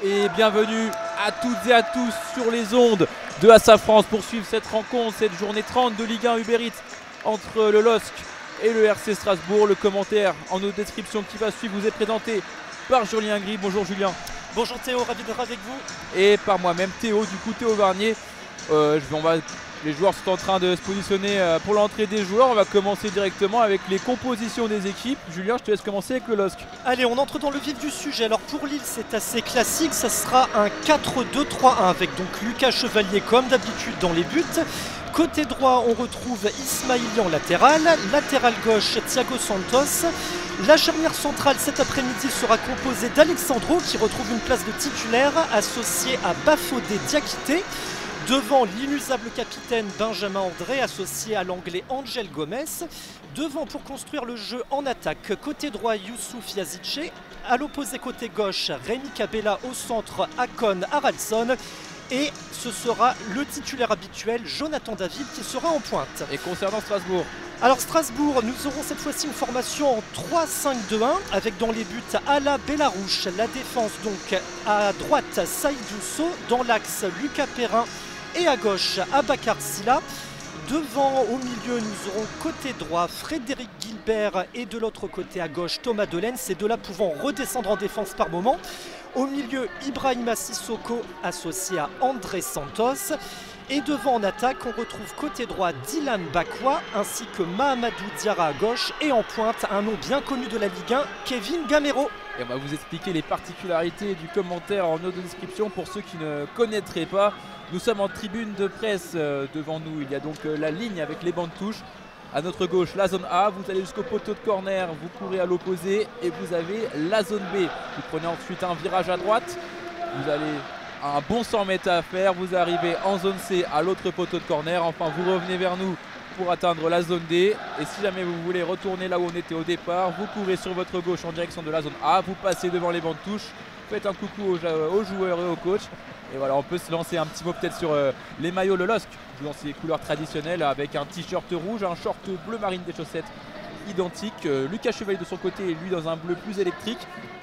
et bienvenue à toutes et à tous sur les ondes de Assa France pour suivre cette rencontre, cette journée 30 de Ligue 1 Uber Eats entre le LOSC et le RC Strasbourg. Le commentaire en nos descriptions qui va suivre vous est présenté par Julien Gris. Bonjour Julien. Bonjour Théo, ravi d'être avec vous. Et par moi-même Théo, du coup Théo Varnier. Les joueurs sont en train de se positionner pour l'entrée des joueurs. On va commencer directement avec les compositions des équipes. Julien, je te laisse commencer avec le LOSC. Allez, on entre dans le vif du sujet. Alors pour Lille, c'est assez classique. Ça sera un 4-2-3-1 avec donc Lucas Chevalier comme d'habitude dans les buts. Côté droit, on retrouve Ismaili en latéral. Latéral gauche, Thiago Santos. La charnière centrale cet après-midi sera composée d'Alexandro qui retrouve une place de titulaire associé à Bafodé Diakité. Devant l'inusable capitaine Benjamin André associé à l'anglais Angel Gomez. Devant pour construire le jeu en attaque, côté droit Youssouf Yazice. À l'opposé côté gauche, Rémi Cabella au centre, Akon Haraldsson. Et ce sera le titulaire habituel, Jonathan David, qui sera en pointe. Et concernant Strasbourg? Alors Strasbourg, nous aurons cette fois-ci une formation en 3-5-2-1 avec dans les buts Ala Bellarouche, la défense donc à droite Saïdou Sow, dans l'axe Lucas Perrin et à gauche Abakar Silla. Devant, au milieu, nous aurons côté droit Frédéric Gilbert et de l'autre côté à gauche Thomas Delaine, ces deux-là pouvant redescendre en défense par moment. Au milieu, Ibrahima Sissoko associé à André Santos. Et devant en attaque, on retrouve côté droit Dylan Bakwa ainsi que Mahamadou Diarra à gauche. Et en pointe, un nom bien connu de la Ligue 1, Kevin Gamero. Et on va vous expliquer les particularités du commentaire en note de description pour ceux qui ne connaîtraient pas. Nous sommes en tribune de presse. Devant nous, il y a donc la ligne avec les bancs de touche. À notre gauche, la zone A, vous allez jusqu'au poteau de corner, vous courez à l'opposé et vous avez la zone B. Vous prenez ensuite un virage à droite, vous allez un bon 100 mètres à faire, vous arrivez en zone C à l'autre poteau de corner, enfin vous revenez vers nous pour atteindre la zone D. Et si jamais vous voulez retourner là où on était au départ, vous courez sur votre gauche en direction de la zone A, vous passez devant les bancs de touche, faites un coucou aux joueurs et au coach. Et voilà, on peut se lancer un petit mot peut-être sur les maillots le LOSC, dans ses couleurs traditionnelles avec un t-shirt rouge, un short bleu marine, des chaussettes identiques. Lucas Chevalier de son côté et lui dans un bleu plus électrique.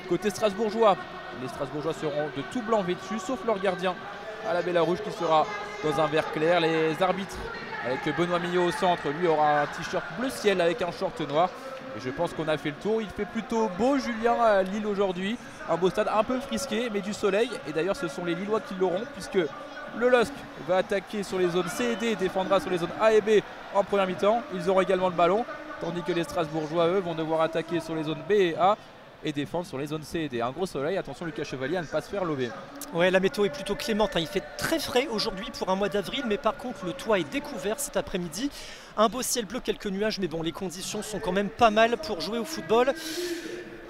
Côté strasbourgeois, les Strasbourgeois seront de tout blanc vêtus, sauf leur gardien à la Bellarouge qui sera dans un vert clair. Les arbitres avec Benoît Millot au centre, lui aura un t-shirt bleu ciel avec un short noir. Et je pense qu'on a fait le tour. Il fait plutôt beau, Julien, à Lille aujourd'hui. Un beau stade un peu frisqué, mais du soleil. Et d'ailleurs, ce sont les Lillois qui l'auront, puisque le LOSC va attaquer sur les zones C et D, défendra sur les zones A et B en première mi-temps. Ils auront également le ballon, tandis que les Strasbourgeois, eux, vont devoir attaquer sur les zones B et A et défendre sur les zones C et D. Un gros soleil, attention Lucas Chevalier à ne pas se faire lober. Ouais, la météo est plutôt clémente, hein. Il fait très frais aujourd'hui pour un mois d'avril, mais par contre le toit est découvert cet après-midi. Un beau ciel bleu, quelques nuages, mais bon, les conditions sont quand même pas mal pour jouer au football.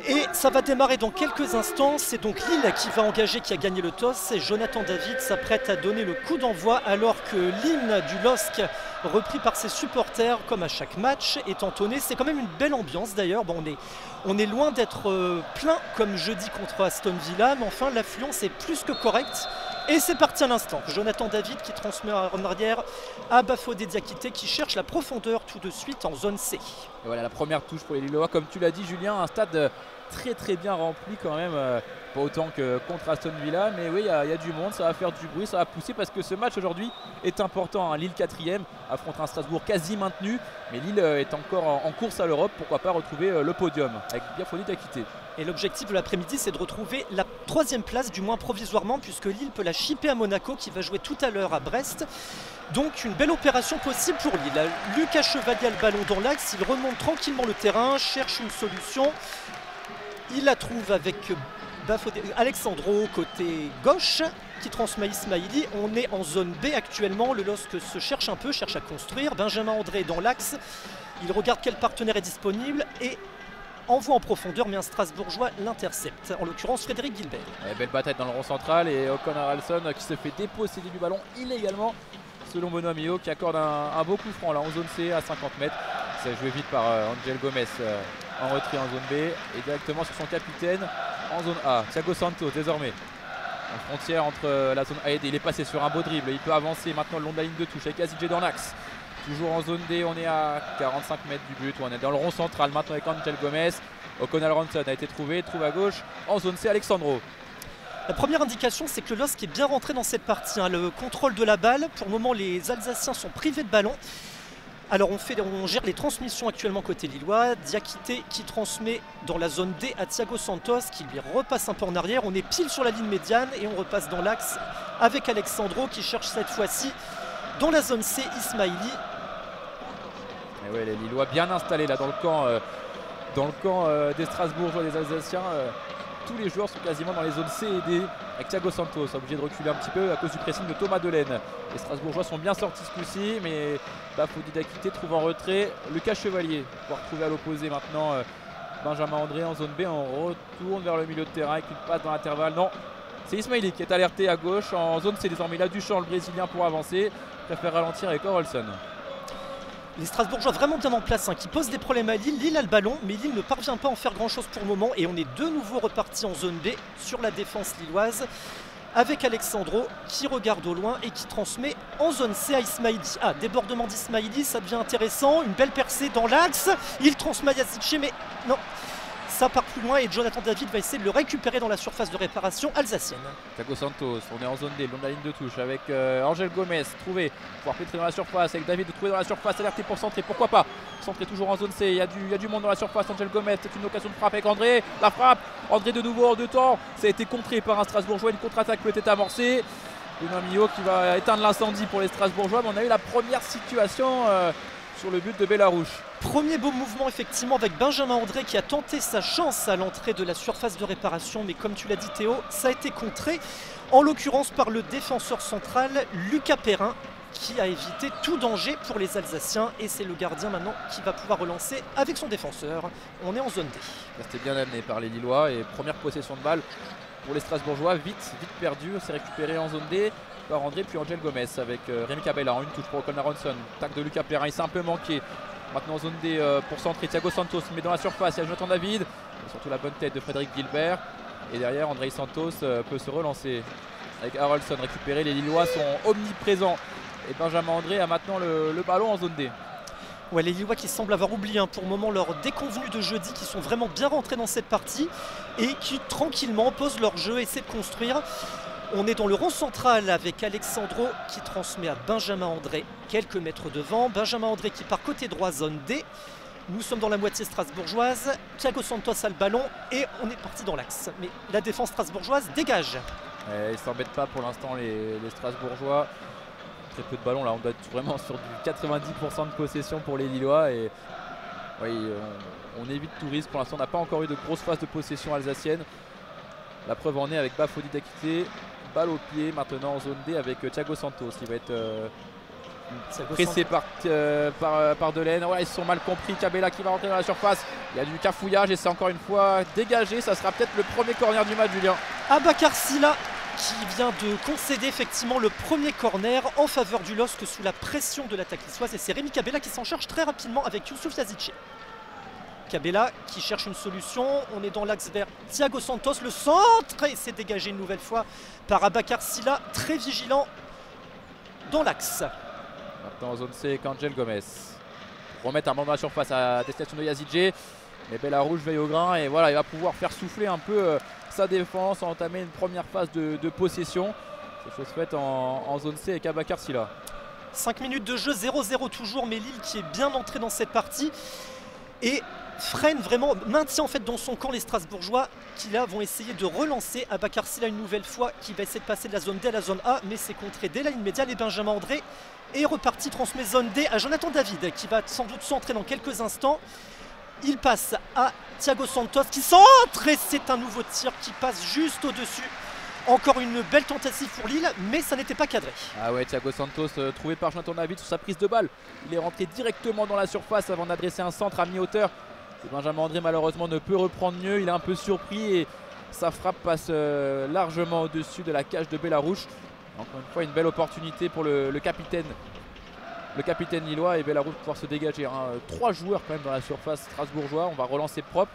Et ça va démarrer dans quelques instants. C'est donc Lille qui va engager, qui a gagné le toss. Et Jonathan David s'apprête à donner le coup d'envoi alors que l'hymne du LOSC, repris par ses supporters comme à chaque match, est entonné. C'est quand même une belle ambiance d'ailleurs. Bon, on est loin d'être plein comme jeudi contre Aston Villa, mais enfin l'affluence est plus que correcte. Et c'est parti à l'instant. Jonathan David qui transmet en arrière à Bafodé Diakité qui cherche la profondeur tout de suite en zone C. Et voilà la première touche pour les Lillois. Comme tu l'as dit Julien, un stade très bien rempli quand même. Pas autant que contre Aston Villa, mais oui, il y a du monde, ça va faire du bruit, ça va pousser parce que ce match aujourd'hui est important. Hein. Lille 4e affronte un Strasbourg quasi maintenu, mais Lille est encore en course à l'Europe, pourquoi pas retrouver le podium avec Bafodé Diakité. Et l'objectif de l'après-midi, c'est de retrouver la 3e place, du moins provisoirement, puisque Lille peut la chipper à Monaco qui va jouer tout à l'heure à Brest. Donc une belle opération possible pour Lille. Lucas Chevalier a le ballon dans l'axe, il remonte tranquillement le terrain, cherche une solution. Il la trouve avec Alexandro côté gauche qui transmet Ismaili. On est en zone B actuellement. Le LOSC se cherche un peu, cherche à construire. Benjamin André dans l'axe. Il regarde quel partenaire est disponible et envoie en profondeur, mais un Strasbourgeois l'intercepte. En l'occurrence, Frédéric Gilbert. Belle bataille dans le rond central et Akon Haraldsson qui se fait déposséder du ballon illégalement selon Benoît Millot qui accorde un beau coup franc là en zone C à 50 mètres. C'est joué vite par Angel Gomez en retrait en zone B et directement sur son capitaine en zone A. Thiago Santos désormais en frontière entre la zone A et D. Il est passé sur un beau dribble, il peut avancer maintenant le long de la ligne de touche avec Yazice dans l'axe. Toujours en zone D, on est à 45 mètres du but, on est dans le rond central maintenant avec Angel Gomez. Akon Haraldsson a été trouvé à gauche en zone C Alexandro. La première indication, c'est que le LOSC est bien rentré dans cette partie, hein. Le contrôle de la balle, pour le moment les Alsaciens sont privés de ballon. Alors on gère les transmissions actuellement côté lillois. Diakité qui transmet dans la zone D à Thiago Santos qui lui repasse un peu en arrière. On est pile sur la ligne médiane et on repasse dans l'axe avec Alexandro qui cherche cette fois-ci dans la zone C Ismaili. Et ouais, les Lillois bien installés là dans le camp des Strasbourgeois, des Alsaciens. Tous les joueurs sont quasiment dans les zones C et D avec Thiago Santos, obligé de reculer un petit peu à cause du pressing de Thomas Delaine. Les Strasbourgeois sont bien sortis ce coup-ci, mais Bafodil Diakité trouve en retrait Lucas Chevalier. On va retrouver à l'opposé maintenant Benjamin André en zone B. On retourne vers le milieu de terrain avec une passe dans l'intervalle. Non, c'est Ismaili qui est alerté à gauche. En zone C désormais, il a du champ le Brésilien pour avancer. Il préfère ralentir avec Orelson. Les Strasbourgeois vraiment bien en place, hein, qui posent des problèmes à Lille. Lille a le ballon, mais Lille ne parvient pas à en faire grand chose pour le moment. Et on est de nouveau reparti en zone B sur la défense lilloise avec Alexandro qui regarde au loin et qui transmet en zone C à Ismaili. Ah, débordement d'Ismaili, ça devient intéressant. Une belle percée dans l'axe. Il transmet à Yazice, mais non. Ça part plus loin et Jonathan David va essayer de le récupérer dans la surface de réparation alsacienne. Thiago Santos, on est en zone D, le long de la ligne de touche avec Angel Gomez, trouvé, pouvoir pénétrer dans la surface, avec David de trouver dans la surface, alerté pour centrer, pourquoi pas. Centré toujours en zone C, il y a du monde dans la surface, Angel Gomez, c'est une occasion de frappe avec André, la frappe, André de nouveau en deux temps, ça a été contré par un Strasbourgeois, une contre-attaque peut être amorcée. Benoît Millot qui va éteindre l'incendie pour les Strasbourgeois, mais on a eu la première situation sur le but de Bellarouche. Premier beau mouvement effectivement avec Benjamin André qui a tenté sa chance à l'entrée de la surface de réparation, mais comme tu l'as dit Théo, ça a été contré, en l'occurrence par le défenseur central Lucas Perrin qui a évité tout danger pour les Alsaciens et c'est le gardien maintenant qui va pouvoir relancer avec son défenseur. On est en zone D. C'était bien amené par les Lillois et première possession de balle pour les Strasbourgeois, vite perdu, c'est récupéré en zone D par André puis Angel Gomez avec Rémi Cabella en une touche pour Ocon Aronson. Tac de Lucas Perrin, il s'est un peu manqué. Maintenant en zone D pour centrer Thiago Santos, mais dans la surface, il y a Jonathan David, et surtout la bonne tête de Frédéric Gilbert. Et derrière, André Santos peut se relancer avec Haraldson récupéré. Les Lillois sont omniprésents. Et Benjamin André a maintenant le ballon en zone D. Ouais, les Lillois qui semblent avoir oublié pour le moment leur déconvenu de jeudi, qui sont vraiment bien rentrés dans cette partie et qui tranquillement posent leur jeu et essaient de construire. On est dans le rond central avec Alexandro qui transmet à Benjamin André quelques mètres devant. Benjamin André qui part côté droit, zone D. Nous sommes dans la moitié strasbourgeoise. Thiago Santos a le ballon et on est parti dans l'axe. Mais la défense strasbourgeoise dégage. Ils ne s'embêtent pas pour l'instant les Strasbourgeois. Très peu de ballons là, on doit être vraiment sur du 90% de possession pour les Lillois. Et oui, on évite tout risque. Pour l'instant, on n'a pas encore eu de grosse phase de possession alsacienne. La preuve en est avec Bafodil Diakité. Balle au pied maintenant en zone D avec Thiago Santos. Il va être pressé par Delaine. Ouais, ils se sont mal compris. Cabella qui va rentrer dans la surface. Il y a du cafouillage et c'est encore une fois dégagé. Ça sera peut-être le premier corner du match, Julien. Abakar Silla qui vient de concéder effectivement le premier corner en faveur du LOSC sous la pression de l'attaque lissoise. Et c'est Rémi Cabella qui s'en charge très rapidement avec Youssouf Yazice. Cabella qui cherche une solution, on est dans l'axe vers Thiago Santos, le centre et c'est dégagé une nouvelle fois par Abakar Silla, très vigilant dans l'axe. Maintenant en zone C avec Angel Gomez. Remettre un ballon dans la surface à destination de Yazice, mais Bellarouche veille au grain et voilà, il va pouvoir faire souffler un peu sa défense, entamer une première phase de possession. C'est chose faite en zone C avec Abakar Silla. 5 minutes de jeu, 0-0 toujours, mais Lille qui est bien entré dans cette partie et freine vraiment, maintient en fait dans son camp les Strasbourgeois qui là vont essayer de relancer Abakar Silla une nouvelle fois, qui va essayer de passer de la zone D à la zone A, mais c'est contré dès la ligne médiane et Benjamin André est reparti, transmet zone D à Jonathan David qui va sans doute centrer dans quelques instants. Il passe à Thiago Santos qui centre et c'est un nouveau tir qui passe juste au-dessus. Encore une belle tentative pour Lille, mais ça n'était pas cadré. Ah ouais, Thiago Santos trouvé par Jonathan David sur sa prise de balle. Il est rentré directement dans la surface avant d'adresser un centre à mi-hauteur. Benjamin André malheureusement ne peut reprendre mieux, il est un peu surpris et sa frappe passe largement au-dessus de la cage de Bellarouche. Encore une fois une belle opportunité pour le capitaine lillois et Bellarouche pouvoir se dégager. 3 joueurs quand même dans la surface strasbourgeois, on va relancer propre.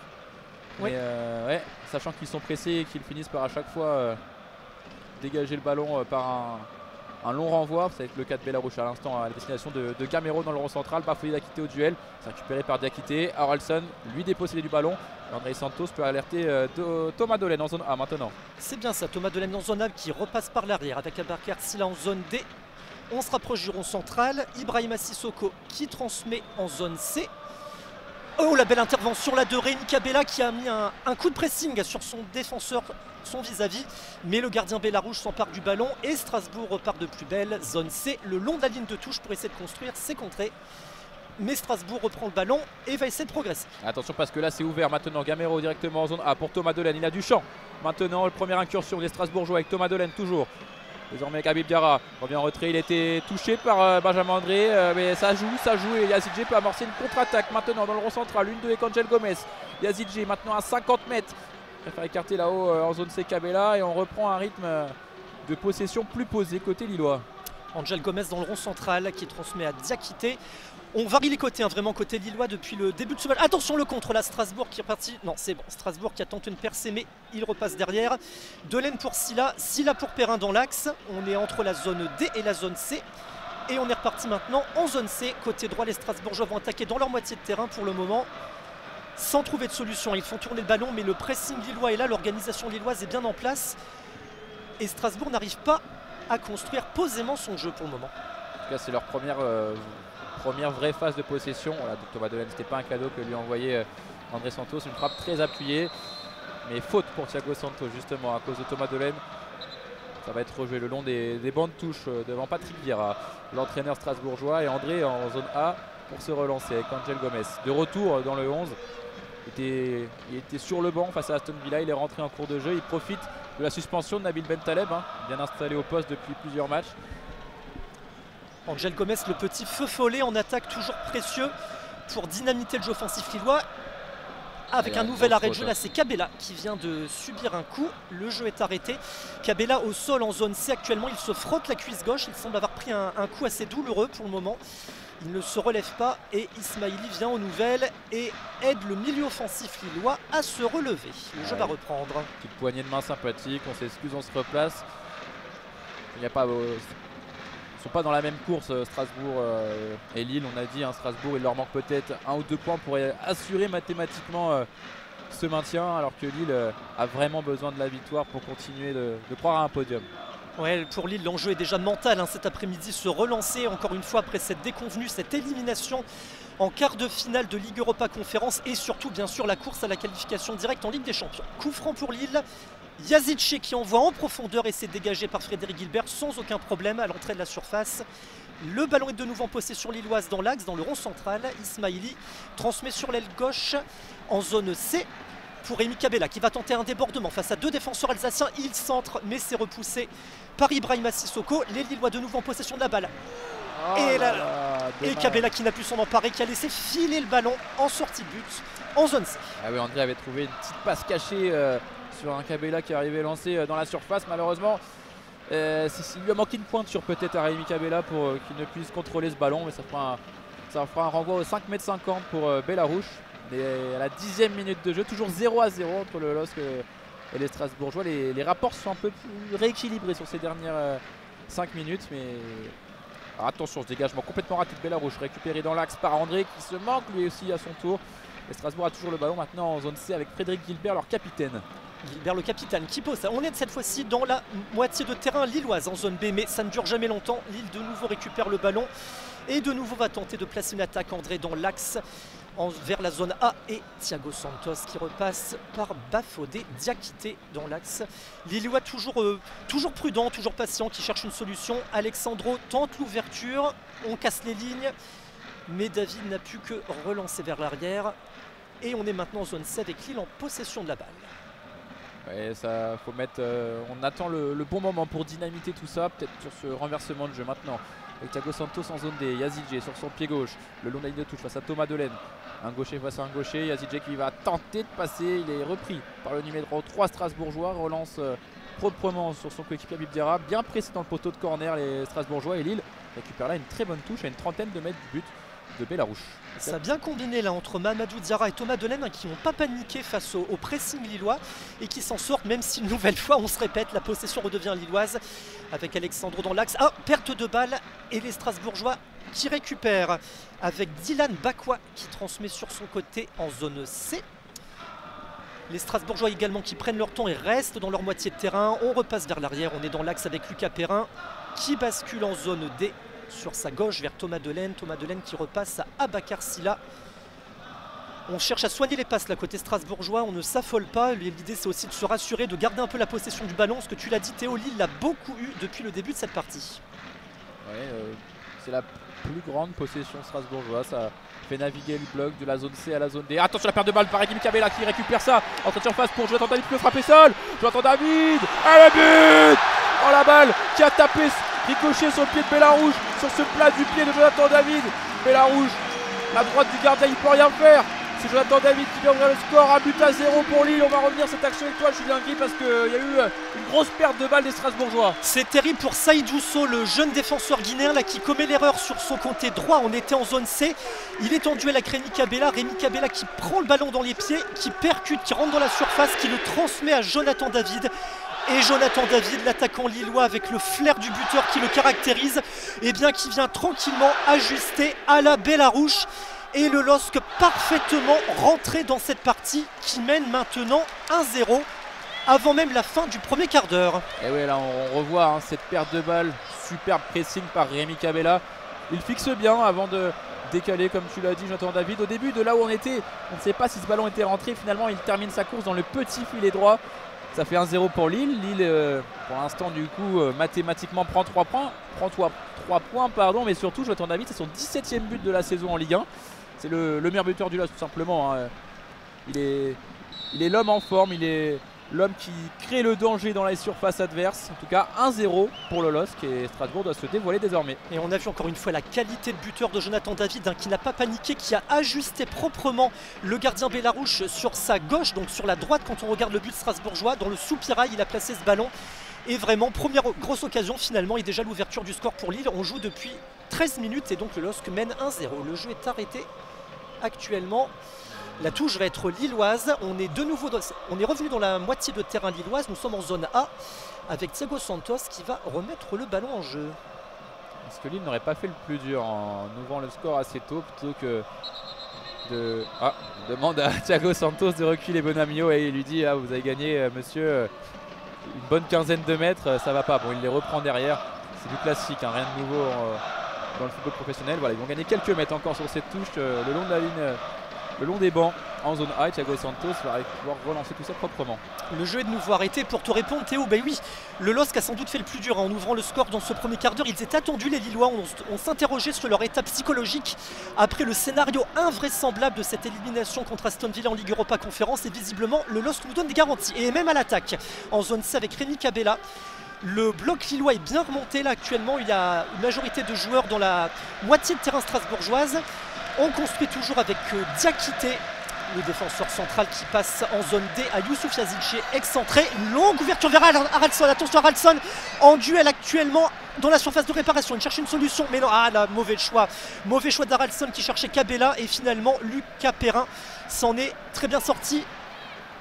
Oui. Mais ouais, sachant qu'ils sont pressés et qu'ils finissent par à chaque fois dégager le ballon par un long renvoi. Ça va être le cas de Bellarouche à l'instant à la destination de Gamero dans le rond central. Bafouillé Diakité au duel. C'est récupéré par Diakité. Haraldsson lui dépossédé du ballon. André Santos peut alerter Thomas Dolène en zone A maintenant. C'est bien ça, Thomas Dolène en zone A qui repasse par l'arrière avec Abarkar Silla en zone D. On se rapproche du rond central. Ibrahima Sissoko qui transmet en zone C. Oh, la belle intervention là de Rémi Cabella qui a mis un coup de pressing sur son défenseur, son vis-à-vis. Mais le gardien Bellarouge s'empare du ballon et Strasbourg repart de plus belle. Zone C, le long de la ligne de touche pour essayer de construire ses contrées. Mais Strasbourg reprend le ballon et va essayer de progresser. Attention parce que là c'est ouvert maintenant. Gamero directement en zone A pour Thomas Dolène. Il a du champ. Maintenant, première incursion des Strasbourgeois avec Thomas Dolène toujours. Désormais Habib Diarra revient en retrait, il a été touché par Benjamin André, mais ça joue et Yazidje peut amorcer une contre-attaque maintenant dans le rond central, 1-2 avec Angel Gomez. Yazidje maintenant à 50 mètres, il préfère écarter là-haut en zone C Cabella et on reprend un rythme de possession plus posé côté lillois. Angel Gomez dans le rond central qui transmet à Diakité. On varie les côtés, vraiment côté lillois depuis le début de ce match. Attention le contre là, Strasbourg qui est parti. Non c'est bon, Strasbourg qui a tenté une percée mais il repasse derrière. Dolène pour Silla, Silla pour Perrin dans l'axe. On est entre la zone D et la zone C. Et on est reparti maintenant en zone C. Côté droit, les Strasbourgeois vont attaquer dans leur moitié de terrain pour le moment. Sans trouver de solution, ils font tourner le ballon mais le pressing lillois est là, l'organisation lilloise est bien en place. Et Strasbourg n'arrive pas à construire posément son jeu pour le moment. En tout cas c'est leur première vraie phase de possession. Voilà, donc Thomas Dolène, c'était pas un cadeau que lui a envoyé André Santos, une frappe très appuyée. Mais faute pour Thiago Santos justement à cause de Thomas Dolène. Ça va être rejoué le long des bancs de touche devant Patrick Vieira, l'entraîneur strasbourgeois, et André en zone A pour se relancer avec Angel Gomez. De retour dans le 11, il était sur le banc face à Aston Villa, il est rentré en cours de jeu, il profite de la suspension de Nabil Bentaleb, bien installé au poste depuis plusieurs matchs. Angel Gomez, le petit feu follet en attaque toujours précieux pour dynamiter le jeu offensif lillois. Avec un nouvel arrêt de jeu, là c'est Cabella qui vient de subir un coup. Le jeu est arrêté. Cabella au sol en zone C actuellement, il se frotte la cuisse gauche. Il semble avoir pris un coup assez douloureux pour le moment. Il ne se relève pas et Ismaili vient aux nouvelles et aide le milieu offensif lillois à se relever. Le jeu va reprendre. Petite poignée de main sympathique, on s'excuse, on se replace. Il n'y a pas... Ils ne sont pas dans la même course, Strasbourg et Lille. On a dit, Strasbourg, il leur manque peut-être 1 ou 2 points pour assurer mathématiquement ce maintien, alors que Lille a vraiment besoin de la victoire pour continuer de croire à un podium. Ouais, pour Lille, l'enjeu est déjà mental cet après-midi, se relancer encore une fois après cette déconvenue, cette élimination en quart de finale de Ligue Europa Conférence et surtout bien sûr la course à la qualification directe en Ligue des Champions. Coup franc pour Lille. Yazidje qui envoie en profondeur et c'est dégagé par Frédéric Gilbert sans aucun problème à l'entrée de la surface. Le ballon est de nouveau en possession lilloise dans l'axe, dans le rond central. Ismaili transmet sur l'aile gauche en zone C pour Rémi Cabella qui va tenter un débordement face à 2 défenseurs alsaciens. Il centre mais c'est repoussé par Ibrahima Sissoko. Les Lillois de nouveau en possession de la balle. Et Cabella qui n'a pu s'en emparer, qui a laissé filer le ballon en sortie de but en zone C. Ah oui, André avait trouvé une petite passe cachée sur un Cabella qui arrivait lancé dans la surface. Malheureusement, il lui a manqué une pointure peut-être à Rémi Cabella pour qu'il ne puisse contrôler ce ballon. Mais ça fera un renvoi au 5,50 m pour Bellarouche. Et à la 10e minute de jeu, toujours 0-0 entre le LOSC et les Strasbourgeois. Les rapports sont un peu plus rééquilibrés sur ces dernières 5 minutes. Mais alors attention, ce dégagement complètement raté de Bellarouche, récupéré dans l'axe par André qui se manque lui aussi à son tour. Et Strasbourg a toujours le ballon maintenant en zone C avec Frédéric Gilbert, leur capitaine. Gilbert le capitaine qui pose ça. On est cette fois-ci dans la moitié de terrain lilloise en zone B, mais ça ne dure jamais longtemps. Lille de nouveau récupère le ballon et de nouveau va tenter de placer une attaque. André dans l'axe vers la zone A et Thiago Santos qui repasse par Bafodé, Diakité dans l'axe. Lillois toujours prudent, toujours patient, qui cherche une solution. Alexandro tente l'ouverture, on casse les lignes, mais David n'a pu que relancer vers l'arrière. Et on est maintenant en zone C avec Lille en possession de la balle. Ouais, ça faut mettre. On attend le bon moment pour dynamiter tout ça, peut-être sur ce renversement de jeu maintenant. Avec Thiago Santos en zone D, Yazidje sur son pied gauche, le long de la ligne de touche face à Thomas Dolène. Un gaucher face à un gaucher, Yazidje qui va tenter de passer, il est repris par le numéro 3 strasbourgeois, relance proprement sur son coéquipier Habib Diarra, bien pressé dans le poteau de corner les Strasbourgeois et Lille récupère là une très bonne touche à une trentaine de mètres du but. de Bellarouche. Ça a bien combiné là entre Mamadou Diarra et Thomas Delaine hein, qui n'ont pas paniqué face au pressing lillois et qui s'en sortent, même si une nouvelle fois on se répète, la possession redevient lilloise avec Alexandro dans l'axe. Ah, perte de balle et les Strasbourgeois qui récupèrent avec Dylan Bakwa qui transmet sur son côté en zone C. Les Strasbourgeois également qui prennent leur temps et restent dans leur moitié de terrain. On repasse vers l'arrière, on est dans l'axe avec Lucas Perrin qui bascule en zone D sur sa gauche vers Thomas Delaine. Thomas Delaine qui repasse à Abakar Silla. On cherche à soigner les passes là côté strasbourgeois, on ne s'affole pas. L'idée c'est aussi de se rassurer, de garder un peu la possession du ballon. Ce que tu l'as dit Théo, Lille l'a beaucoup eu depuis le début de cette partie. Ouais, c'est la plus grande possession strasbourgeoise. Ça fait naviguer le bloc de la zone C à la zone D. Attention la perte de balle par Rémi Cabella qui récupère ça. Entrée de surface pour Jonathan David qui peut frapper seul. Jonathan David, et le but. Oh la balle qui a tapé, ricochet sur le pied de Bellarouche, sur ce plat du pied de Jonathan David. Bellarouche, la droite du gardien, il ne peut rien faire. C'est Jonathan David qui vient ouvrir le score, un but à 0 pour Lille. On va revenir cette action avec toi Julien Gris parce qu'il y a eu une grosse perte de balle des Strasbourgeois. C'est terrible pour Saïd Ousso, le jeune défenseur guinéen là, qui commet l'erreur sur son côté droit. On était en zone C, il est en duel avec Rémi Cabella. Rémi Cabella qui prend le ballon dans les pieds, qui percute, qui rentre dans la surface, qui le transmet à Jonathan David. Et Jonathan David, l'attaquant lillois avec le flair du buteur qui le caractérise, et bien qui vient tranquillement ajuster à la Bellarouche. Et le LOSC parfaitement rentré dans cette partie qui mène maintenant 1-0 avant même la fin du premier quart d'heure. Et oui, là on revoit hein, cette perte de balle, superbe pressing par Rémi Cabella. Il fixe bien avant de décaler, comme tu l'as dit, Jonathan David. Au début de là où on était, on ne sait pas si ce ballon était rentré. Finalement, il termine sa course dans le petit filet droit. Ça fait 1-0 pour Lille. Lille, pour l'instant, du coup, mathématiquement prend 3 points. Mais surtout, Jonathan David, c'est son 17e but de la saison en Ligue 1. C'est le meilleur buteur du LOSC tout simplement. Hein. Il est l'homme en forme, il est l'homme qui crée le danger dans les surfaces adverses. En tout cas 1-0 pour le LOSC et Strasbourg doit se dévoiler désormais. Et on a vu encore une fois la qualité de buteur de Jonathan David hein, qui n'a pas paniqué, qui a ajusté proprement le gardien Bellarouche sur sa gauche, donc sur la droite quand on regarde le but strasbourgeois. Dans le soupirail il a placé ce ballon. Et vraiment, première grosse occasion finalement et déjà l'ouverture du score pour Lille. On joue depuis 13 minutes et donc le LOSC mène 1-0. Le jeu est arrêté actuellement. La touche va être lilloise. On est de nouveau on est revenu dans la moitié de terrain lilloise. Nous sommes en zone A avec Thiago Santos qui va remettre le ballon en jeu. Est-ce que Lille n'aurait pas fait le plus dur en ouvrant le score assez tôt plutôt que de... Ah, on demande à Thiago Santos de reculer Bonamio et il lui dit ah, vous avez gagné monsieur une bonne quinzaine de mètres, ça va pas. Bon, il les reprend derrière. C'est du classique, hein, rien de nouveau dans le football professionnel. Voilà, ils vont gagner quelques mètres encore sur cette touche le long de la ligne, le long des bancs en zone A. Thiago Santos va pouvoir relancer tout ça proprement. Le jeu est de nouveau arrêté. Pour te répondre Théo, ben oui, le LOSC a sans doute fait le plus dur en ouvrant le score dans ce premier quart d'heure. Ils étaient attendus les Lillois, on s'interrogeait sur leur état psychologique après le scénario invraisemblable de cette élimination contre Aston Villa en Ligue Europa Conférence et visiblement le LOSC nous donne des garanties et même à l'attaque en zone C avec Rémi Cabella. Le bloc lillois est bien remonté là actuellement, il y a une majorité de joueurs dans la moitié de terrain strasbourgeoise. On construit toujours avec Diakité, le défenseur central qui passe en zone D à Youssouf Yazidche, excentré. Une longue ouverture vers Haraldsson. Attention Haraldsson en duel actuellement dans la surface de réparation. Il cherche une solution, mais non, ah là, mauvais choix. Mauvais choix d'Haraldsson qui cherchait Cabella et finalement Lucas Perrin s'en est très bien sorti.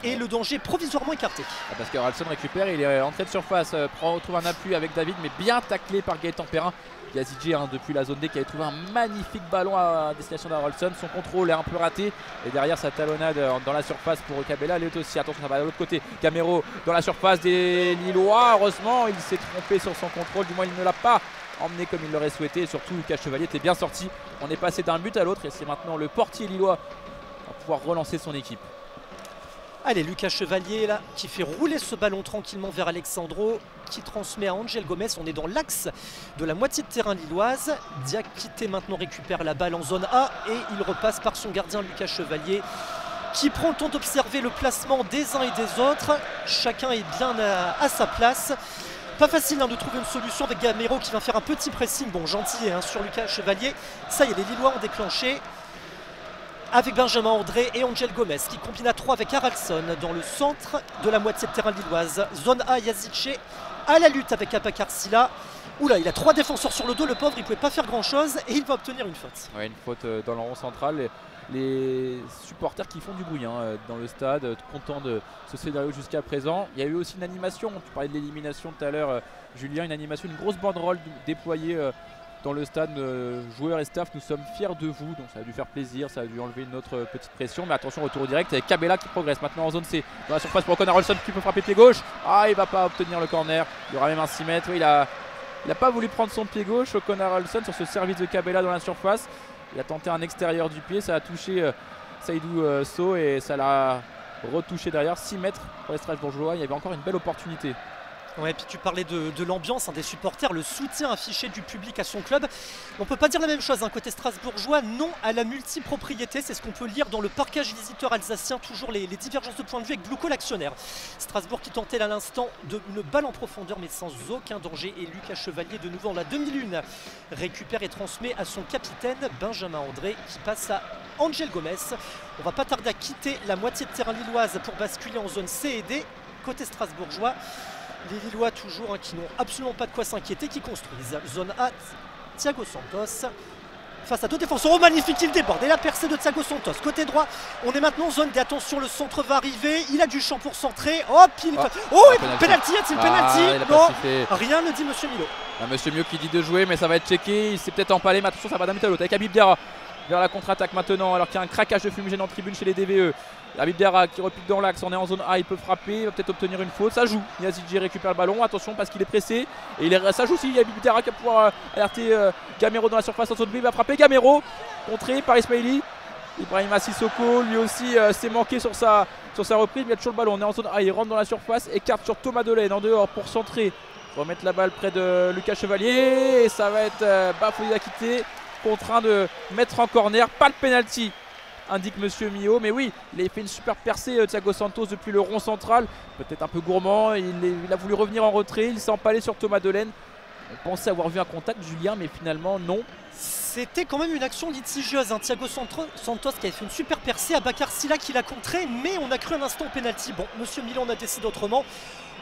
Et le danger provisoirement écarté. Ah, parce que Haraldsson récupère, il est entré de surface, retrouve un appui avec David, mais bien taclé par Gaëtan Perrin. Yazidche hein, depuis la zone D qui avait trouvé un magnifique ballon à destination d'Haraldsson. Son contrôle est un peu raté et derrière sa talonnade dans la surface pour Cabella. Elle est aussi, attention ça va de l'autre côté. Camero dans la surface des Lillois. Heureusement il s'est trompé sur son contrôle, du moins il ne l'a pas emmené comme il l'aurait souhaité. Et surtout Lucas Chevalier était bien sorti. On est passé d'un but à l'autre et c'est maintenant le portier lillois qui va pouvoir relancer son équipe. Allez, Lucas Chevalier là qui fait rouler ce ballon tranquillement vers Alexandro qui transmet à Angel Gomez. On est dans l'axe de la moitié de terrain lilloise. Diakité maintenant récupère la balle en zone A et il repasse par son gardien Lucas Chevalier qui prend le temps d'observer le placement des uns et des autres. Chacun est bien à sa place. Pas facile hein, de trouver une solution avec Gamero qui va faire un petit pressing, bon gentil hein, sur Lucas Chevalier. Ça y est, les Lillois ont déclenché. Avec Benjamin André et Angel Gomez qui combine à 3 avec Haraldsson dans le centre de la moitié de terrain lilloise. Zone A, Yazidche à la lutte avec Abakar Silla. Oula, il a 3 défenseurs sur le dos, le pauvre, il pouvait pas faire grand chose et il va obtenir une faute. Ouais, une faute dans le rond central. Les supporters qui font du bruit dans le stade, contents de ce scénario jusqu'à présent. Il y a eu aussi une animation, tu parlais de l'élimination tout à l'heure, Julien, une animation, une grosse banderole déployée dans le stade. Joueurs et staff, nous sommes fiers de vous, donc ça a dû faire plaisir, ça a dû enlever une autre petite pression. Mais attention, retour au direct avec Cabella qui progresse maintenant en zone C, dans la surface pour Connor Olson qui peut frapper pied gauche. Ah, il va pas obtenir le corner, il y aura même un 6 mètres. Oui, il a pas voulu prendre son pied gauche, Connor Olson, sur ce service de Cabella dans la surface. Il a tenté un extérieur du pied, ça a touché Saïdou Sow et ça l'a retouché derrière. 6 mètres pour les Strasbourgeois, il y avait encore une belle opportunité. Ouais, puis tu parlais de l'ambiance des supporters, le soutien affiché du public à son club. On peut pas dire la même chose, côté strasbourgeois, non à la multipropriété, c'est ce qu'on peut lire dans le parquage visiteur alsacien, toujours les divergences de point de vue avec Blouco l'actionnaire. Strasbourg qui tentait à l'instant une balle en profondeur mais sans aucun danger, et Lucas Chevalier de nouveau en la demi-lune récupère et transmet à son capitaine Benjamin André qui passe à Angel Gomez. On va pas tarder à quitter la moitié de terrain lilloise pour basculer en zone C et D, côté strasbourgeois. Les Lillois toujours qui n'ont absolument pas de quoi s'inquiéter, qui construisent. Zone A, Thiago Santos face à 2 défenseurs. Oh, magnifique, il déborde. Et la percée de Thiago Santos. Côté droit, on est maintenant en zone D. Attention, le centre va arriver. Il a du champ pour centrer. Hop, penalty, y-a-t-il penalty? Non, rien ne dit Monsieur Milo. Monsieur Milo qui dit de jouer, mais ça va être checké. Il s'est peut-être empalé, mais attention, ça va d'un but à l'autre avec Habib Diarra vers la contre-attaque maintenant, alors qu'il y a un craquage de fumigène en tribune chez les DVE. Habib Diarra qui repique dans l'axe, on est en zone A, il peut frapper, il va peut-être obtenir une faute, ça joue. Yazidji récupère le ballon, attention parce qu'il est pressé. Et ça joue aussi, il y a Habib Diarra qui va pouvoir alerter Gamero dans la surface en zone B, il va frapper Gamero, contré par Ismaili. Ibrahima Sissoko lui aussi s'est manqué sur sa reprise, mais il y a toujours le ballon, on est en zone A, il rentre dans la surface, écarte sur Thomas Delaine en dehors pour centrer, remettre la balle près de Lucas Chevalier, et ça va être Bafouillé d'Akité, contraint de mettre en corner, pas de penalty, indique Monsieur Mio, mais oui, il a fait une super percée Thiago Santos depuis le rond central, peut-être un peu gourmand, il a voulu revenir en retrait, il s'est empalé sur Thomas Delaine. On pensait avoir vu un contact, Julien, mais finalement non. C'était quand même une action litigieuse, Thiago Santos qui avait fait une super percée, à Bakar Silla qui l'a contré, mais on a cru un instant au penalty. Bon, Monsieur Milan a décidé autrement.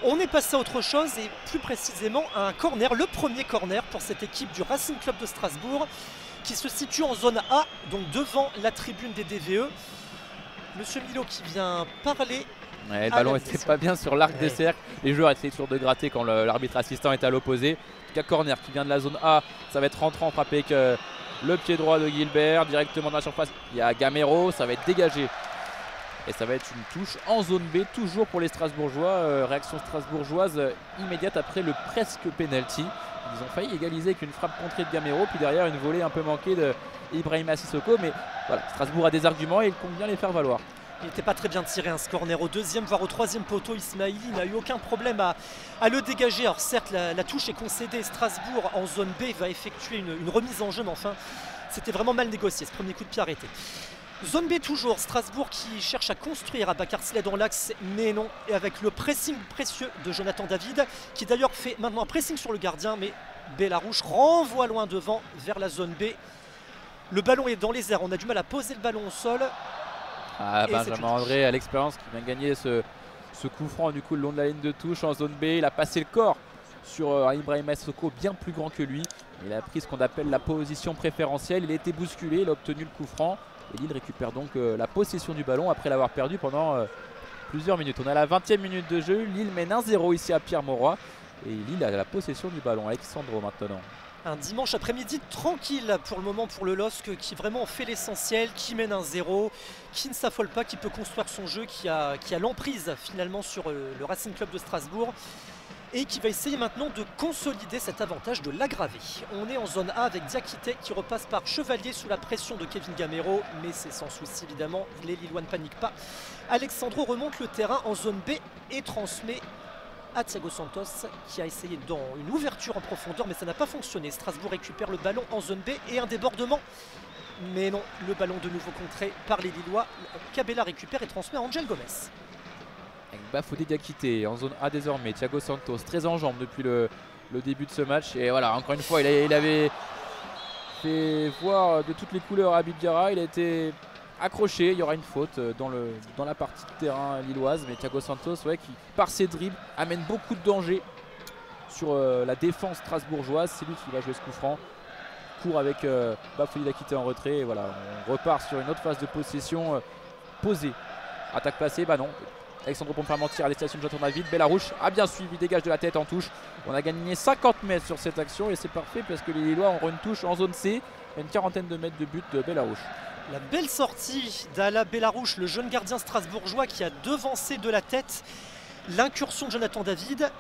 On est passé à autre chose et plus précisément à un corner, le premier corner pour cette équipe du Racing Club de Strasbourg qui se situe en zone A, donc devant la tribune des DVE. Monsieur Milo qui vient parler. Ouais, le ballon n'était pas bien sur l'arc des cercles. Les joueurs essayaient toujours de gratter quand l'arbitre assistant est à l'opposé. En tout cas, corner qui vient de la zone A. Ça va être rentrant, frappé avec le pied droit de Gilbert. Directement dans la surface, il y a Gamero. Ça va être dégagé. Et ça va être une touche en zone B, toujours pour les Strasbourgeois. Réaction strasbourgeoise immédiate après le presque penalty. Ils ont failli égaliser avec une frappe contrée de Gamero. Puis derrière, une volée un peu manquée d'Ibrahima Sissoko. Mais voilà, Strasbourg a des arguments et il compte bien les faire valoir. Il n'était pas très bien tiré, ce corner au deuxième, voire au troisième poteau. Ismaili n'a eu aucun problème à le dégager. Alors certes, la touche est concédée. Strasbourg, en zone B, va effectuer une remise en jeu. Mais enfin, c'était vraiment mal négocié, ce premier coup de pied arrêté. Zone B toujours, Strasbourg qui cherche à construire à Bakar Silla dans l'axe, mais non. Et avec le pressing précieux de Jonathan David, qui d'ailleurs fait maintenant un pressing sur le gardien. Mais Bellarouche renvoie loin devant vers la zone B. Le ballon est dans les airs, on a du mal à poser le ballon au sol. Ah, Benjamin André à l'expérience qui vient gagner ce coup franc du coup le long de la ligne de touche en zone B. Il a passé le corps sur Ibrahima Sissoko, bien plus grand que lui. Il a pris ce qu'on appelle la position préférentielle. Il a été bousculé, il a obtenu le coup franc. Et Lille récupère donc la possession du ballon après l'avoir perdu pendant plusieurs minutes. On est à la 20e minute de jeu. Lille mène 1-0 ici à Pierre-Mauroy. Et Lille a la possession du ballon. Alexandro maintenant. Un dimanche après-midi tranquille pour le moment pour le LOSC qui vraiment fait l'essentiel, qui mène 1-0, qui ne s'affole pas, qui peut construire son jeu, qui a l'emprise finalement sur le Racing Club de Strasbourg et qui va essayer maintenant de consolider cet avantage, de l'aggraver. On est en zone A avec Diakité qui repasse par Chevalier sous la pression de Kevin Gamero, mais c'est sans souci évidemment, les Lillois ne paniquent pas. Alexandro remonte le terrain en zone B et transmet à Thiago Santos qui a essayé dans une ouverture en profondeur mais ça n'a pas fonctionné. Strasbourg récupère le ballon en zone B et un débordement. Mais non, le ballon de nouveau contré par les Lillois. Cabella récupère et transmet à Angel Gomez. Avec Bafouillé d'Akité en zone A désormais. Thiago Santos très en jambes depuis le début de ce match. Et voilà, encore une fois, il avait fait voir de toutes les couleurs à Habib Diarra. Il a été accroché, il y aura une faute dans la partie de terrain lilloise, mais Thiago Santos qui par ses dribbles amène beaucoup de danger sur la défense strasbourgeoise. C'est lui qui va jouer ce coup franc. Court avec Bafouilly Diakité en retrait. Et voilà, on repart sur une autre phase de possession posée. Attaque placée, bah non. Alexandro Pomparmentier à destination de Jonathan David. Bellarouche a bien suivi, dégage de la tête en touche. On a gagné 50 mètres sur cette action et c'est parfait parce que les Lillois auront une touche en zone C. Il y a une quarantaine de mètres de but de Bellarouche. La belle sortie d'Ala Bellarouche, le jeune gardien strasbourgeois qui a devancé de la tête l'incursion de Jonathan David.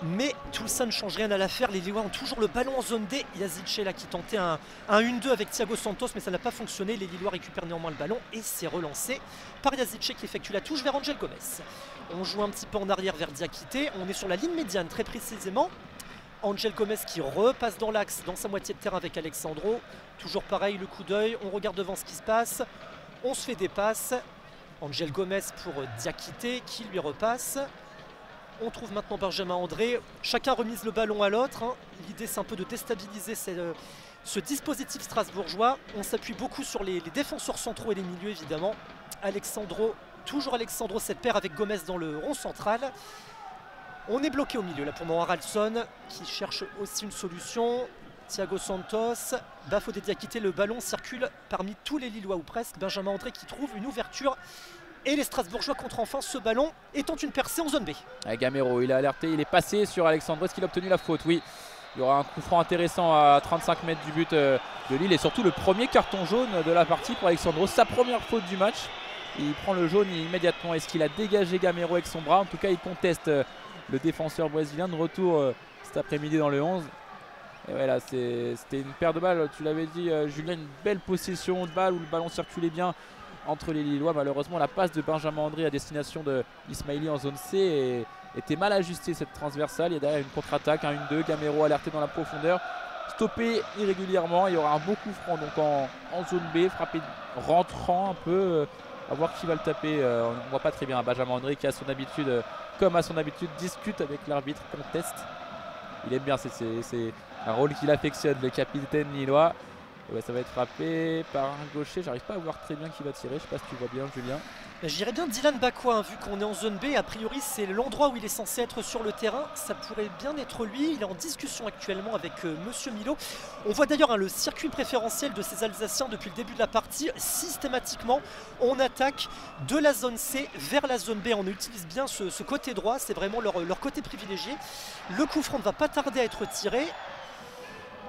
Mais tout ça ne change rien à l'affaire. Les Lillois ont toujours le ballon en zone D. Yazice là qui tentait un 1-1-2 avec Thiago Santos, mais ça n'a pas fonctionné. Les Lillois récupèrent néanmoins le ballon et c'est relancé par Yazice qui effectue la touche vers Angel Gomez. On joue un petit peu en arrière vers Diakité. On est sur la ligne médiane très précisément. Angel Gomez qui repasse dans l'axe, dans sa moitié de terrain avec Alexandro. Toujours pareil, le coup d'œil. On regarde devant ce qui se passe. On se fait des passes. Angel Gomez pour Diakité qui lui repasse. On trouve maintenant Benjamin André. Chacun remise le ballon à l'autre. L'idée, c'est un peu de déstabiliser ce dispositif strasbourgeois. On s'appuie beaucoup sur les défenseurs centraux et les milieux, évidemment. Alexandro, toujours Alexandro, cette paire avec Gomez dans le rond central. On est bloqué au milieu, là, pour Haraldsson, qui cherche aussi une solution. Thiago Santos, Bafouilly Diakité, le ballon circule parmi tous les Lillois, ou presque. Benjamin André qui trouve une ouverture. Et les Strasbourgeois contre enfin ce ballon étant une percée en zone B. Gamero, il est alerté, il est passé sur Alexandre. Est-ce qu'il a obtenu la faute? Oui. Il y aura un coup franc intéressant à 35 mètres du but de Lille. Et surtout le premier carton jaune de la partie pour Alexandro. Sa première faute du match. Il prend le jaune immédiatement. Est-ce qu'il a dégagé Gamero avec son bras? En tout cas, il conteste le défenseur brésilien de retour cet après-midi dans le 11. Et voilà, c'était une paire de balles. Tu l'avais dit, Julien, une belle possession de balle où le ballon circulait bien entre les Lillois. Malheureusement, la passe de Benjamin André à destination de Ismaili en zone C était mal ajustée, cette transversale. Il y a derrière une contre-attaque, un 1-2, Gamero alerté dans la profondeur, stoppé irrégulièrement. Il y aura un beau coup franc donc en zone B, frappé rentrant un peu, à voir qui va le taper. On ne voit pas très bien. Benjamin André qui a son habitude, comme à son habitude, discute avec l'arbitre, conteste. Il aime bien, c'est un rôle qu'il affectionne, le capitaine lillois. Ouais, ça va être frappé par un gaucher. J'arrive pas à voir très bien qui va tirer. Je sais pas si tu vois bien, Julien. J'irais bien Dylan Bakwa, vu qu'on est en zone B. A priori, c'est l'endroit où il est censé être sur le terrain. Ça pourrait bien être lui. Il est en discussion actuellement avec Monsieur Milo. On voit d'ailleurs le circuit préférentiel de ces Alsaciens depuis le début de la partie. Systématiquement, on attaque de la zone C vers la zone B. On utilise bien ce côté droit. C'est vraiment leur côté privilégié. Le coup franc ne va pas tarder à être tiré.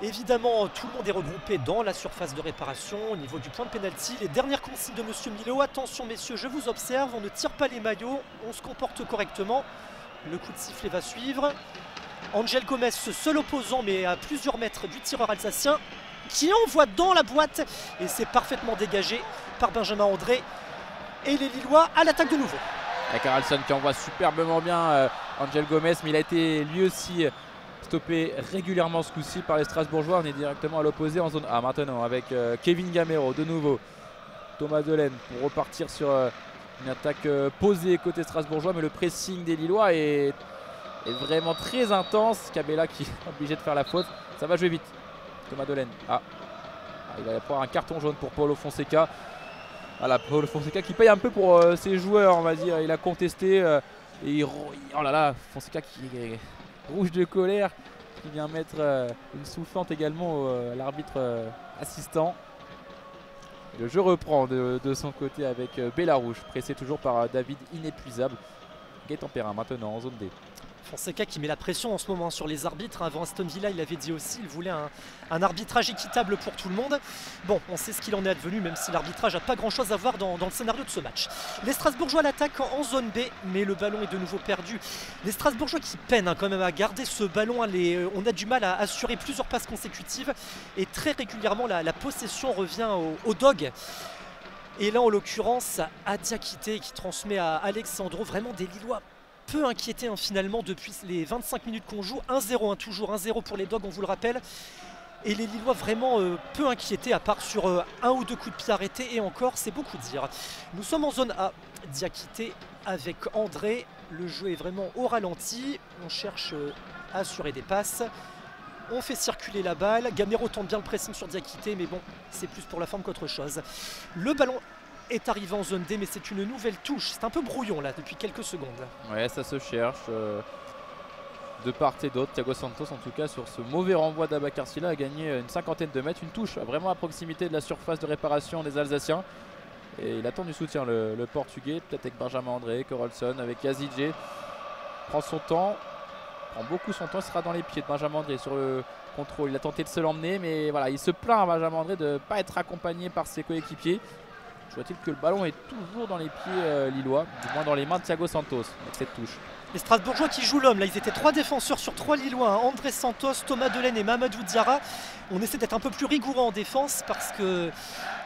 Évidemment, tout le monde est regroupé dans la surface de réparation au niveau du point de pénalty. Les dernières consignes de Monsieur Milo. Attention messieurs, je vous observe, on ne tire pas les maillots, on se comporte correctement. Le coup de sifflet va suivre. Angel Gomez, seul opposant mais à plusieurs mètres du tireur alsacien, qui envoie dans la boîte. Et c'est parfaitement dégagé par Benjamin André. Et les Lillois à l'attaque de nouveau. Avec Haraldsson qui envoie superbement bien Angel Gomez, mais il a été lui aussi stoppé régulièrement ce coup-ci par les Strasbourgeois. On est directement à l'opposé en zone A maintenant avec Kevin Gamero de nouveau. Thomas Delaine pour repartir sur une attaque posée côté Strasbourgeois, mais le pressing des Lillois est vraiment très intense. Cabella qui est obligé de faire la faute. Ça va jouer vite. Thomas Delaine. Il va y avoir un carton jaune pour Paulo Fonseca. Voilà, Paulo Fonseca qui paye un peu pour ses joueurs, on va dire. Il a contesté et oh là là, Fonseca qui est rouge de colère, qui vient mettre une soufflante également à l'arbitre assistant. Et le jeu reprend de son côté avec Bellarouche, pressé toujours par David inépuisable. Gaëtan Perrin maintenant en zone D. Fonseca qui met la pression en ce moment sur les arbitres. Avant Aston Villa, il avait dit aussi qu'il voulait un arbitrage équitable pour tout le monde. Bon, on sait ce qu'il en est advenu, même si l'arbitrage n'a pas grand-chose à voir dans le scénario de ce match. Les Strasbourgeois l'attaquent en zone B, mais le ballon est de nouveau perdu. Les Strasbourgeois qui peinent quand même à garder ce ballon. On a du mal à assurer plusieurs passes consécutives. Et très régulièrement, la possession revient au dog. Et là, en l'occurrence, à Diakité qui transmet à Alexandro. Vraiment des Lillois peu inquiété finalement depuis les 25 minutes qu'on joue. 1-0, toujours 1-0 pour les Dogs, on vous le rappelle. Et les Lillois vraiment peu inquiétés, à part sur un ou deux coups de pied arrêtés, et encore c'est beaucoup dire. Nous sommes en zone A, Diakité avec André. Le jeu est vraiment au ralenti, on cherche à assurer des passes. On fait circuler la balle, Gamero tente bien le pressing sur Diakité, mais bon, c'est plus pour la forme qu'autre chose. Le ballon est arrivé en zone D, mais c'est une nouvelle touche. C'est un peu brouillon là depuis quelques secondes. Ouais, ça se cherche. de part et d'autre. Thiago Santos en tout cas sur ce mauvais renvoi d'Abakar Sylla a gagné une cinquantaine de mètres, une touche vraiment à proximité de la surface de réparation des Alsaciens. Et il attend du soutien le Portugais, peut-être avec Benjamin André, Corolson, avec Yazidje. Prend son temps, prend beaucoup son temps, il sera dans les pieds de Benjamin André sur le contrôle. Il a tenté de se l'emmener, mais voilà, il se plaint à Benjamin André de ne pas être accompagné par ses coéquipiers. Je vois-t-il que le ballon est toujours dans les pieds lillois, du moins dans les mains de Thiago Santos avec cette touche. Les Strasbourgeois qui jouent l'homme, là ils étaient 3 défenseurs sur 3 Lillois, hein. André Santos, Thomas Delaine et Mamadou Diarra. On essaie d'être un peu plus rigoureux en défense parce que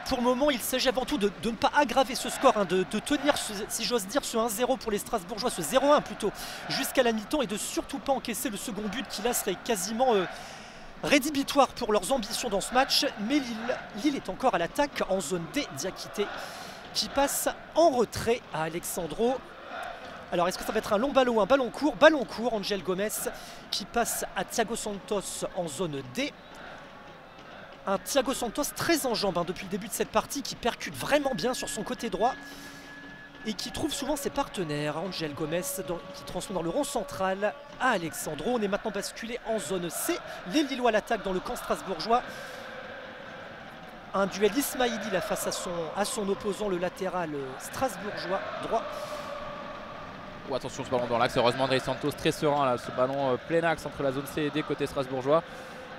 pour le moment il s'agit avant tout de ne pas aggraver ce score, hein, de tenir, si j'ose dire, ce 1-0 pour les Strasbourgeois, ce 0-1 plutôt, jusqu'à la mi-temps, et de surtout pas encaisser le second but qui là serait quasiment rédhibitoire pour leurs ambitions dans ce match. Mais Lille est encore à l'attaque en zone D. Diakité qui passe en retrait à Alexandro. Alors est-ce que ça va être un long ballon ou un ballon court? Ballon court, Angel Gomez qui passe à Thiago Santos en zone D. Un Thiago Santos très en jambes, hein, depuis le début de cette partie, qui percute vraiment bien sur son côté droit et qui trouve souvent ses partenaires. Angel Gomez qui transmet dans le rond central à Alexandro. On est maintenant basculé en zone C. Les Lillois l'attaquent dans le camp strasbourgeois. Un duel Ismaili là face à son opposant, le latéral strasbourgeois droit. Oh, attention ce ballon dans l'axe, heureusement André Santos très serein là, ce ballon plein axe entre la zone C et D côté strasbourgeois.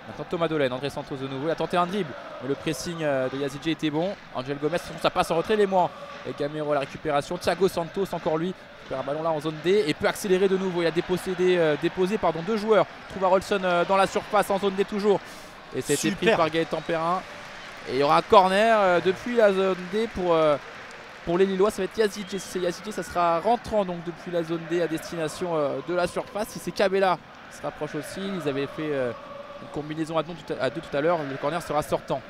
Maintenant Thomas Delaine, André Santos de nouveau, il a tenté un dribble, mais le pressing de Yazidje était bon. Angel Gomez, ça passe en retrait les moins. Et Gamero à la récupération, Thiago Santos encore lui, récupère un ballon là en zone D et peut accélérer de nouveau. Il a déposé deux joueurs, trouve Harolson dans la surface en zone D toujours. Et ça a été pris par Gaëtan Perrin. Et il y aura un corner depuis la zone D pour les Lillois. Ça va être Yazidje. Si c'est Yazidje, ça sera rentrant donc depuis la zone D à destination de la surface. Si c'est Kabela, se rapproche aussi. Ils avaient fait une combinaison à deux tout à l'heure. Le corner sera sortant.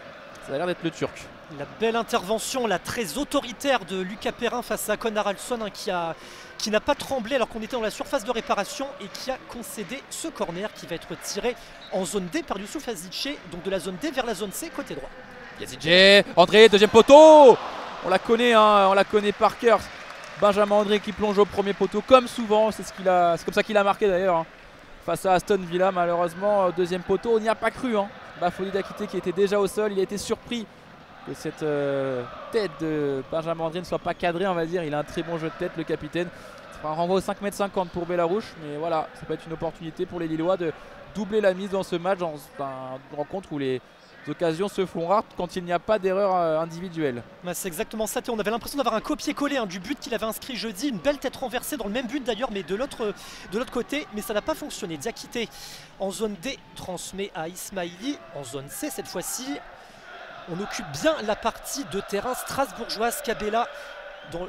Ça a l'air d'être le Turc. La belle intervention, la très autoritaire de Lucas Perrin face à Con Haraldsson, hein, qui n'a pas tremblé alors qu'on était dans la surface de réparation et qui a concédé ce corner qui va être tiré en zone D par Youssouf Yazidje, donc de la zone D vers la zone C côté droit. Yazidje, André, deuxième poteau. On la connaît, hein, on la connaît par cœur. Benjamin André qui plonge au premier poteau comme souvent, c'est comme ça qu'il a marqué d'ailleurs, hein. Face à Aston Villa, malheureusement, deuxième poteau, on n'y a pas cru, hein. Bafoli Diakité qui était déjà au sol, il a été surpris que cette tête de Benjamin André ne soit pas cadrée, on va dire. Il a un très bon jeu de tête, le capitaine. Ça fera un renvoi au 5,50 m pour Bellarouche, mais voilà, ça peut être une opportunité pour les Lillois de doubler la mise dans ce match, dans une rencontre où les occasions se font rares quand il n'y a pas d'erreur individuelle. Bah c'est exactement ça, on avait l'impression d'avoir un copier-coller, hein, du but qu'il avait inscrit jeudi, une belle tête renversée dans le même but d'ailleurs, mais de l'autre côté, mais ça n'a pas fonctionné. Diakité en zone D transmet à Ismaili, en zone C cette fois-ci. On occupe bien la partie de terrain strasbourgeoise. Kabela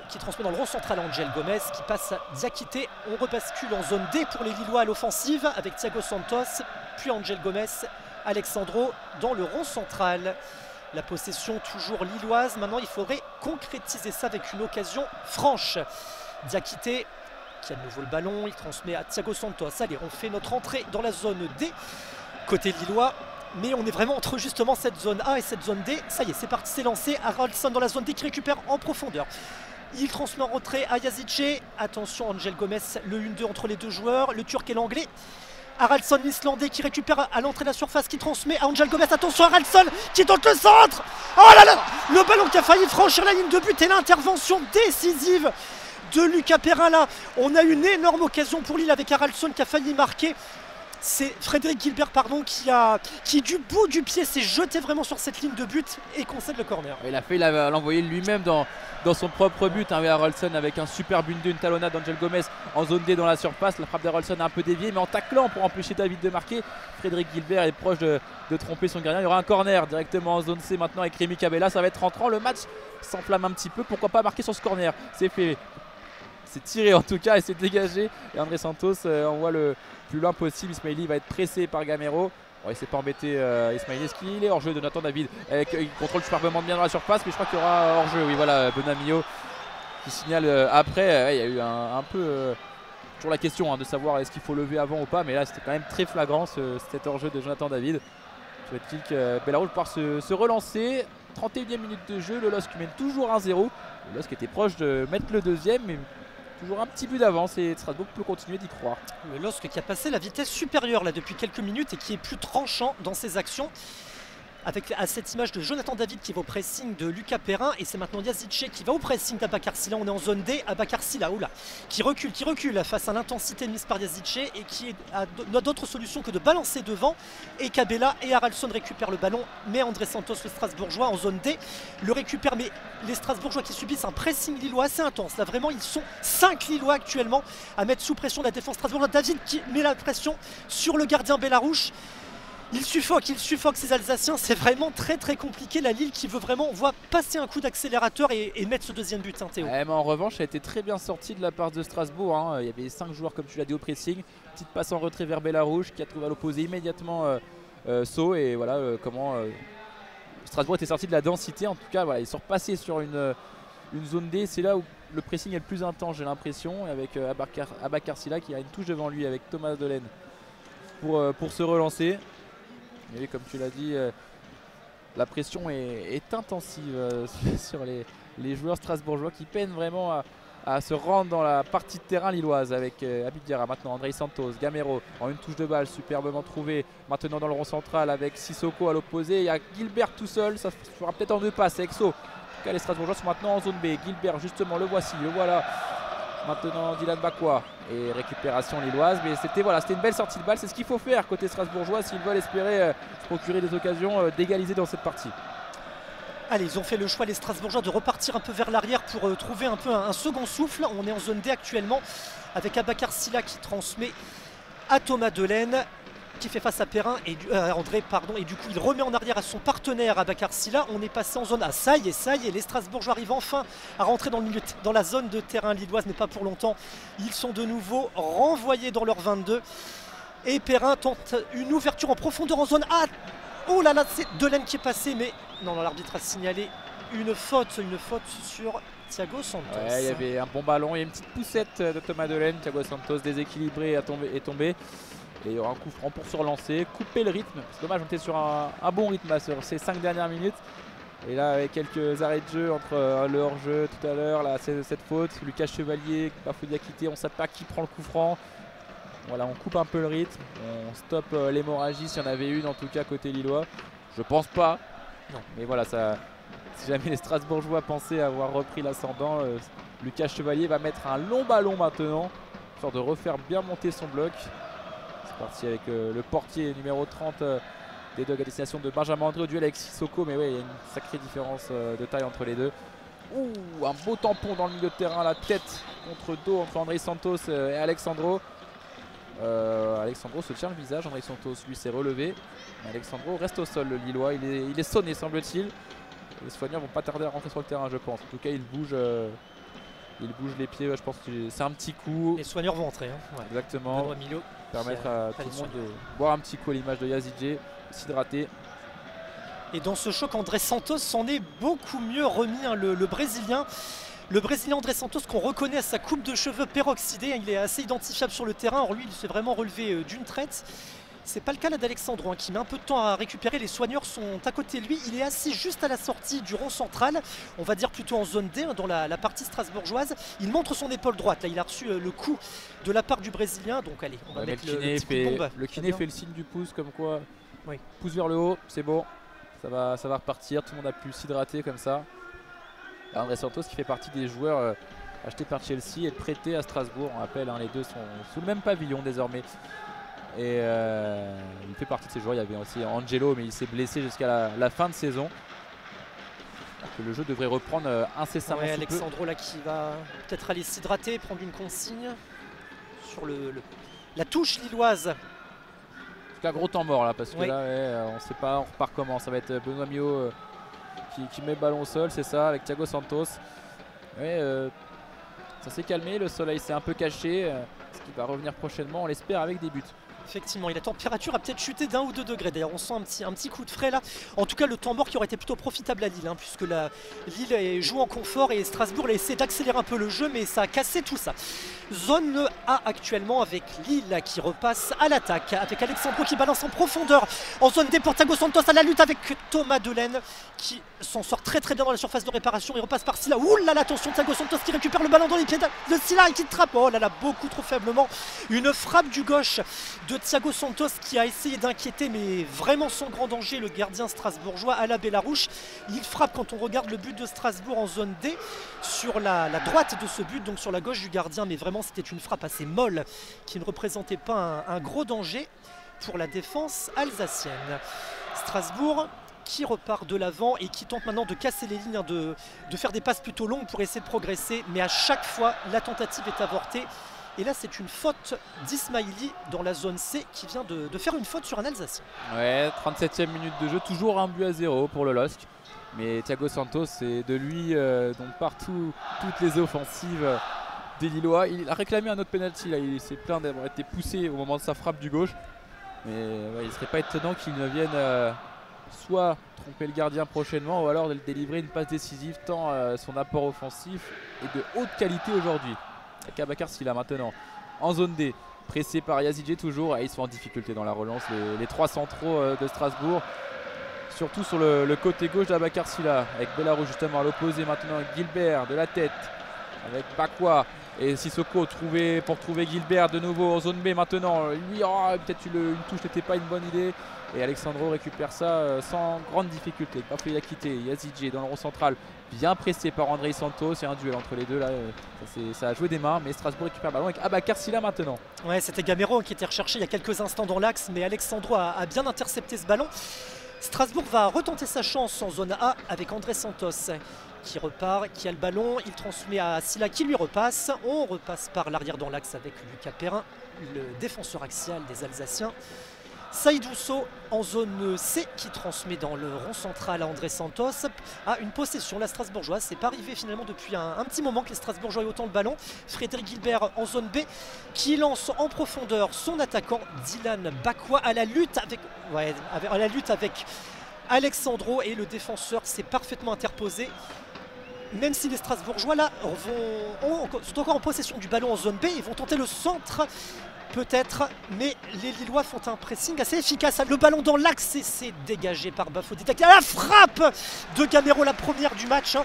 qui transmet dans le rond central à Angel Gomez qui passe à Diakité. On rebascule en zone D pour les Lillois à l'offensive avec Thiago Santos, puis Angel Gomez, Alexandro dans le rond central. La possession toujours lilloise. Maintenant il faudrait concrétiser ça avec une occasion franche. Diakité qui a de nouveau le ballon, il transmet à Thiago Santos. Allez, on fait notre entrée dans la zone D côté lillois. Mais on est vraiment entre justement cette zone A et cette zone D. Ça y est, c'est parti, c'est lancé. Haraldsson dans la zone D qui récupère en profondeur. Il transmet en retrait à Yazidje. Attention, Angel Gomez, le 1-2 entre les deux joueurs, le Turc et l'Anglais. Haraldsson, l'Islandais, qui récupère à l'entrée de la surface, qui transmet à Angel Gomez. Attention, Haraldsson qui tente le centre. Oh là là, le ballon qui a failli franchir la ligne de but et l'intervention décisive de Lucas Perrin là. On a une énorme occasion pour Lille avec Haraldsson qui a failli marquer. C'est Frédéric Gilbert qui du bout du pied s'est jeté vraiment sur cette ligne de but et concède le corner. Il a l'envoyé lui-même dans son propre but, hein, Haraldsson avec un superbe 1-2, une talonnade d'Angel Gomez en zone D dans la surface. La frappe d'Haraldsson a un peu dévié, mais en taclant pour empêcher David de marquer. Frédéric Gilbert est proche de tromper son gardien. Il y aura un corner directement en zone C maintenant avec Rémi Kabela. Ça va être rentrant, le match s'enflamme un petit peu. Pourquoi pas marquer sur ce corner? C'est fait. C'est tiré en tout cas et c'est dégagé. Et André Santos envoie le plus loin possible. Ismaili va être pressé par Gamero. Bon, il ne s'est pas embêté Ismaili. Est-ce qu'il est hors jeu de Nathan David? Il contrôle superbement bien dans la surface, mais je crois qu'il y aura hors jeu. Oui, voilà, Benamio qui signale après. Il y a eu un peu toujours la question, hein, de savoir est-ce qu'il faut lever avant ou pas. Mais là, c'était quand même très flagrant cet hors jeu de Jonathan David. Souhaite-t-il que Bellarouge pouvoir se relancer? 31e minute de jeu. Le LOSC mène toujours 1-0. Le LOSC était proche de mettre le deuxième, mais toujours un petit but d'avance et Strasbourg peut continuer d'y croire. Le LOSC qui a passé la vitesse supérieure là depuis quelques minutes et qui est plus tranchant dans ses actions. Avec à cette image de Jonathan David qui va au pressing de Lucas Perrin et c'est maintenant Yazidche qui va au pressing d'Abakar Silla. On est en zone D, Abakar Silla, oula, qui recule face à l'intensité mise par Yazidche et qui n'a d'autre solution que de balancer devant. Et Kabela et Haraldsson récupèrent le ballon, mais André Santos, le Strasbourgeois, en zone D, le récupère. Mais les Strasbourgeois qui subissent un pressing lillois assez intense. Là vraiment, ils sont 5 Lillois actuellement à mettre sous pression la défense strasbourgeoise. David qui met la pression sur le gardien Bellarouche. Il suffoque ces Alsaciens, c'est vraiment très compliqué. La Lille qui veut vraiment passer un coup d'accélérateur et mettre ce deuxième but, hein, Théo. Ouais, mais en revanche, ça a été très bien sorti de la part de Strasbourg. Hein. Il y avait 5 joueurs, comme tu l'as dit, au pressing. Petite passe en retrait vers Bellarouche qui a trouvé à l'opposé immédiatement Sceaux. Et voilà comment Strasbourg était sorti de la densité. En tout cas, voilà, ils sont repassés sur une zone D. C'est là où le pressing est le plus intense, j'ai l'impression. Avec Abakar Silla qui a une touche devant lui avec Thomas Delaine pour se relancer. Et comme tu l'as dit, la pression est intensive sur les joueurs strasbourgeois qui peinent vraiment à se rendre dans la partie de terrain lilloise avec Habib Diarra, maintenant André Santos, Gamero en une touche de balle superbement trouvée, maintenant dans le rond central avec Sissoko à l'opposé, il y a Gilbert tout seul, ça fera peut-être en 2 passes avec Sceaux. En tout cas les Strasbourgeois sont maintenant en zone B, Gilbert justement le voilà. Maintenant Dylan Bakwa et récupération lilloise, mais c'était une belle sortie de balle, c'est ce qu'il faut faire côté strasbourgeois s'ils veulent espérer se procurer des occasions d'égaliser dans cette partie. Allez, ils ont fait le choix les Strasbourgeois de repartir un peu vers l'arrière pour trouver un peu un second souffle. On est en zone D actuellement avec Abakar Silla qui transmet à Thomas Delaine qui fait face à Perrin et André et du coup il remet en arrière à son partenaire Abakar Silla. On est passé en zone A, ça y est, les Strasbourgeois arrivent enfin à rentrer dans la zone de terrain lilloise, mais pas pour longtemps. Ils sont de nouveau renvoyés dans leur 22 et Perrin tente une ouverture en profondeur en zone A. Oh là là, c'est Delaine qui est passé, mais non, l'arbitre a signalé une faute sur Thiago Santos. Ouais, il y avait un bon ballon et une petite poussette de Thomas Delaine. Thiago Santos déséquilibré est tombé. Et il y aura un coup franc pour se relancer, couper le rythme. C'est dommage, on était sur un bon rythme sur ces 5 dernières minutes. Et là, avec quelques arrêts de jeu entre le hors-jeu tout à l'heure, là, cette faute, Lucas Chevalier, Bafou Diakité, on ne sait pas qui prend le coup franc. Voilà, on coupe un peu le rythme, on stoppe l'hémorragie s'il y en avait une, en tout cas côté lillois. Je pense pas. Non. Mais voilà, si jamais les Strasbourgeois pensaient avoir repris l'ascendant, Lucas Chevalier va mettre un long ballon maintenant, histoire de refaire bien monter son bloc. Parti avec le portier numéro 30 des Dogs à destination de Benjamin André au duel avec Sissoko, mais ouais, il y a une sacrée différence de taille entre les deux. Ouh, un beau tampon dans le milieu de terrain, la tête contre dos entre André Santos et Alexandro. Alexandro se tient le visage, André Santos lui s'est relevé, mais Alexandro reste au sol, le Lillois, il est sonné semble-t-il. Les soigneurs vont pas tarder à rentrer sur le terrain, je pense. En tout cas, il bouge les pieds, je pense que c'est un petit coup. Les soigneurs vont entrer. Hein. Ouais. Exactement. Permettre à tout le monde de boire un petit coup à l'image de Yazidje, s'hydrater. Et dans ce choc, André Santos s'en est beaucoup mieux remis, hein, le Brésilien. Le Brésilien André Santos qu'on reconnaît à sa coupe de cheveux peroxydée, il est assez identifiable sur le terrain. Or lui, il s'est vraiment relevé d'une traite. C'est pas le cas là d'Alexandro, hein, qui met un peu de temps à récupérer. Les soigneurs sont à côté de lui. Il est assis juste à la sortie du rond central. On va dire plutôt en zone D, hein, dans la partie strasbourgeoise. Il montre son épaule droite. Là, il a reçu le coup de la part du Brésilien. Donc allez, on va mettre le kiné fait le signe du pouce comme quoi. Oui. Pouce vers le haut, c'est bon. Ça va repartir. Tout le monde a pu s'hydrater comme ça. André Santos qui fait partie des joueurs achetés par Chelsea et prêtés à Strasbourg. On rappelle, hein, les deux sont sous le même pavillon désormais. Et il fait partie de ces joueurs. Il y avait aussi Angelo, mais il s'est blessé jusqu'à la fin de saison. Que le jeu devrait reprendre incessamment. Ouais, Alexandro là qui va peut-être aller s'hydrater, prendre une consigne sur la touche lilloise. En tout cas, gros temps mort là, parce que là, on ne sait pas, on repart comment. Ça va être Benoît Mio qui met le ballon au sol, c'est ça, avec Thiago Santos. Ça s'est calmé, le soleil s'est un peu caché. Ce qui va revenir prochainement, on l'espère, avec des buts. Effectivement, et la température a peut-être chuté d'1 ou 2 degrés. D'ailleurs, on sent un petit coup de frais là. En tout cas, le temps mort qui aurait été plutôt profitable à Lille, puisque Lille joue en confort et Strasbourg a essayé d'accélérer un peu le jeu, mais ça a cassé tout ça. Zone A actuellement avec Lille qui repasse à l'attaque, avec Alexandro qui balance en profondeur. En zone D pour Thiago Santos à la lutte avec Thomas Delaine qui s'en sort très bien dans la surface de réparation. Il repasse par Silla. Ouh là là, attention, Thiago Santos qui récupère le ballon dans les pieds de Silla et qui trappe. Oh là là, beaucoup trop faiblement. Une frappe du gauche de Thiago Santos qui a essayé d'inquiéter, mais vraiment sans grand danger, le gardien strasbourgeois à la Bellarouche. Il frappe, quand on regarde le but de Strasbourg en zone D, sur la droite de ce but, donc sur la gauche du gardien, mais vraiment c'était une frappe assez molle qui ne représentait pas un gros danger pour la défense alsacienne. Strasbourg qui repart de l'avant et qui tente maintenant de casser les lignes, de faire des passes plutôt longues pour essayer de progresser, mais à chaque fois la tentative est avortée. Et là c'est une faute d'Ismaili dans la zone C qui vient de faire une faute sur un Alsacien. Ouais, 37e minute de jeu, toujours un but à 0 pour le LOSC. Mais Thiago Santos, c'est de lui donc partout, toutes les offensives des Lillois. Il a réclamé un autre penalty, là. Il s'est plaint d'avoir été poussé au moment de sa frappe du gauche. Mais ouais, il ne serait pas étonnant qu'il ne vienne soit tromper le gardien prochainement ou alors délivrer une passe décisive, tant son apport offensif est de haute qualité aujourd'hui. Avec Abakar Silla maintenant en zone D, pressé par Yazidje toujours, et ils sont en difficulté dans la relance, les trois centraux de Strasbourg, surtout sur le côté gauche d'Abakar Silla, avec Bellarouche justement à l'opposé maintenant, avec Gilbert de la tête, avec Bakwa et Sissoko pour trouver Gilbert de nouveau en zone B maintenant. Lui, peut-être une touche n'était pas une bonne idée. Et Alexandro récupère ça sans grande difficulté. Parfois il a quitté Yazidje dans le rond central, bien pressé par Andrei Santos. Il y a un duel entre les deux là, ça a joué des mains, mais Strasbourg récupère le ballon avec Abakar Silla maintenant. Ouais, c'était Gamero qui était recherché il y a quelques instants dans l'axe, mais Alexandro a bien intercepté ce ballon. Strasbourg va retenter sa chance en zone A avec André Santos qui repart, qui a le ballon, il transmet à Silla qui lui repasse. On repasse par l'arrière dans l'axe avec Lucas Perrin, le défenseur axial des Alsaciens. Saïd Ousso en zone C qui transmet dans le rond central à André Santos. Une possession, la Strasbourgeoise. C'est pas arrivé finalement depuis un petit moment que les Strasbourgeois aient autant le ballon. Frédéric Gilbert en zone B qui lance en profondeur son attaquant Dylan Bakwa à la lutte avec Alexandro, et le défenseur s'est parfaitement interposé. Même si les Strasbourgeois là sont encore en possession du ballon en zone B, ils vont tenter le centre peut-être, mais les Lillois font un pressing assez efficace. Le ballon dans l'axe et c'est dégagé par Bafodé. La frappe de Gamero, la première du match.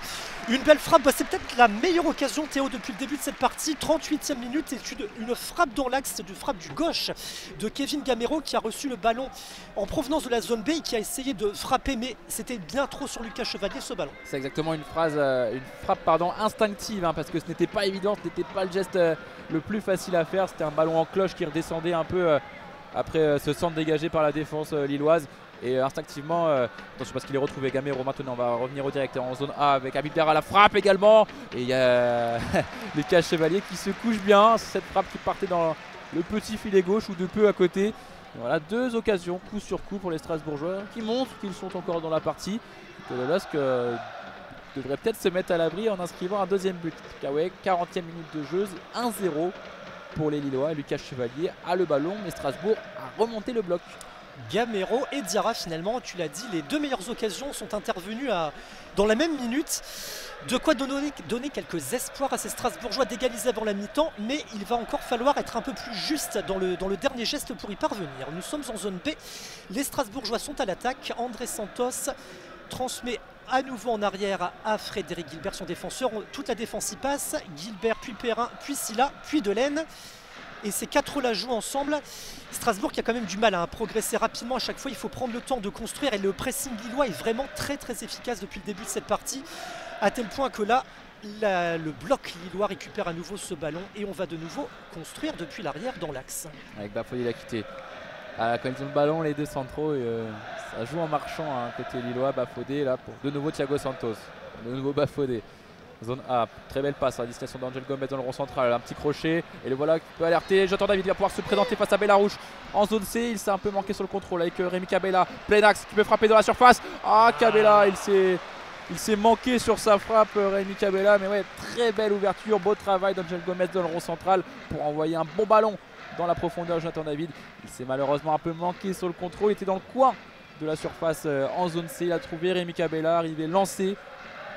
Une belle frappe, c'est peut-être la meilleure occasion, Théo, depuis le début de cette partie. 38e minute, et une frappe dans l'axe, c'est une frappe du gauche de Kevin Gamero qui a reçu le ballon en provenance de la zone B et qui a essayé de frapper, mais c'était bien trop sur Lucas Chevalier ce ballon. C'est exactement une frappe instinctive, parce que ce n'était pas évident, ce n'était pas le geste le plus facile à faire. C'était un ballon en cloche qui redescendait un peu après ce centre dégagé par la défense lilloise. Et instinctivement, attention parce qu'il est retrouvé Gamero maintenant, on va revenir au direct en zone A avec Habib Dara, la frappe également. Et il y a Lucas Chevalier qui se couche bien, cette frappe qui partait dans le petit filet gauche ou de peu à côté. Et voilà, deux occasions coup sur coup pour les Strasbourgeois qui montrent qu'ils sont encore dans la partie. Que le LOSC devrait peut-être se mettre à l'abri en inscrivant un deuxième but. Ouais, 40e minute de jeu, 1-0 pour les Lillois. Lucas Chevalier a le ballon, mais Strasbourg a remonté le bloc. Gamero et Diarra, finalement, tu l'as dit, les deux meilleures occasions sont intervenues dans la même minute. De quoi donner quelques espoirs à ces Strasbourgeois d'égaliser avant la mi-temps, mais il va encore falloir être un peu plus juste dans le dernier geste pour y parvenir. Nous sommes en zone B, les Strasbourgeois sont à l'attaque. André Santos transmet à nouveau en arrière à Frédéric Gilbert, son défenseur. Toute la défense y passe, Gilbert, puis Perrin, puis Silla, puis Delaine. Et ces quatre-là jouent ensemble. Strasbourg qui a quand même du mal à progresser rapidement. À chaque fois, il faut prendre le temps de construire. Et le pressing lillois est vraiment très efficace depuis le début de cette partie. À tel point que là, le bloc lillois récupère à nouveau ce ballon. Et on va de nouveau construire depuis l'arrière dans l'axe. Avec Bafodé l'a quitté. Quand ils ont le ballon, les deux centraux, ça joue en marchant côté lillois. Bafodé là pour de nouveau Thiago Santos. De nouveau Bafodé. Zone A, très belle passe à destination d'Angel Gomez dans le rond central, un petit crochet et le voilà qui peut alerter. Jonathan David va pouvoir se présenter face à Bellarouche en zone C. Il s'est un peu manqué sur le contrôle avec Rémi Cabella, plein axe qui peut frapper dans la surface. Cabella, il s'est Il s'est manqué sur sa frappe, Rémi Cabella, mais ouais, très belle ouverture, beau travail d'Angel Gomez dans le rond central pour envoyer un bon ballon dans la profondeur. Jonathan David, il s'est malheureusement un peu manqué sur le contrôle, il était dans le coin de la surface en zone C, il a trouvé Rémi Cabella, arrivé lancé,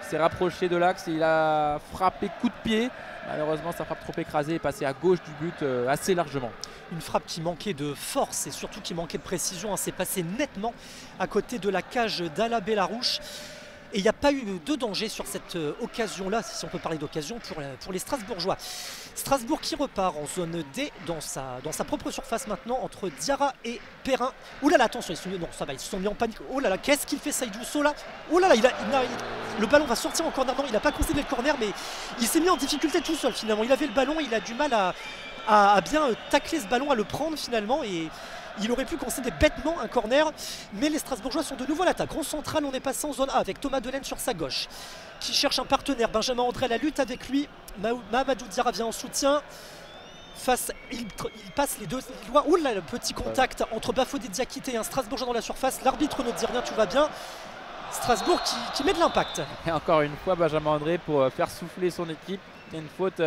il s'est rapproché de l'axe et il a frappé coup de pied. Malheureusement, sa frappe trop écrasée est passée à gauche du but assez largement. Une frappe qui manquait de force et surtout qui manquait de précision, hein. C'est passé nettement à côté de la cage d'Ala Bellarouche. Et il n'y a pas eu de danger sur cette occasion-là, si on peut parler d'occasion, pour les Strasbourgeois. Strasbourg qui repart en zone D dans sa propre surface maintenant entre Diarra et Perrin. Ouh là là, attention, ils se sont mis en panique. Oh là là, qu'est-ce qu'il fait Saïdou Sow là? Oh là là, le ballon va sortir en corner. Non, il n'a pas concédé le corner, mais il s'est mis en difficulté tout seul finalement. Il avait le ballon, il a du mal à bien tacler ce ballon, à le prendre finalement. Et il aurait pu concéder bêtement un corner, mais les Strasbourgeois sont de nouveau à l'attaque. Rond central, on est passé en zone A avec Thomas Delaine sur sa gauche, qui cherche un partenaire. Benjamin André à la lutte avec lui. Mamadou Diarra vient en soutien. Il passe les deux Lillois. Ouh là, le petit contact entre Bafodé Diakité et un Strasbourgeois dans la surface. L'arbitre ne dit rien, tout va bien. Strasbourg qui met de l'impact. Et encore une fois, Benjamin André pour faire souffler son équipe. Il y a une faute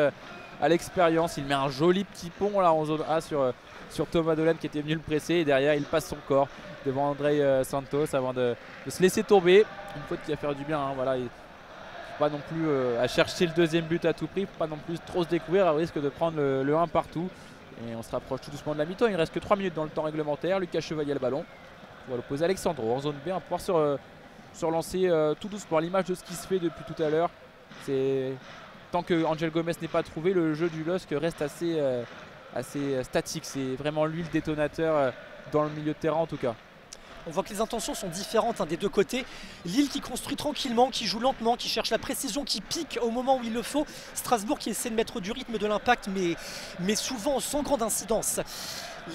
à l'expérience. Il met un joli petit pont là en zone A sur Thomas Delaine qui était venu le presser. Et derrière, il passe son corps devant André Santos avant de se laisser tomber. Une faute qui va faire du bien. Hein, voilà. Pas non plus à chercher le deuxième but à tout prix, pas non plus trop se découvrir, au risque de prendre le 1 partout. Et on se rapproche tout doucement de la mi-temps. Il ne reste que 3 minutes dans le temps réglementaire. Lucas Chevalier a le ballon. On va l'opposer Alexandro en zone B. On va pouvoir se relancer tout doucement à l'image de ce qui se fait depuis tout à l'heure. Tant que Angel Gomez n'est pas trouvé, le jeu du LOSC reste assez statique. C'est vraiment lui le détonateur dans le milieu de terrain en tout cas. On voit que les intentions sont différentes des deux côtés. Lille qui construit tranquillement, qui joue lentement, qui cherche la précision, qui pique au moment où il le faut. Strasbourg qui essaie de mettre du rythme, de l'impact, mais souvent sans grande incidence.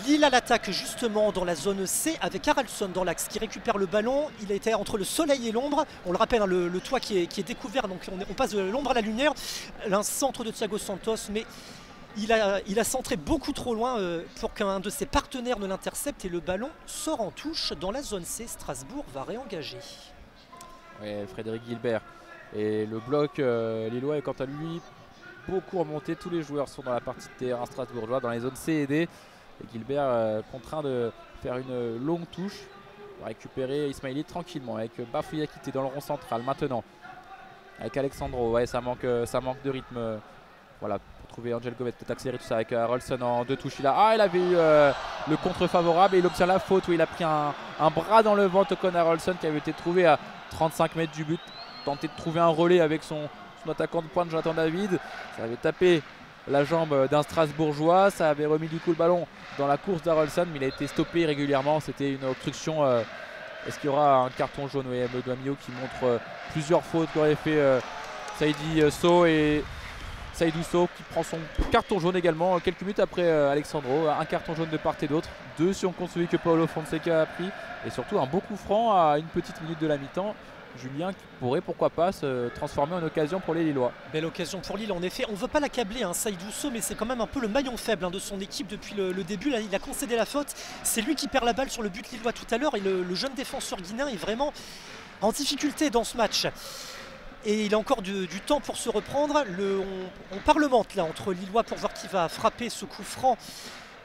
Lille à l'attaque justement dans la zone C avec Haraldsson dans l'axe qui récupère le ballon. Il a été entre le soleil et l'ombre. On le rappelle, hein, le toit qui est découvert, donc on passe de l'ombre à la lumière. Un centre de Thiago Santos, mais il a centré beaucoup trop loin pour qu'un de ses partenaires ne l'intercepte et le ballon sort en touche dans la zone C. Strasbourg va réengager. Oui, Frédéric Gilbert. Et le bloc lillois est quant à lui beaucoup remonté. Tous les joueurs sont dans la partie de terrain strasbourgeois dans les zones C et D. Et Gilbert contraint de faire une longue touche pour récupérer Ismaili tranquillement avec Bafouya qui était dans le rond central maintenant. Avec Alexandro, ouais, ça manque de rythme. Voilà, pour trouver Angel Gomez, peut-être accélérer tout ça avec Haraldsson en deux touches. Il avait eu le contre favorable et il obtient la faute où il a pris un bras dans le ventre. Con Haraldsson qui avait été trouvé à 35 mètres du but. Tenté de trouver un relais avec son attaquant de pointe Jonathan David. Ça avait tapé la jambe d'un Strasbourgeois. Ça avait remis du coup le ballon dans la course d'Haraldsson, mais il a été stoppé régulièrement. C'était une obstruction. Est-ce qu'il y aura un carton jaune? Oui, Amio qui montre plusieurs fautes qu'aurait fait Saïdi Sow et Saïdou Sow qui prend son carton jaune également quelques minutes après Alexandro. Un carton jaune de part et d'autre. 2 si on compte celui que Paulo Fonseca a pris. Et surtout un beau coup franc à une petite minute de la mi-temps. Julien qui pourrait pourquoi pas se transformer en occasion pour les Lillois. Belle occasion pour Lille en effet. On ne veut pas l'accabler Saïdou Sow, mais c'est quand même un peu le maillon faible de son équipe depuis le début. Là, il a concédé la faute. C'est lui qui perd la balle sur le but lillois tout à l'heure. Et le jeune défenseur guinéen est vraiment en difficulté dans ce match. Et il a encore du temps pour se reprendre. On parlemente là entre Lillois pour voir qui va frapper ce coup franc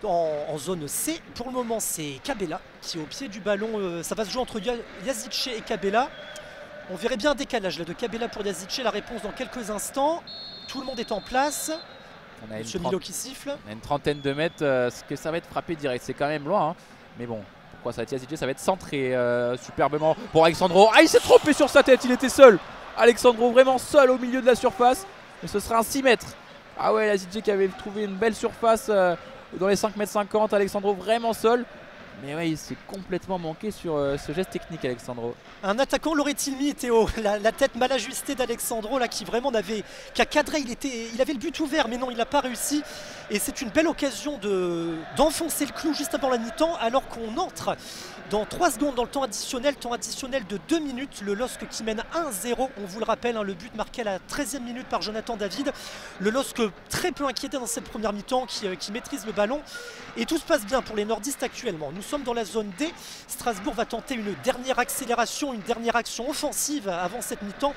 en zone C. Pour le moment, c'est Cabella qui est au pied du ballon. Ça va se jouer entre Yazice et Cabella. On verrait bien un décalage là, de Cabella pour Yazice. La réponse dans quelques instants. Tout le monde est en place. On a Milo qui siffle. On a une trentaine de mètres. Ce que ça va être frappé direct. C'est quand même loin. Hein. Mais bon, pourquoi ça va être Yazice? Ça va être centré superbement pour Alexandro. Ah, il s'est trompé sur sa tête. Il était seul. Alexandro vraiment seul au milieu de la surface. Mais ce sera un 6 mètres. Ah ouais, Yazice qui avait trouvé une belle surface dans les 5,50 m. Alexandro vraiment seul. Mais ouais, il s'est complètement manqué sur ce geste technique, Alexandro. Un attaquant l'aurait-il mis, Théo? La tête mal ajustée d'Alexandro, là, qui vraiment qui a cadré. Il avait le but ouvert, mais non, il n'a pas réussi. Et c'est une belle occasion d'enfoncer le clou juste avant la mi-temps, alors qu'on entre dans 3 secondes dans le temps additionnel de 2 minutes. Le LOSC qui mène 1-0, on vous le rappelle, le but marqué à la 13e minute par Jonathan David. Le LOSC très peu inquiété dans cette première mi-temps, qui maîtrise le ballon. Et tout se passe bien pour les nordistes actuellement. Nous sommes dans la zone D. Strasbourg va tenter une dernière accélération, une dernière action offensive avant cette mi-temps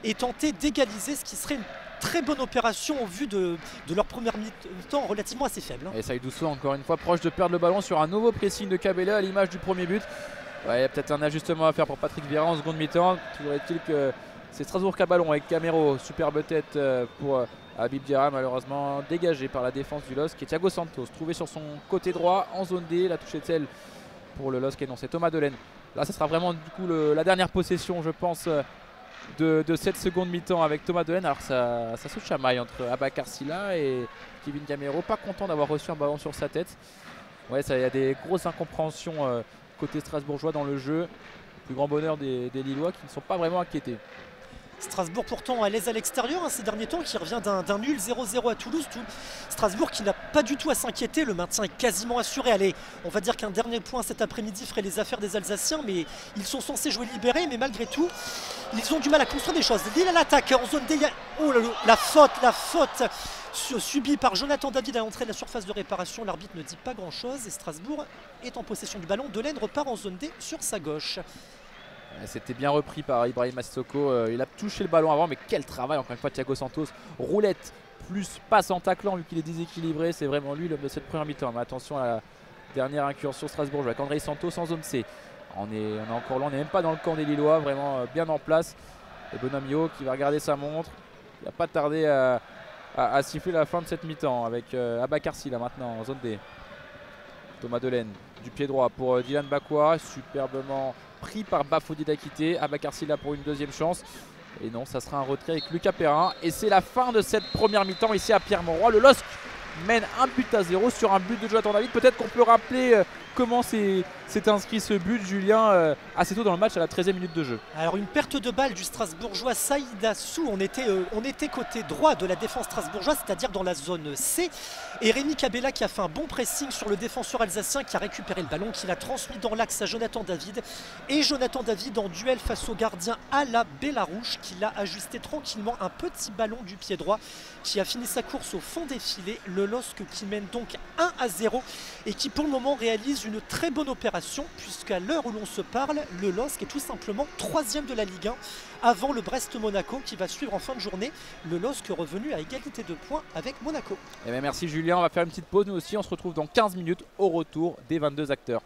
et tenter d'égaliser, ce qui serait une très bonne opération au vu de leur première mi-temps relativement assez faible. Et Saïdou Sow encore une fois proche de perdre le ballon sur un nouveau pressing de Cabella à l'image du premier but. Ouais, il y a peut-être un ajustement à faire pour Patrick Vieira en seconde mi-temps. Toujours est-il que c'est Strasbourg qui a ballon avec Camero, superbe tête pour Habib Diarra, malheureusement dégagé par la défense du LOSC. Et Thiago Santos trouvé sur son côté droit en zone D, la touche est celle pour le LOSC et non c'est Thomas Delaine. Là ça sera vraiment du coup la dernière possession je pense de cette seconde mi-temps avec Thomas Delaine. Alors ça se chamaille entre Abakar Silla et Kevin Camero, pas content d'avoir reçu un ballon sur sa tête. Ouais, il y a des grosses incompréhensions côté strasbourgeois dans le jeu. Plus grand bonheur des Lillois qui ne sont pas vraiment inquiétés. Strasbourg pourtant à l'aise à l'extérieur ces derniers temps, qui revient d'un nul 0-0 à Toulouse. Strasbourg qui n'a pas du tout à s'inquiéter, le maintien est quasiment assuré. Allez, on va dire qu'un dernier point cet après-midi ferait les affaires des Alsaciens, mais ils sont censés jouer libérés, mais malgré tout, ils ont du mal à construire des choses. Lille à l'attaque en zone D. Oh là là, la faute subie par Jonathan David à l'entrée de la surface de réparation. L'arbitre ne dit pas grand-chose et Strasbourg est en possession du ballon. Delaine repart en zone D sur sa gauche. C'était bien repris par Ibrahim Sissoko, il a touché le ballon avant, mais quel travail encore une fois Thiago Santos. Roulette plus passe en taclant vu qu'il est déséquilibré, c'est vraiment lui l'homme de cette première mi-temps. Mais attention à la dernière incursion strasbourgeoise avec André Santos en zone C. On est encore là, on n'est même pas dans le camp des Lillois, vraiment bien en place. Et Benoît Millot qui va regarder sa montre, il n'a pas tardé à siffler la fin de cette mi-temps avec Abakar Silla maintenant en zone D. Thomas Delaine du pied droit pour Dylan Bakwa, superbement pris par Bafodé d'Akité. Abakar Silla pour une deuxième chance. Et non, ça sera un retrait avec Lucas Perrin. Et c'est la fin de cette première mi-temps ici à Pierre-Mauroy. Le LOSC mène 1-0 sur un but de Jonathan David. Peut-être qu'on peut rappeler comment s'est inscrit ce but, Julien, assez tôt dans le match à la 13e minute de jeu. Alors une perte de balle du Strasbourgeois Saïda Sou. On était côté droit de la défense strasbourgeoise, c'est-à-dire dans la zone C. Et Rémi Cabella qui a fait un bon pressing sur le défenseur alsacien, qui a récupéré le ballon, qui l'a transmis dans l'axe à Jonathan David. Et Jonathan David en duel face au gardien à la Bellarouche, qui l'a ajusté tranquillement, un petit ballon du pied droit qui a fini sa course au fond des filets. Le LOSC qui mène donc 1-0 et qui pour le moment réalise une très bonne opération, puisqu'à l'heure où l'on se parle, le LOSC est tout simplement 3e de la Ligue 1 avant le Brest-Monaco qui va suivre en fin de journée. Le LOSC revenu à égalité de points avec Monaco. Et bien merci Julien, on va faire une petite pause nous aussi, on se retrouve dans 15 minutes au retour des 22 acteurs.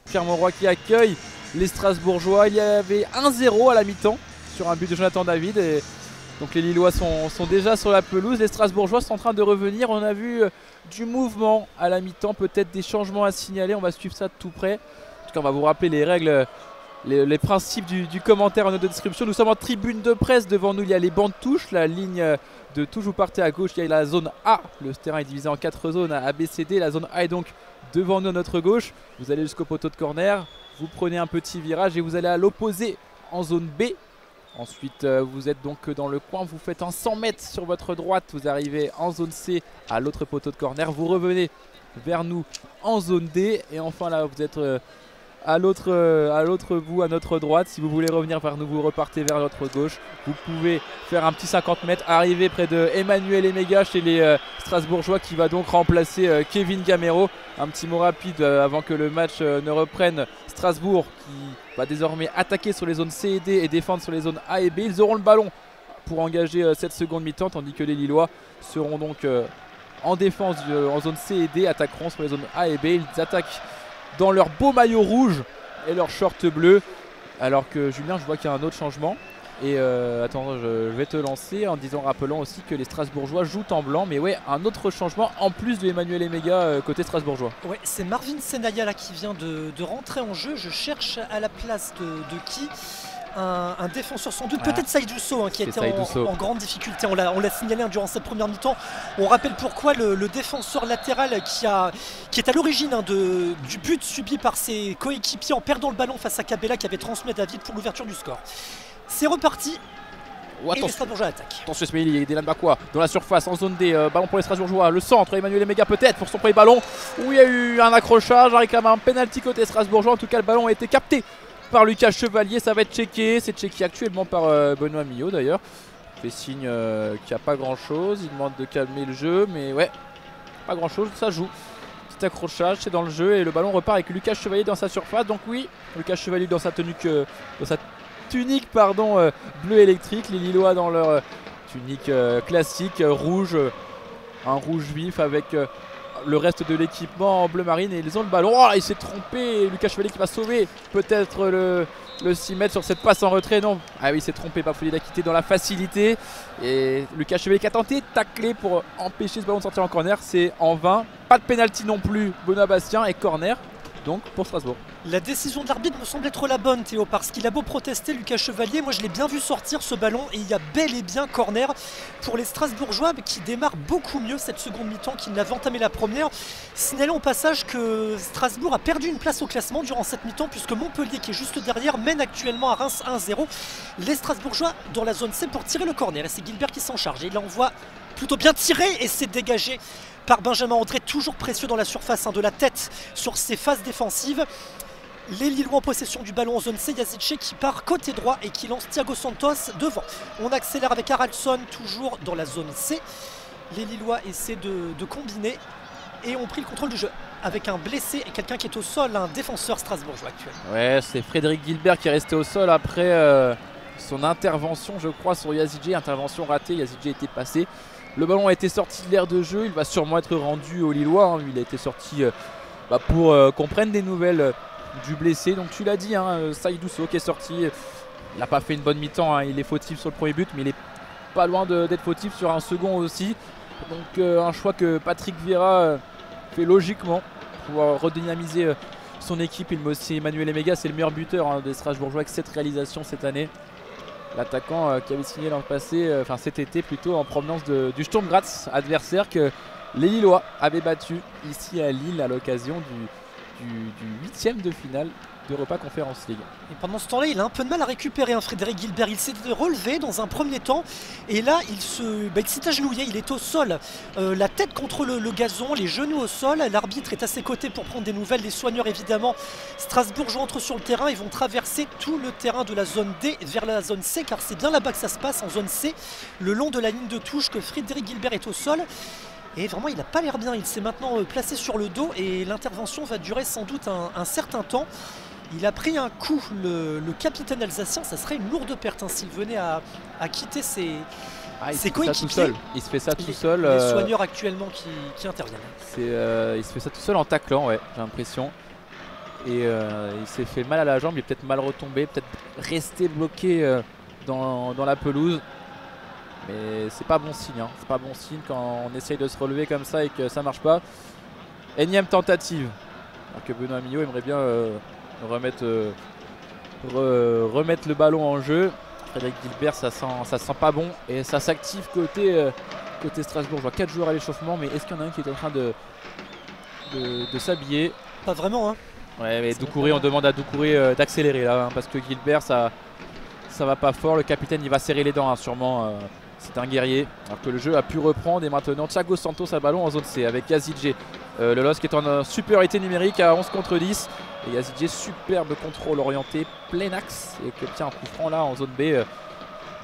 Pierre-Mauroy qui accueille les Strasbourgeois, il y avait 1-0 à la mi-temps sur un but de Jonathan David et donc les Lillois sont déjà sur la pelouse, les Strasbourgeois sont en train de revenir. On a vu du mouvement à la mi-temps, peut-être des changements à signaler, on va suivre ça de tout près. En tout cas on va vous rappeler les règles, les principes du commentaire en note de description. Nous sommes en tribune de presse, devant nous il y a les bancs de touche, la ligne de touche, vous partez à gauche, il y a la zone A, le terrain est divisé en 4 zones A, B, C, D, la zone A est donc devant nous à notre gauche. Vous allez jusqu'au poteau de corner, vous prenez un petit virage et vous allez à l'opposé en zone B. Ensuite vous êtes donc dans le coin, vous faites un 100 mètres sur votre droite, vous arrivez en zone C à l'autre poteau de corner, vous revenez vers nous en zone D et enfin là vous êtes à l'autre bout, à notre droite. Si vous voulez revenir vers nous, vous repartez vers notre gauche. Vous pouvez faire un petit 50 mètres, arriver près de Emmanuel Emega chez les Strasbourgeois qui va donc remplacer Kevin Gamero. Un petit mot rapide avant que le match ne reprenne. Strasbourg qui va désormais attaquer sur les zones C et D et défendre sur les zones A et B. Ils auront le ballon pour engager cette seconde mi-temps, tandis que les Lillois seront donc en défense en zone C et D, attaqueront sur les zones A et B. Ils attaquent dans leur beau maillot rouge et leur short bleu, alors que Julien, je vois qu'il y a un autre changement. Et attends, je vais te lancer en rappelant aussi que les Strasbourgeois jouent en blanc. Mais ouais, un autre changement en plus de Emmanuel Emega côté Strasbourgeois. Ouais, c'est Marvin Senaya là qui vient de rentrer en jeu. Je cherche à la place de qui un défenseur sans doute, peut-être Saïdou Sow qui était en grande difficulté. On l'a signalé durant cette première mi-temps. On rappelle pourquoi le défenseur latéral qui est à l'origine du but subi par ses coéquipiers en perdant le ballon face à Cabella qui avait transmis à David pour l'ouverture du score. C'est reparti. Et les Strasbourgeois attaquent. Attention Ismail, il y a Dylan Bakwa dans la surface en zone D, ballon pour les Strasbourgeois, le centre, Emmanuel Emega peut-être pour son premier ballon, où il y a eu un accrochage, avec un penalty côté Strasbourgeois. En tout cas le ballon a été capté par Lucas Chevalier, ça va être checké, c'est checké actuellement par Benoît Millot d'ailleurs. Il fait signe qu'il n'y a pas grand chose, il demande de calmer le jeu, mais ouais, pas grand chose, ça joue. petit accrochage, c'est dans le jeu et le ballon repart avec Lucas Chevalier dans sa surface. Donc oui, Lucas Chevalier dans sa tunique bleu électrique, les Lillois dans leur tunique classique rouge, un rouge vif avec le reste de l'équipement en bleu marine, et ils ont le ballon. Oh, il s'est trompé, Lucas Chevalier qui va sauver peut-être le 6 mètres sur cette passe en retrait. Non, ah oui, il s'est trompé, Bafouillé quitté dans la facilité, et Lucas Chevalier qui a tenté de tacler pour empêcher ce ballon de sortir en corner, c'est en vain. Pas de pénalty non plus, Benoît Bastien, et corner donc pour Strasbourg. La décision de l'arbitre me semble être la bonne, Théo, parce qu'il a beau protester, Lucas Chevalier, moi je l'ai bien vu sortir ce ballon, et il y a bel et bien corner pour les Strasbourgeois qui démarrent beaucoup mieux cette seconde mi-temps qu'ils n'avaient entamé la première. Signalons au passage que Strasbourg a perdu une place au classement durant cette mi-temps, puisque Montpellier, qui est juste derrière, mène actuellement à Reims 1-0. Les Strasbourgeois dans la zone C pour tirer le corner, et c'est Gilbert qui s'en charge, et il l'envoie plutôt bien tiré, et c'est dégagé par Benjamin André, toujours précieux dans la surface, de la tête sur ses phases défensives. Les Lillois en possession du ballon en zone C, Yazice qui part côté droit et qui lance Thiago Santos devant. On accélère avec Haraldsson, toujours dans la zone C. Les Lillois essaient de combiner et ont pris le contrôle du jeu avec un blessé et quelqu'un qui est au sol, un défenseur strasbourgeois actuel. Ouais, c'est Frédéric Gilbert qui est resté au sol après son intervention, je crois, sur Yazice. Intervention ratée, Yazice était passé. Le ballon a été sorti de l'aire de jeu, il va sûrement être rendu aux Lillois. Il a été sorti pour qu'on prenne des nouvelles du blessé. Donc tu l'as dit, Saïd Dousso qui est sorti. Il n'a pas fait une bonne mi-temps, il est fautif sur le premier but, mais il est pas loin d'être fautif sur un second aussi. Donc un choix que Patrick Vieira fait logiquement pour pouvoir redynamiser son équipe. Il met aussi Emmanuel Emega, c'est le meilleur buteur des Strasbourgeois avec 7 réalisations cette année. L'attaquant qui avait signé l'an passé, cet été plutôt, en provenance du Sturm Graz, adversaire que les Lillois avaient battu ici à Lille à l'occasion du 8e de finale d'Europa Conference League. Et pendant ce temps-là, il a un peu de mal à récupérer Frédéric Gilbert. Il s'est relevé dans un premier temps et là il s'est agenouillé, il est au sol, la tête contre le gazon, les genoux au sol. L'arbitre est à ses côtés pour prendre des nouvelles. Les soigneurs évidemment strasbourgeois entrent sur le terrain et vont traverser tout le terrain de la zone D vers la zone C, car c'est bien là-bas que ça se passe, en zone C, le long de la ligne de touche, que Frédéric Gilbert est au sol. Et vraiment il n'a pas l'air bien, il s'est maintenant placé sur le dos et l'intervention va durer sans doute un certain temps. Il a pris un coup, le capitaine alsacien, ça serait une lourde perte s'il venait à quitter ses coéquipiers. Il se fait ça tout seul. Les soigneurs actuellement qui interviennent. Il se fait ça tout seul en taclant, ouais, j'ai l'impression. Et il s'est fait mal à la jambe, il est peut-être mal retombé, peut-être resté bloqué dans la pelouse. Mais c'est pas bon signe, c'est pas bon signe quand on essaye de se relever comme ça et que ça marche pas. Énième tentative, alors que Benoît Millot aimerait bien remettre le ballon en jeu. Frédéric Gilbert, ça sent pas bon et ça s'active côté Strasbourg. Je vois 4 joueurs à l'échauffement, mais est-ce qu'il y en a un qui est en train de s'habiller? Pas vraiment, Ouais, mais Doucouré, on demande à Doucouré d'accélérer là, parce que Gilbert, ça va pas fort. Le capitaine, il va serrer les dents, sûrement. C'est un guerrier. Alors que le jeu a pu reprendre, et maintenant Thiago Santos a le ballon en zone C avec Yazice. Le LOSC est en supériorité numérique à 11 contre 10. Et Yazice, superbe contrôle orienté, plein axe, et qui obtient un coup franc là en zone B,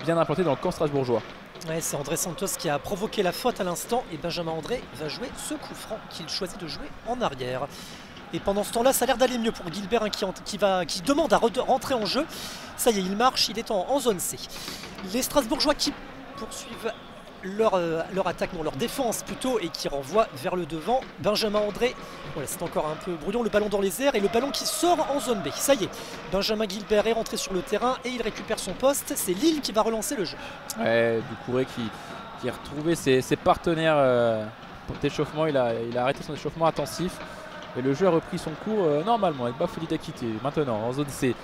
bien implanté dans le camp strasbourgeois. Ouais, c'est André Santos qui a provoqué la faute à l'instant, et Benjamin André va jouer ce coup franc qu'il choisit de jouer en arrière. Et pendant ce temps-là, ça a l'air d'aller mieux pour Gilbert, qui demande à rentrer en jeu. Ça y est, il marche, il est en zone C. Les Strasbourgeois qui poursuivent leur attaque, non, leur défense plutôt, et qui renvoient vers le devant. Benjamin André, voilà, c'est encore un peu brouillon, le ballon dans les airs, et le ballon qui sort en zone B. Ça y est, Benjamin Gilbert est rentré sur le terrain et il récupère son poste. C'est Lille qui va relancer le jeu. Ouais, Doucouré qui a retrouvé ses partenaires pour l'échauffement. Il a arrêté son échauffement intensif. Et le jeu a repris son cours normalement avec Bafouillé quitté. Maintenant en zone C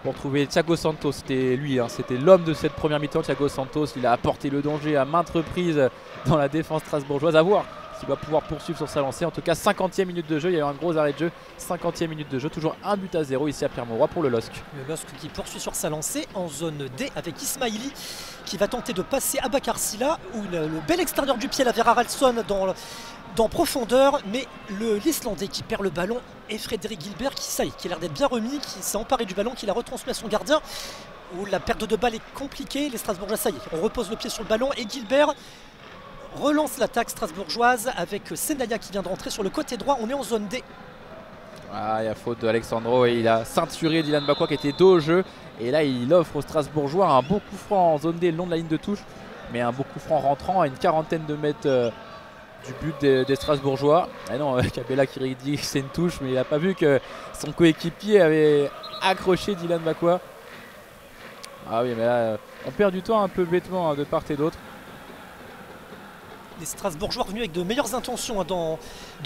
pour trouver Thiago Santos. C'était lui, c'était l'homme de cette première mi-temps. Thiago Santos, il a apporté le danger à maintes reprises dans la défense strasbourgeoise. À voir s'il va pouvoir poursuivre sur sa lancée. En tout cas, 50e minute de jeu, il y a eu un gros arrêt de jeu. 50e minute de jeu, toujours 1-0 ici à Pierre-Mauroy pour le LOSC. Le LOSC qui poursuit sur sa lancée en zone D avec Ismaili qui va tenter de passer à Bakar-Silla, où le bel extérieur du pied vers Haraldsson dans profondeur, mais l'Islandais qui perd le ballon, et Frédéric Gilbert qui a l'air d'être bien remis, qui s'est emparé du ballon, qui l'a retransmis à son gardien, où la perte de balle est compliquée. Les Strasbourgeois, ça y est, on repose le pied sur le ballon et Gilbert relance l'attaque strasbourgeoise avec Senaya qui vient de rentrer sur le côté droit. On est en zone D. Ah, il y a faute de Alexandro et il a ceinturé Dylan Bakwa qui était dos au jeu. Et là, il offre aux Strasbourgeois un beau coup franc en zone D le long de la ligne de touche. Mais un beau coup franc rentrant à une quarantaine de mètres du but des Strasbourgeois. Ah non, Cabella qui dit que c'est une touche, mais il n'a pas vu que son coéquipier avait accroché Dylan Bakwa. Ah oui, mais là, on perd du temps un peu bêtement de part et d'autre. Les Strasbourgeois revenus avec de meilleures intentions dans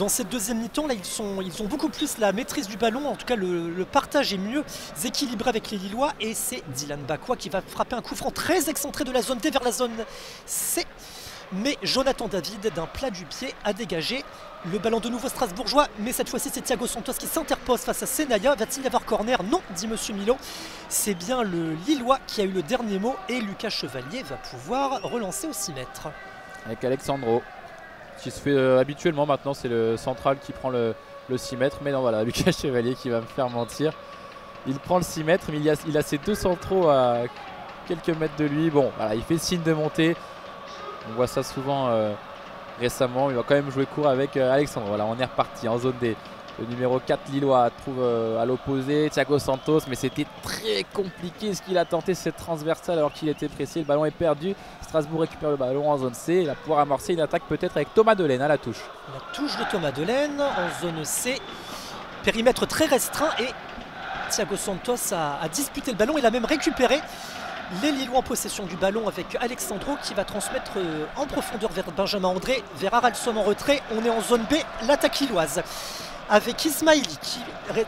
cette deuxième mi-temps. Là, ils ont beaucoup plus la maîtrise du ballon. En tout cas, le partage est mieux équilibré avec les Lillois. Et c'est Dylan Bakwa qui va frapper un coup franc très excentré de la zone D vers la zone C. Mais Jonathan David, d'un plat du pied, a dégagé le ballon de nouveau strasbourgeois. Mais cette fois-ci, c'est Thiago Santos qui s'interpose face à Senaya. Va-t-il y avoir corner? Non, dit Monsieur Milo. C'est bien le Lillois qui a eu le dernier mot. Et Lucas Chevalier va pouvoir relancer au 6 mètres. Avec Alexandro, qui se fait habituellement maintenant, c'est le central qui prend le 6 mètres. Mais non, voilà, Lucas Chevalier qui va me faire mentir. Il prend le 6 mètres, mais il a ses deux centraux à quelques mètres de lui. Bon, voilà, il fait signe de monter. On voit ça souvent récemment. Il va quand même jouer court avec Alexandro. Voilà, on est reparti en zone D. Le numéro 4 Lillois trouve à l'opposé Thiago Santos, mais c'était très compliqué ce qu'il a tenté, cette transversale alors qu'il était pressé. Le ballon est perdu. Strasbourg récupère le ballon en zone C. Il va pouvoir amorcer une attaque peut-être avec Thomas Delaine à la touche. La touche de Thomas Delaine en zone C. Périmètre très restreint et Thiago Santos a disputé le ballon. Il a même récupéré les Lillois en possession du ballon avec Alexandro qui va transmettre en profondeur vers Benjamin André, vers Haraldsson en retrait. On est en zone B, l'attaque lilloise. Avec Ismaili qui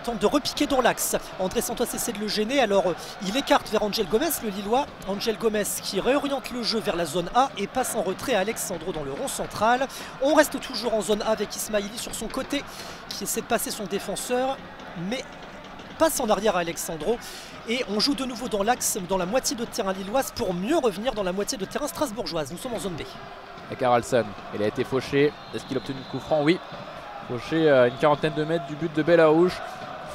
tente de repiquer dans l'axe. André Santos essaie de le gêner, alors il écarte vers Angel Gomez, le Lillois. Angel Gomez qui réoriente le jeu vers la zone A et passe en retrait à Alexandro dans le rond central. On reste toujours en zone A avec Ismaili sur son côté qui essaie de passer son défenseur, mais passe en arrière à Alexandro. Et on joue de nouveau dans l'axe, dans la moitié de terrain lilloise pour mieux revenir dans la moitié de terrain strasbourgeoise. Nous sommes en zone B. Avec Haraldsson, il a été fauché. Est-ce qu'il a obtenu un coup franc? Oui. Fauché à une quarantaine de mètres du but de Bellarouche.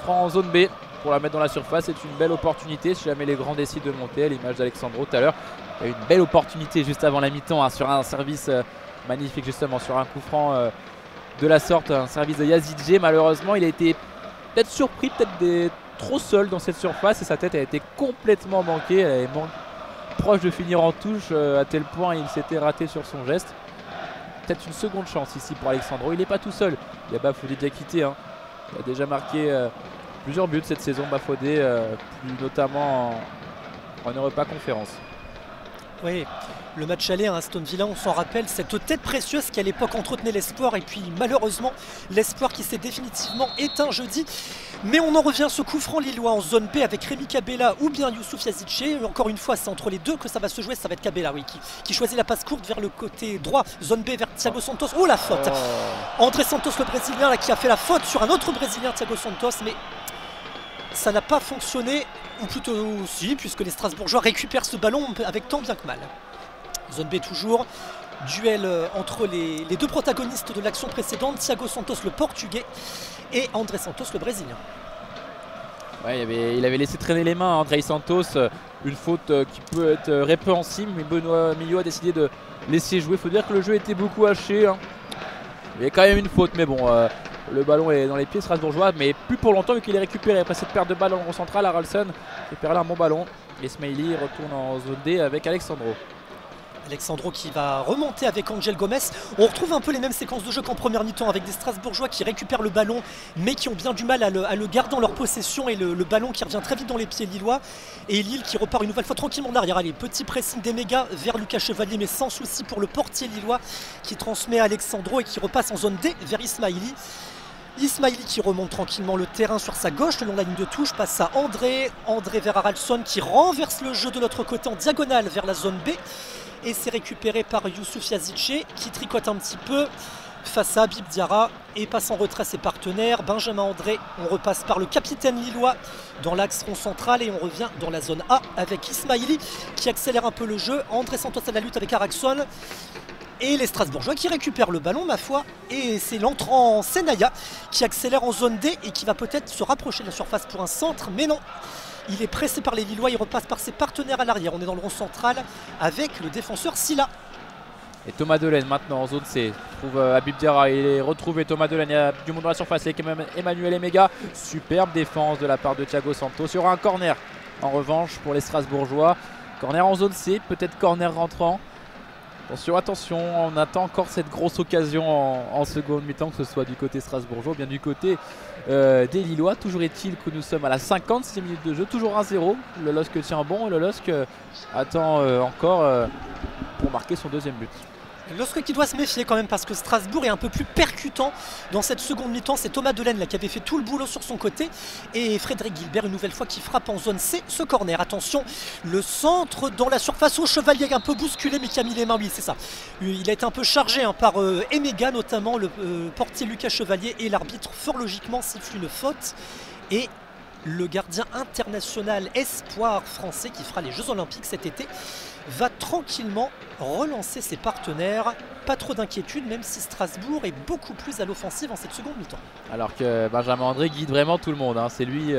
Franc en zone B pour la mettre dans la surface. C'est une belle opportunité si jamais les grands décident de monter. À l'image d'Alexandro tout à l'heure. Il y a eu une belle opportunité juste avant la mi-temps sur un service magnifique, justement sur un coup franc de la sorte. Un service de Yazidje. Malheureusement, il a été peut-être surpris, peut-être trop seul dans cette surface. Et sa tête a été complètement manquée. Elle est proche de finir en touche à tel point il s'était raté sur son geste. Peut-être une seconde chance ici pour Alexandro. Il n'est pas tout seul. Il y a Bafodé Diakité. Il a déjà marqué plusieurs buts cette saison. Bafodé, notamment en Europa Conférence. Oui, le match aller à Aston Villa, on s'en rappelle, cette tête précieuse qui à l'époque entretenait l'espoir. Et puis malheureusement, l'espoir qui s'est définitivement éteint jeudi. Mais on en revient à ce coup franc lillois en zone B avec Rémi Cabella ou bien Youssouf Yazidje. Encore une fois, c'est entre les deux que ça va se jouer. Ça va être Cabella, oui, qui choisit la passe courte vers le côté droit. Zone B vers Thiago Santos. Oh, la faute! André Santos, le Brésilien, là, qui a fait la faute sur un autre Brésilien, Thiago Santos. Mais ça n'a pas fonctionné, ou plutôt si, puisque les Strasbourgeois récupèrent ce ballon avec tant bien que mal. Zone B toujours. Duel entre les deux protagonistes de l'action précédente, Thiago Santos le portugais et André Santos le brésilien. Ouais, il avait laissé traîner les mains à André Santos, une faute qui peut être répréhensible, mais Benoît Millot a décidé de laisser jouer. Il faut dire que le jeu était beaucoup haché. Il y a quand même une faute, mais bon, le ballon est dans les pieds strasbourgeois, mais plus pour longtemps vu qu'il est récupéré après cette perte de balle en rond central. Haraldsson récupère là un bon ballon. Ismaili retourne en zone D avec Alexandro. Alexandro qui va remonter avec Angel Gomez. On retrouve un peu les mêmes séquences de jeu qu'en première mi-temps avec des Strasbourgeois qui récupèrent le ballon mais qui ont bien du mal à le garder en leur possession et le ballon qui revient très vite dans les pieds lillois. Et Lille qui repart une nouvelle fois tranquillement en arrière. Allez, petit pressing des mégas vers Lucas Chevalier mais sans souci pour le portier lillois qui transmet à Alexandro et qui repasse en zone D vers Ismaili. Ismaili qui remonte tranquillement le terrain sur sa gauche le long de la ligne de touche, passe à André vers Haraldsson qui renverse le jeu de l'autre côté en diagonale vers la zone B. Et c'est récupéré par Youssouf Yazidje qui tricote un petit peu face à Habib Diarra et passe en retrait à ses partenaires. Benjamin André, on repasse par le capitaine lillois dans l'axe rond central et on revient dans la zone A avec Ismaili qui accélère un peu le jeu. André Santos à la lutte avec Haraldsson. Et les Strasbourgeois qui récupèrent le ballon, ma foi. Et c'est l'entrant Senaya qui accélère en zone D et qui va peut-être se rapprocher de la surface pour un centre. Mais non, il est pressé par les Lillois, il repasse par ses partenaires à l'arrière. On est dans le rond central avec le défenseur Silla. Et Thomas Delaine maintenant en zone C. Trouve Habib Diarra, il est retrouvé. Thomas Delaine, il y a du monde dans la surface avec Emmanuel Emega. Superbe défense de la part de Thiago Santos. Il y aura un corner en revanche pour les Strasbourgeois. Corner en zone C, peut-être corner rentrant. Attention, attention, on attend encore cette grosse occasion en seconde mi-temps, que ce soit du côté strasbourgeois ou bien du côté des Lillois. Toujours est-il que nous sommes à la 56e minute de jeu, toujours 1-0. Le LOSC tient bon, le LOSC attend encore pour marquer son deuxième but. LOSC qui doit se méfier quand même parce que Strasbourg est un peu plus percutant dans cette seconde mi-temps. C'est Thomas Delaine là, qui avait fait tout le boulot sur son côté. Et Frédéric Guilbert une nouvelle fois qui frappe en zone C ce corner. Attention, le centre dans la surface au Chevalier un peu bousculé mais qui a mis les mains. Oui, c'est ça. Il a été un peu chargé par Emega notamment, le portier Lucas Chevalier. Et l'arbitre fort logiquement siffle une faute. Et le gardien international espoir français qui fera les Jeux Olympiques cet été va tranquillement relancer ses partenaires. Pas trop d'inquiétude, même si Strasbourg est beaucoup plus à l'offensive en cette seconde mi-temps. Alors que Benjamin André guide vraiment tout le monde. C'est lui,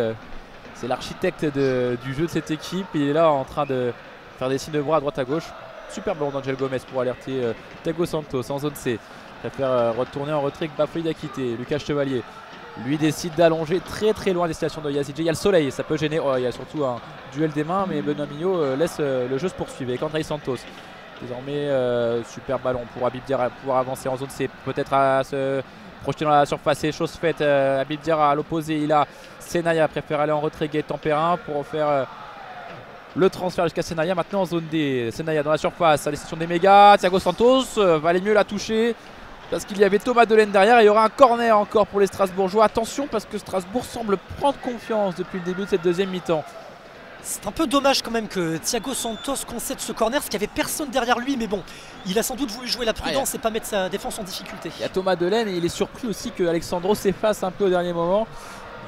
c'est l'architecte du jeu de cette équipe. Il est là en train de faire des signes de bras à droite à gauche. Super ballon d'Angel Gomez pour alerter Thiago Santos en zone C. Préfère retourner en retrait que Bafouille d'acquitter. Lucas Chevalier, lui, décide d'allonger très loin des stations de Yazidji. Il y a le soleil, ça peut gêner. Il y a surtout un duel des mains, mais Benoît Mignot laisse le jeu se poursuivre avec André Santos. Désormais, super ballon pour Habib Diarra pouvoir avancer en zone C. Peut-être à se projeter dans la surface. C'est chose faite. Habib Diarra à l'opposé. Il a Senaya, préfère aller en retrait Gaëtan Perrin pour faire le transfert jusqu'à Senaya. Maintenant en zone D. Senaya dans la surface à l'extension des mégas. Thiago Santos va aller mieux la toucher, parce qu'il y avait Thomas Delaine derrière. Et il y aura un corner encore pour les Strasbourgeois. Attention, parce que Strasbourg semble prendre confiance depuis le début de cette deuxième mi-temps. C'est un peu dommage quand même que Thiago Santos concède ce corner, parce qu'il n'y avait personne derrière lui. Mais bon, il a sans doute voulu jouer la prudence et pas mettre sa défense en difficulté. Il y a Thomas Delaine et il est surpris aussi que Alexandro s'efface un peu au dernier moment.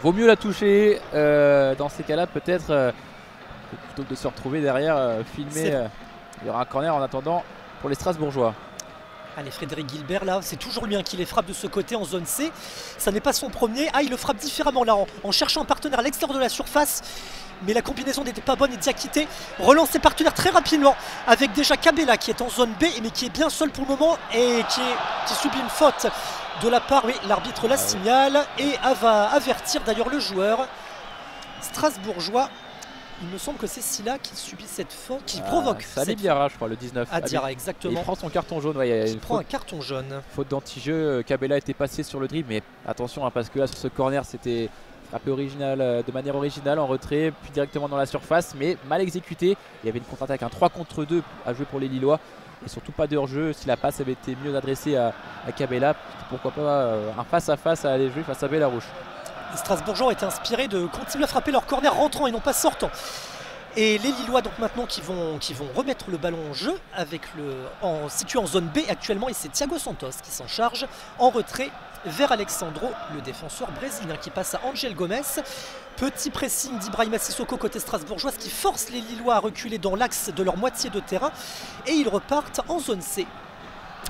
Vaut mieux la toucher dans ces cas-là, peut-être plutôt que de se retrouver derrière filmé. Il y aura un corner en attendant pour les Strasbourgeois. Allez, Frédéric Guilbert là, c'est toujours lui qui les frappe de ce côté en zone C. Ça n'est pas son premier. Il le frappe différemment là en cherchant un partenaire à l'extérieur de la surface. Mais la combinaison n'était pas bonne et Diakité relance ses partenaires très rapidement avec déjà Kabela qui est en zone B mais qui est bien seul pour le moment et qui subit une faute de la part, oui, l'arbitre la signale et va avertir d'ailleurs le joueur strasbourgeois. Il me semble que c'est Silla qui subit cette faute, qui provoque. C'est Habib Diarra, je crois, le 19. Diarra, exactement. Il prend son carton jaune. Il prend un carton jaune. Faute d'anti-jeu. Kabela était passé sur le dribble, mais attention parce que là sur ce corner c'était frappé de manière originale en retrait, puis directement dans la surface, mais mal exécuté. Il y avait une contre-attaque, un 3 contre 2 à jouer pour les Lillois. Et surtout pas de hors-jeu. Si la passe avait été mieux adressée à Kabela, pourquoi pas un face-à-face à aller jouer face à Bellarouche. Les Strasbourgeois ont été inspirés de continuer à frapper leur corner rentrant et non pas sortant. Et les Lillois donc maintenant qui vont remettre le ballon en jeu situé en zone B actuellement, et c'est Thiago Santos qui s'en charge en retrait vers Alexandro, le défenseur brésilien qui passe à Angel Gomez. Petit pressing d'Ibrahima Sissoko côté strasbourgeois, ce qui force les Lillois à reculer dans l'axe de leur moitié de terrain, et ils repartent en zone C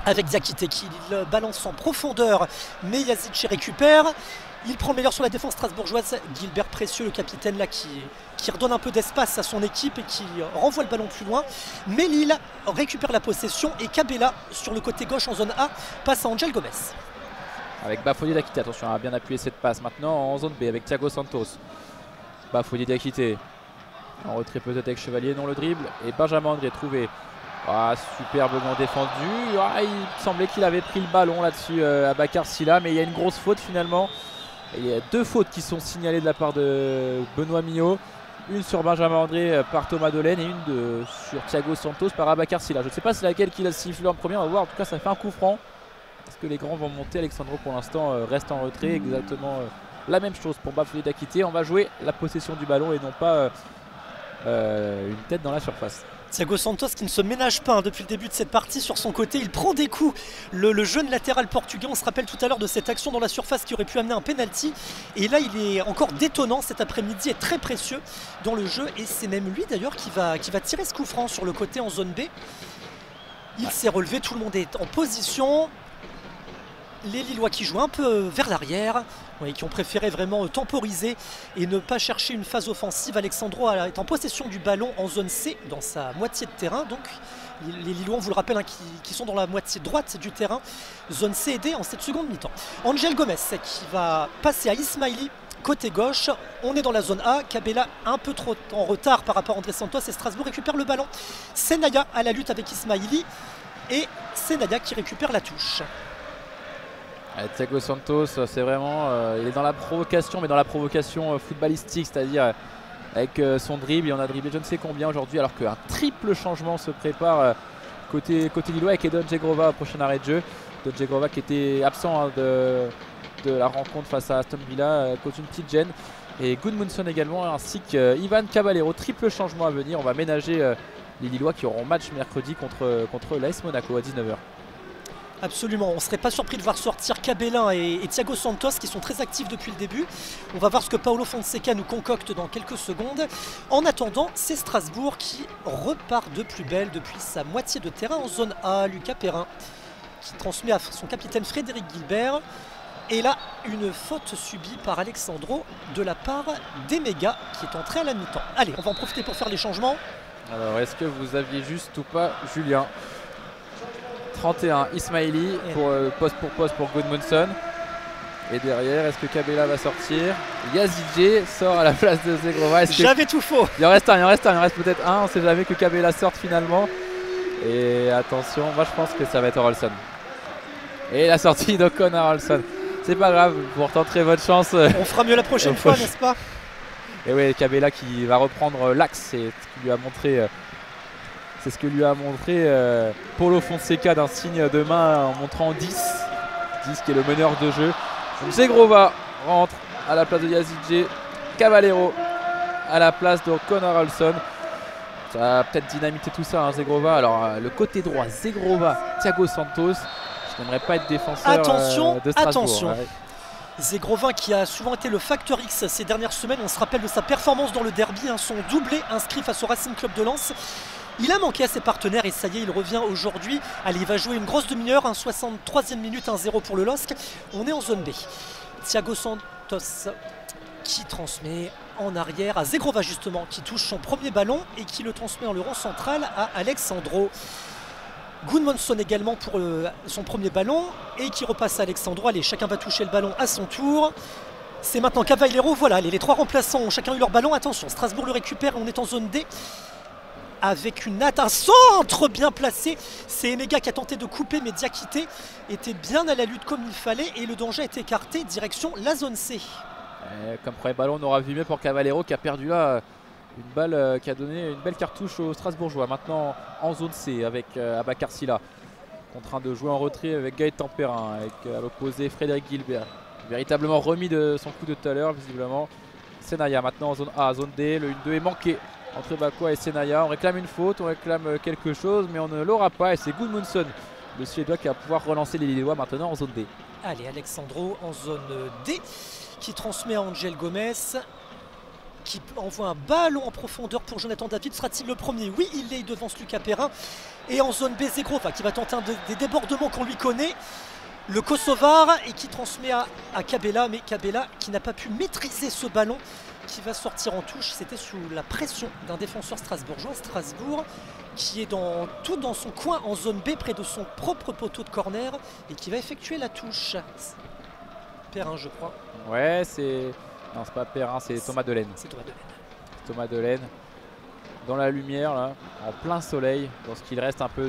avec Diakité qui balance en profondeur, mais Yazidji récupère. Il prend le meilleur sur la défense strasbourgeoise. Guilbert Précieux, le capitaine là, qui redonne un peu d'espace à son équipe et qui renvoie le ballon plus loin. Mais Lille récupère la possession et Kabela sur le côté gauche en zone A passe à Angel Gomez. Avec Bafouille d'Akité, attention à bien appuyer cette passe. Maintenant en zone B avec Thiago Santos. Bafouille d'Akité. En retrait peut-être avec Chevalier, non le dribble. Et Benjamin André trouvé. Superbement défendu. Il semblait qu'il avait pris le ballon là-dessus à Bakar Silla, mais il y a une grosse faute finalement. Et il y a deux fautes qui sont signalées de la part de Benoît Mignot. Une sur Benjamin André par Thomas Delaine et une sur Thiago Santos par Abakar Silla. Je ne sais pas c'est laquelle qu'il a sifflé en premier, on va voir. En tout cas, ça fait un coup franc. Est-ce que les grands vont monter? Alexandro pour l'instant reste en retrait. Exactement la même chose pour Bafouille d'Akité. On va jouer la possession du ballon et non pas une tête dans la surface. Thiago Santos qui ne se ménage pas depuis le début de cette partie sur son côté, il prend des coups, le jeune latéral portugais. On se rappelle tout à l'heure de cette action dans la surface qui aurait pu amener un penalty, et là il est encore détonnant cet après-midi et très précieux dans le jeu, et c'est même lui d'ailleurs qui va tirer ce coup franc sur le côté en zone B. Il s'est relevé, tout le monde est en position. Les Lillois qui jouent un peu vers l'arrière, qui ont préféré vraiment temporiser et ne pas chercher une phase offensive. Alexandro est en possession du ballon en zone C, dans sa moitié de terrain, donc Les Lillois, on vous le rappelle, hein, qui sont dans la moitié droite du terrain. Zone C et D en cette seconde mi-temps. Angel Gomez qui va passer à Ismaili côté gauche. On est dans la zone A. Cabella un peu trop en retard par rapport à André Santos et Strasbourg récupère le ballon. Senaya à la lutte avec Ismaili et Senaya qui récupère la touche. Thiago Santos, c'est vraiment, il est dans la provocation, mais dans la provocation footballistique, c'est-à-dire avec son dribble. Il en a dribblé je ne sais combien aujourd'hui, alors qu'un triple changement se prépare côté Lillois avec Edon Djegrova au prochain arrêt de jeu. Edon Djegrova qui était absent hein, de la rencontre face à Aston Villa à cause d'une petite gêne. Et Gudmundsson également, ainsi qu'Ivan Caballero. Triple changement à venir. On va ménager les Lillois qui auront match mercredi contre l'AS Monaco à 19 h. Absolument, on ne serait pas surpris de voir sortir Cabella et Thiago Santos qui sont très actifs depuis le début. On va voir ce que Paulo Fonseca nous concocte dans quelques secondes. En attendant, c'est Strasbourg qui repart de plus belle depuis sa moitié de terrain en zone A. Lucas Perrin qui transmet à son capitaine Frédéric Guilbert. Et là, une faute subie par Alexandro de la part d'Emega qui est entré à la mi-temps. Allez, on va en profiter pour faire les changements. Alors, est-ce que vous aviez juste ou pas Julien 31, Ismaili poste pour Gudmundsson. Et derrière, est-ce que Cabella va sortir? Yazidje sort à la place de Djegrova. J'avais tout faux. Il en reste peut-être un. On ne sait jamais que Cabella sorte finalement. Et attention, moi je pense que ça va être Orolson. Et la sortie d'Ocon Orolson. C'est pas grave, pour tenter votre chance. On fera mieux la prochaine fois, n'est-ce pas? Et oui, Cabella qui va reprendre l'axe. C'est ce qui lui a montré. C'est ce que lui a montré Paulo Fonseca d'un signe de main en montrant 10 qui est le meneur de jeu. Donc Djegrova rentre à la place de Yazidje, Caballero à la place de Connor Olson. Ça va peut-être dynamiter tout ça, hein, Djegrova. Alors le côté droit, Djegrova, Thiago Santos. Je n'aimerais pas être défenseur de Strasbourg. Attention. Ouais. Djegrova qui a souvent été le facteur X ces dernières semaines. On se rappelle de sa performance dans le derby, hein, son doublé inscrit face au Racing Club de Lens. Il a manqué à ses partenaires et ça y est, il revient aujourd'hui. Allez, il va jouer une grosse demi-heure, 63e minute, 1-0 pour le LOSC. On est en zone B. Thiago Santos qui transmet en arrière à Djegrova justement, qui touche son premier ballon et qui le transmet en le rond central à Alexandro. Gudmundsson également pour son premier ballon et qui repasse à Alexandro. Allez, chacun va toucher le ballon à son tour. C'est maintenant Caballero. Voilà, les trois remplaçants ont chacun eu leur ballon. Attention, Strasbourg le récupère, on est en zone D. Avec une un centre bien placé. C'est Emega qui a tenté de couper, mais Diakité était bien à la lutte comme il fallait et le danger a été écarté direction la zone C. Comme premier ballon, on aura vu mieux pour Caballero qui a perdu là une balle qui a donné une belle cartouche aux Strasbourgeois. Maintenant en zone C avec Abakar Silla, en train de jouer en retrait avec Gaëtan Perrin, avec à l'opposé Frédéric Guilbert. Véritablement remis de son coup de tout à l'heure visiblement. Senaya maintenant en zone A, zone D, le 1-2 est manqué entre Bakwa et Senaya. On réclame une faute, on réclame quelque chose, mais on ne l'aura pas. Et c'est Gudmundsson, le Suédois, qui va pouvoir relancer les Lillois maintenant en zone D. Allez, Alexandro en zone D, qui transmet à Angel Gomez, qui envoie un ballon en profondeur pour Jonathan David. Sera-t-il le premier? Oui, il est devant Lucas Perrin. Et en zone B, Djegrova qui va tenter des débordements qu'on lui connaît. Le Kosovar et qui transmet à Cabella, mais Cabella qui n'a pas pu maîtriser ce ballon qui va sortir en touche. C'était sous la pression d'un défenseur strasbourgeois. Strasbourg qui est tout dans son coin en zone B près de son propre poteau de corner et qui va effectuer la touche. Perrin, je crois. Ouais, non, c'est pas Perrin, c'est Thomas Delaine. C'est Thomas Delaine. Thomas Delaine dans la lumière là, en plein soleil, dans ce qu'il reste un peu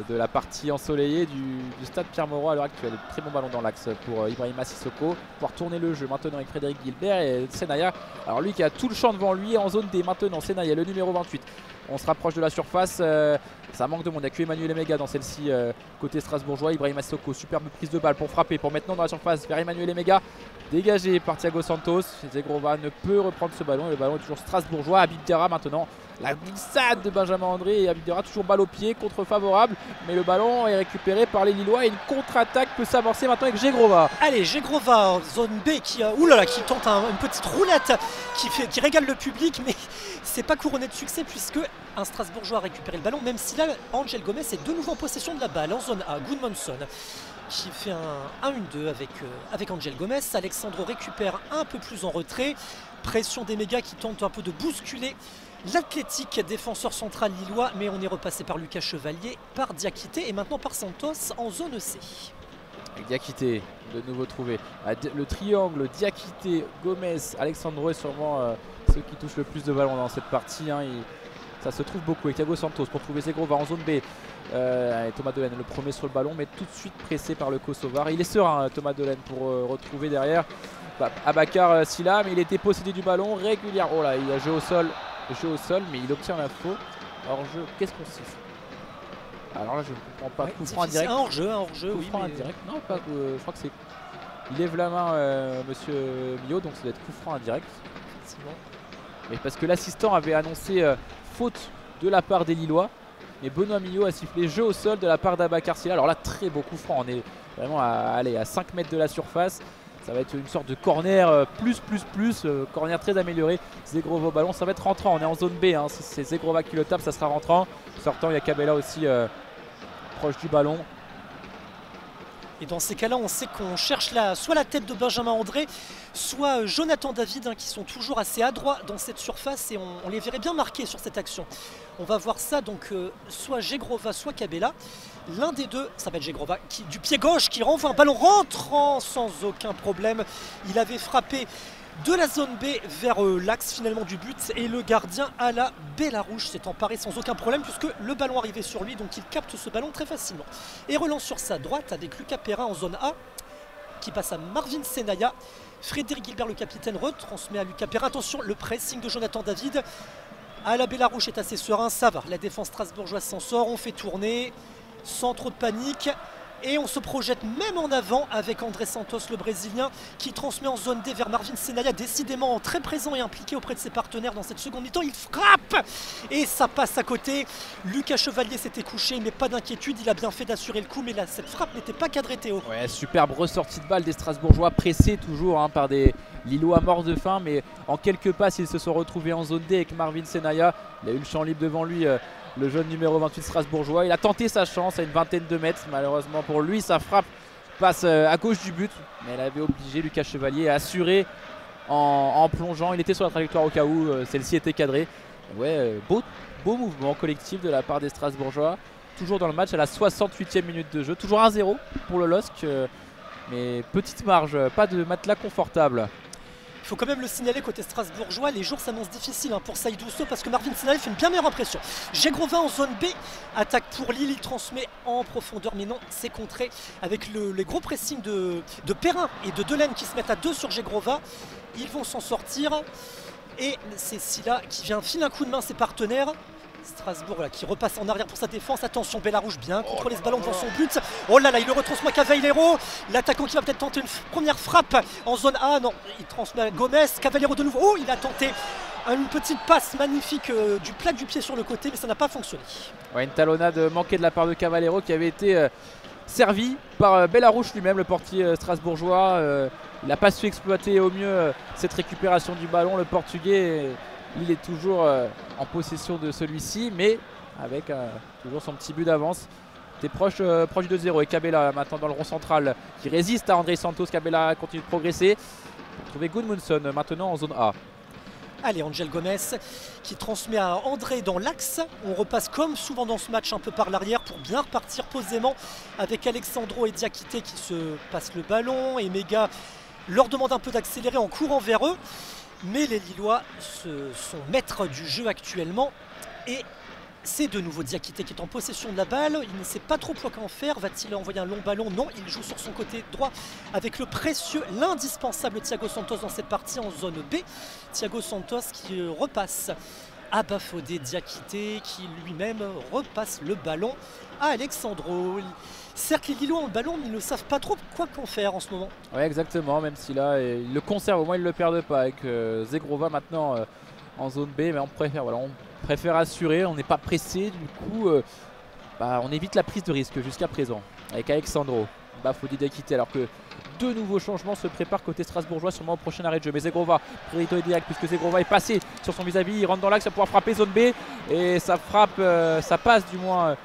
de la partie ensoleillée du stade Pierre-Mauroy à l'heure actuelle. Très bon ballon dans l'axe pour Ibrahima Sissoko, pouvoir tourner le jeu maintenant avec Frédéric Guilbert et Senaya. Alors lui qui a tout le champ devant lui en zone D maintenant. Senaya, le numéro 28. On se rapproche de la surface, ça manque de monde. Il n'y a que Emmanuel Emega dans celle-ci côté strasbourgeois. Ibrahima Sissoko, superbe prise de balle pour frapper, pour maintenant dans la surface vers Emmanuel Emega. Dégagé par Thiago Santos. Djegrova ne peut reprendre ce ballon et le ballon est toujours strasbourgeois. Habib Diarra maintenant. La glissade de Benjamin André et Habib Diarra toujours balle au pied, contre favorable. Mais le ballon est récupéré par les Lillois et une contre-attaque peut s'amorcer maintenant avec Djegrova. Allez, Djegrova en zone B qui tente une petite roulette qui régale le public, mais c'est pas couronné de succès puisque un Strasbourgeois a récupéré le ballon, même si là Angel Gomez est de nouveau en possession de la balle en zone A. Gudmundsson qui fait un 1-1-2 avec Angel Gomez. Alexandro récupère un peu plus en retrait. Pression des mégas qui tente un peu de bousculer l'athlétique défenseur central lillois, mais on est repassé par Lucas Chevalier, par Diakité et maintenant par Santos en zone C. Avec Diakité, de nouveau trouvé. Le triangle Diakité, Gomez, Alexandro est sûrement ceux qui touchent le plus de ballons dans cette partie. Hein. Ça se trouve beaucoup. Et Thiago Santos pour trouver Zegrova en zone B. Thomas Delaine le premier sur le ballon, mais tout de suite pressé par le Kosovar. Il est serein, Thomas Delaine, pour retrouver derrière Abakar Silla, mais il était possédé du ballon régulièrement. Oh là, il a jeu au sol, mais il obtient la faute. Hors-jeu, qu'est-ce qu'on siffle? Alors là, je ne comprends pas. Coup franc en direct. Un hors-jeu, oui. En direct. Non, pas. Je crois que c'est. Il lève la main, monsieur Millot, donc ça doit être coup franc en direct. Mais parce que l'assistant avait annoncé faute de la part des Lillois. Mais Benoît Millot a sifflé jeu au sol de la part d'Abakar Silla. Alors là, très beau coup franc. On est vraiment à 5 mètres de la surface. Ça va être une sorte de corner corner très amélioré. Zegrova au ballon, ça va être rentrant. On est en zone B. Hein. Si c'est Zegrova qui le tape, ça sera rentrant. Sortant, il y a Cabella aussi proche du ballon. Et dans ces cas-là, on sait qu'on cherche soit la tête de Benjamin André, soit Jonathan David, qui sont toujours assez adroits dans cette surface et on les verrait bien marqués sur cette action. On va voir ça, donc soit Zegrova, soit Cabella. L'un des deux, ça va être Zegrova, du pied gauche, qui renvoie un ballon rentrant sans aucun problème. Il avait frappé de la zone B vers l'axe finalement du but et le gardien à la Bélarouche s'est emparé sans aucun problème puisque le ballon arrivait sur lui, donc il capte ce ballon très facilement et relance sur sa droite avec Lucas Perrin en zone A qui passe à Marvin Senaya. Frédéric Gilbert, le capitaine, retransmet à Lucas Perrin. Attention, le pressing de Jonathan David à la Bélarouche est assez serein, ça va, la défense strasbourgeoise s'en sort, on fait tourner sans trop de panique. Et on se projette même en avant avec André Santos, le Brésilien, qui transmet en zone D vers Marvin Senaya, décidément très présent et impliqué auprès de ses partenaires dans cette seconde mi-temps. Il frappe et ça passe à côté. Lucas Chevalier s'était couché, mais pas d'inquiétude, il a bien fait d'assurer le coup, mais là, cette frappe n'était pas cadrée, Théo. Ouais, superbe ressortie de balle des Strasbourgeois, pressés toujours par des Lillois morts de faim, mais en quelques passes, ils se sont retrouvés en zone D avec Marvin Senaya. Il a eu le champ libre devant lui. Le jeune numéro 28 strasbourgeois, il a tenté sa chance à une vingtaine de mètres. Malheureusement pour lui, sa frappe passe à gauche du but. Mais elle avait obligé Lucas Chevalier à assurer en plongeant. Il était sur la trajectoire au cas où celle-ci était cadrée. Ouais, beau mouvement collectif de la part des Strasbourgeois. Toujours dans le match à la 68e minute de jeu. Toujours 1-0 pour le LOSC. Mais petite marge, pas de matelas confortable. Il faut quand même le signaler côté strasbourgeois, les jours s'annoncent difficiles pour Saïd Ousso parce que Marvin Senaya fait une bien meilleure impression. Zegrova en zone B, attaque pour Lille, il transmet en profondeur, mais non, c'est contré avec les gros pressings de Perrin et de Delaine qui se mettent à 2 sur Zegrova. Ils vont s'en sortir et c'est Silla qui vient filer un coup de main à ses partenaires. Strasbourg là, qui repasse en arrière pour sa défense. Attention, Bélarouche bien contrôler ce ballon devant son but. Oh là là, il le retransmet à Cavaleiro. L'attaquant qui va peut-être tenter une première frappe en zone A. Non, il transmet à Gomez. Cavaleiro de nouveau. Oh, il a tenté une petite passe magnifique du plat du pied sur le côté, mais ça n'a pas fonctionné. Ouais, une talonnade manquée de la part de Cavaleiro qui avait été servi par Bélarouche lui-même, le portier strasbourgeois. Il n'a pas su exploiter au mieux cette récupération du ballon, le portugais. Il est toujours en possession de celui-ci, mais avec toujours son petit but d'avance. T'es proche du 2-0 et Cabella maintenant dans le rond central qui résiste à André Santos. Cabella continue de progresser pour trouver Gudmundsson maintenant en zone A. Allez, Angel Gomez qui transmet à André dans l'axe. On repasse comme souvent dans ce match un peu par l'arrière pour bien repartir posément avec Alexandro et Diakité qui se passent le ballon. Et Méga leur demande un peu d'accélérer en courant vers eux. Mais les Lillois sont maîtres du jeu actuellement et c'est de nouveau Diakité qui est en possession de la balle. Il ne sait pas trop quoi en faire. Va-t-il envoyer un long ballon? Non, il joue sur son côté droit avec le précieux, l'indispensable Thiago Santos dans cette partie en zone B. Thiago Santos qui repasse à Bafodé Diakité qui lui-même repasse le ballon à Alexandro. Certes, les Lillois ont le ballon, mais ils ne savent pas trop quoi qu'en faire en ce moment. Oui, exactement, même si là, ils le conservent, au moins ils ne le perdent pas. Avec Zegrova maintenant en zone B, mais on préfère assurer, on n'est pas pressé. Du coup, on évite la prise de risque jusqu'à présent. Avec Alexandro, Bafodé Diakité, alors que deux nouveaux changements se préparent côté strasbourgeois, sûrement au prochain arrêt de jeu. Mais Zegrova, priorité direct, puisque Zegrova est passé sur son vis-à-vis, il rentre dans l'axe, il va pouvoir frapper zone B. Et ça frappe, ça passe du moins.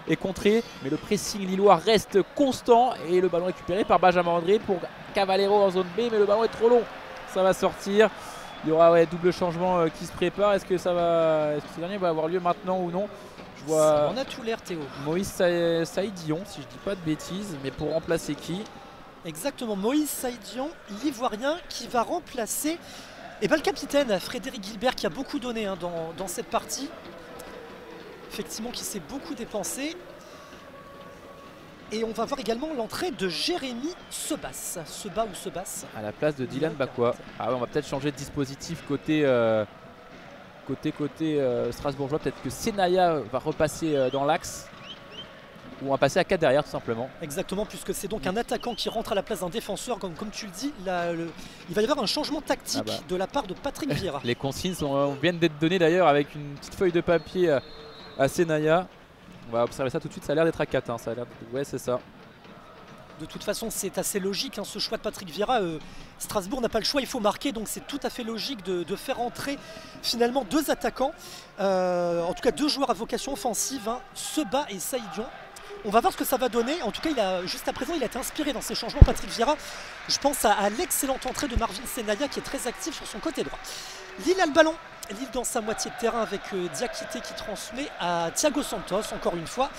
Est contré, mais le pressing lillois reste constant et le ballon récupéré par Benjamin André pour Cavaleiro en zone B, mais le ballon est trop long, ça va sortir. Il y aura double changement qui se prépare. Est-ce que ce dernier va avoir lieu maintenant ou non? Je vois on a tout l'air, Théo. Moïse Saïdion, si je dis pas de bêtises, mais pour remplacer qui? Exactement, Moïse Saïdion, l'Ivoirien, qui va remplacer le capitaine Frédéric Gilbert, qui a beaucoup donné dans cette partie. Effectivement, qui s'est beaucoup dépensé. Et on va voir également l'entrée de Jérémy Sebas. Seba ou Sebas. À la place de Dylan Bakwa. Ah ouais, on va peut-être changer de dispositif côté strasbourgeois. Peut-être que Senaya va repasser dans l'axe. Ou on va passer à 4 derrière tout simplement. Exactement, puisque c'est donc un attaquant qui rentre à la place d'un défenseur. Comme tu le dis, il va y avoir un changement tactique de la part de Patrick Vieira. Les consignes viennent d'être données d'ailleurs avec une petite feuille de papier à Senaya. On va observer ça tout de suite, ça a l'air d'être à 4. Hein. Ouais, c'est ça. De toute façon, c'est assez logique ce choix de Patrick Vieira. Strasbourg n'a pas le choix, il faut marquer, donc c'est tout à fait logique de faire entrer finalement 2 attaquants. En tout cas 2 joueurs à vocation offensive, Seba et Saïdion. On va voir ce que ça va donner. En tout cas, juste à présent, il a été inspiré dans ses changements, Patrick Vieira. Je pense à l'excellente entrée de Marvin Senaya qui est très actif sur son côté droit. Lille a le ballon. Lille dans sa moitié de terrain avec Diakité qui transmet à Thiago Santos, encore une fois.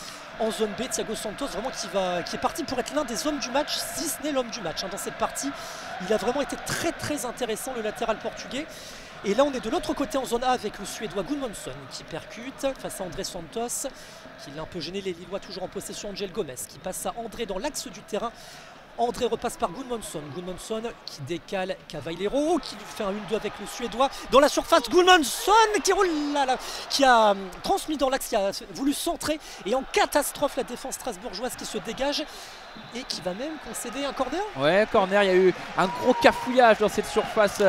En zone B, Thiago Santos vraiment qui est parti pour être l'un des hommes du match, si ce n'est l'homme du match dans cette partie. Il a vraiment été très très intéressant, le latéral portugais. Et là on est de l'autre côté en zone A avec le Suédois Gudmundsson qui percute face à André Santos, qui l'a un peu gêné. Les Lillois toujours en possession. Angel Gomez qui passe à André dans l'axe du terrain. André repasse par Gudmundsson. Gudmundsson qui décale Cavallero, qui lui fait un 1-2 avec le Suédois. Dans la surface, Gudmundsson qui a transmis dans l'axe, qui a voulu centrer. Et en catastrophe, la défense strasbourgeoise qui se dégage et qui va même concéder un corner. Ouais, corner, il y a eu un gros cafouillage dans cette surface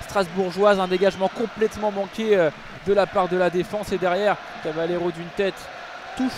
strasbourgeoise. Un dégagement complètement manqué de la part de la défense. Et derrière, Cavallero d'une tête touche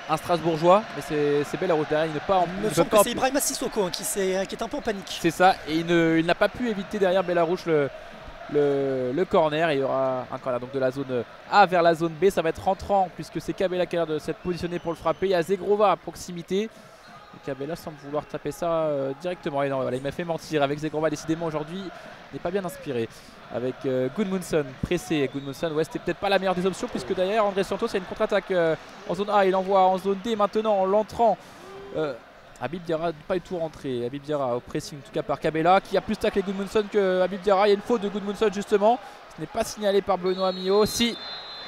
un Strasbourgeois, mais c'est belle la route derrière. Il me semble que c'est Ibrahima Sissoko qui est un peu en panique. C'est ça, et il n'a pas pu éviter derrière Bellarouche le corner. Et il y aura un corner donc de la zone A vers la zone B. Ça va être rentrant puisque c'est Cabella qui a l'air de s'être positionné pour le frapper. Il y a Zegrova à proximité. Et Cabella semble vouloir taper ça directement. Et non, voilà, il m'a fait mentir. Avec Zegrova, décidément aujourd'hui, il n'est pas bien inspiré. Avec Gudmundsson pressé. Gudmundsson, ouais, c'était peut-être pas la meilleure des options puisque derrière André Santos, il y a une contre-attaque en zone A. Il envoie en zone D maintenant en l'entrant. Habib Diarra pas du tout rentré. Habib Diarra au pressing en tout cas par Cabella qui a plus taclé Gudmundsson que Habib Diarra. Il y a une faute de Gudmundsson justement. Ce n'est pas signalé par Benoît Millot. Si,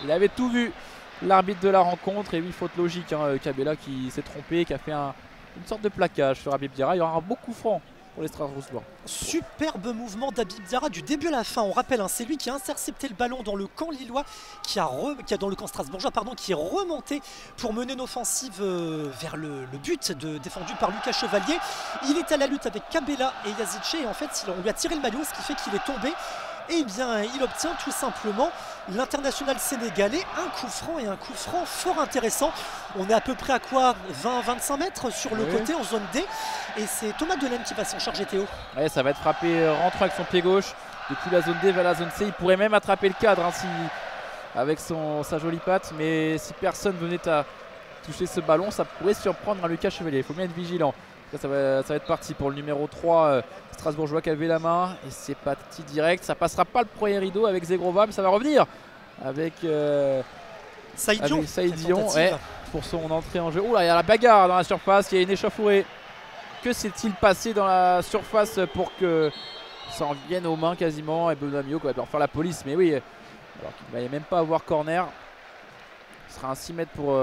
il avait tout vu, l'arbitre de la rencontre. Et oui, faute logique. Cabella qui s'est trompé, qui a fait une sorte de plaquage sur Habib Diarra. Il y aura un beau coup franc pour les Strasbourgeois. Superbe mouvement d'Habib Diarra du début à la fin. On rappelle, c'est lui qui a intercepté le ballon dans le camp lillois, qui a dans le camp strasbourgeois, pardon, qui est remonté pour mener une offensive vers le but défendu par Lucas Chevalier. Il est à la lutte avec Cabella et Yazice et en fait on lui a tiré le maillot, ce qui fait qu'il est tombé. Et bien il obtient tout simplement l'international sénégalais, un coup franc, et un coup franc fort intéressant. On est à peu près à quoi, 20-25 mètres sur le côté en zone D. Et c'est Thomas Delem qui va s'en charger, Théo. Ouais, ça va être frappé rentrant avec son pied gauche depuis la zone D vers la zone C. Il pourrait même attraper le cadre avec sa jolie patte. Mais si personne venait à toucher ce ballon, ça pourrait surprendre un Lucas Chevalier. Il faut bien être vigilant. Ça va être parti pour le numéro 3 Strasbourgeois qui avait la main. Et c'est parti direct. Ça passera pas le premier rideau avec Zegrova, mais ça va revenir avec Saïdion pour son entrée en jeu. Oula, il y a la bagarre dans la surface, il y a une échauffourée. Que s'est-il passé dans la surface pour que ça en vienne aux mains quasiment? Et Benoît Millot va devoir faire la police, mais oui, alors qu'il ne va même pas avoir corner. Ce sera un 6 mètres pour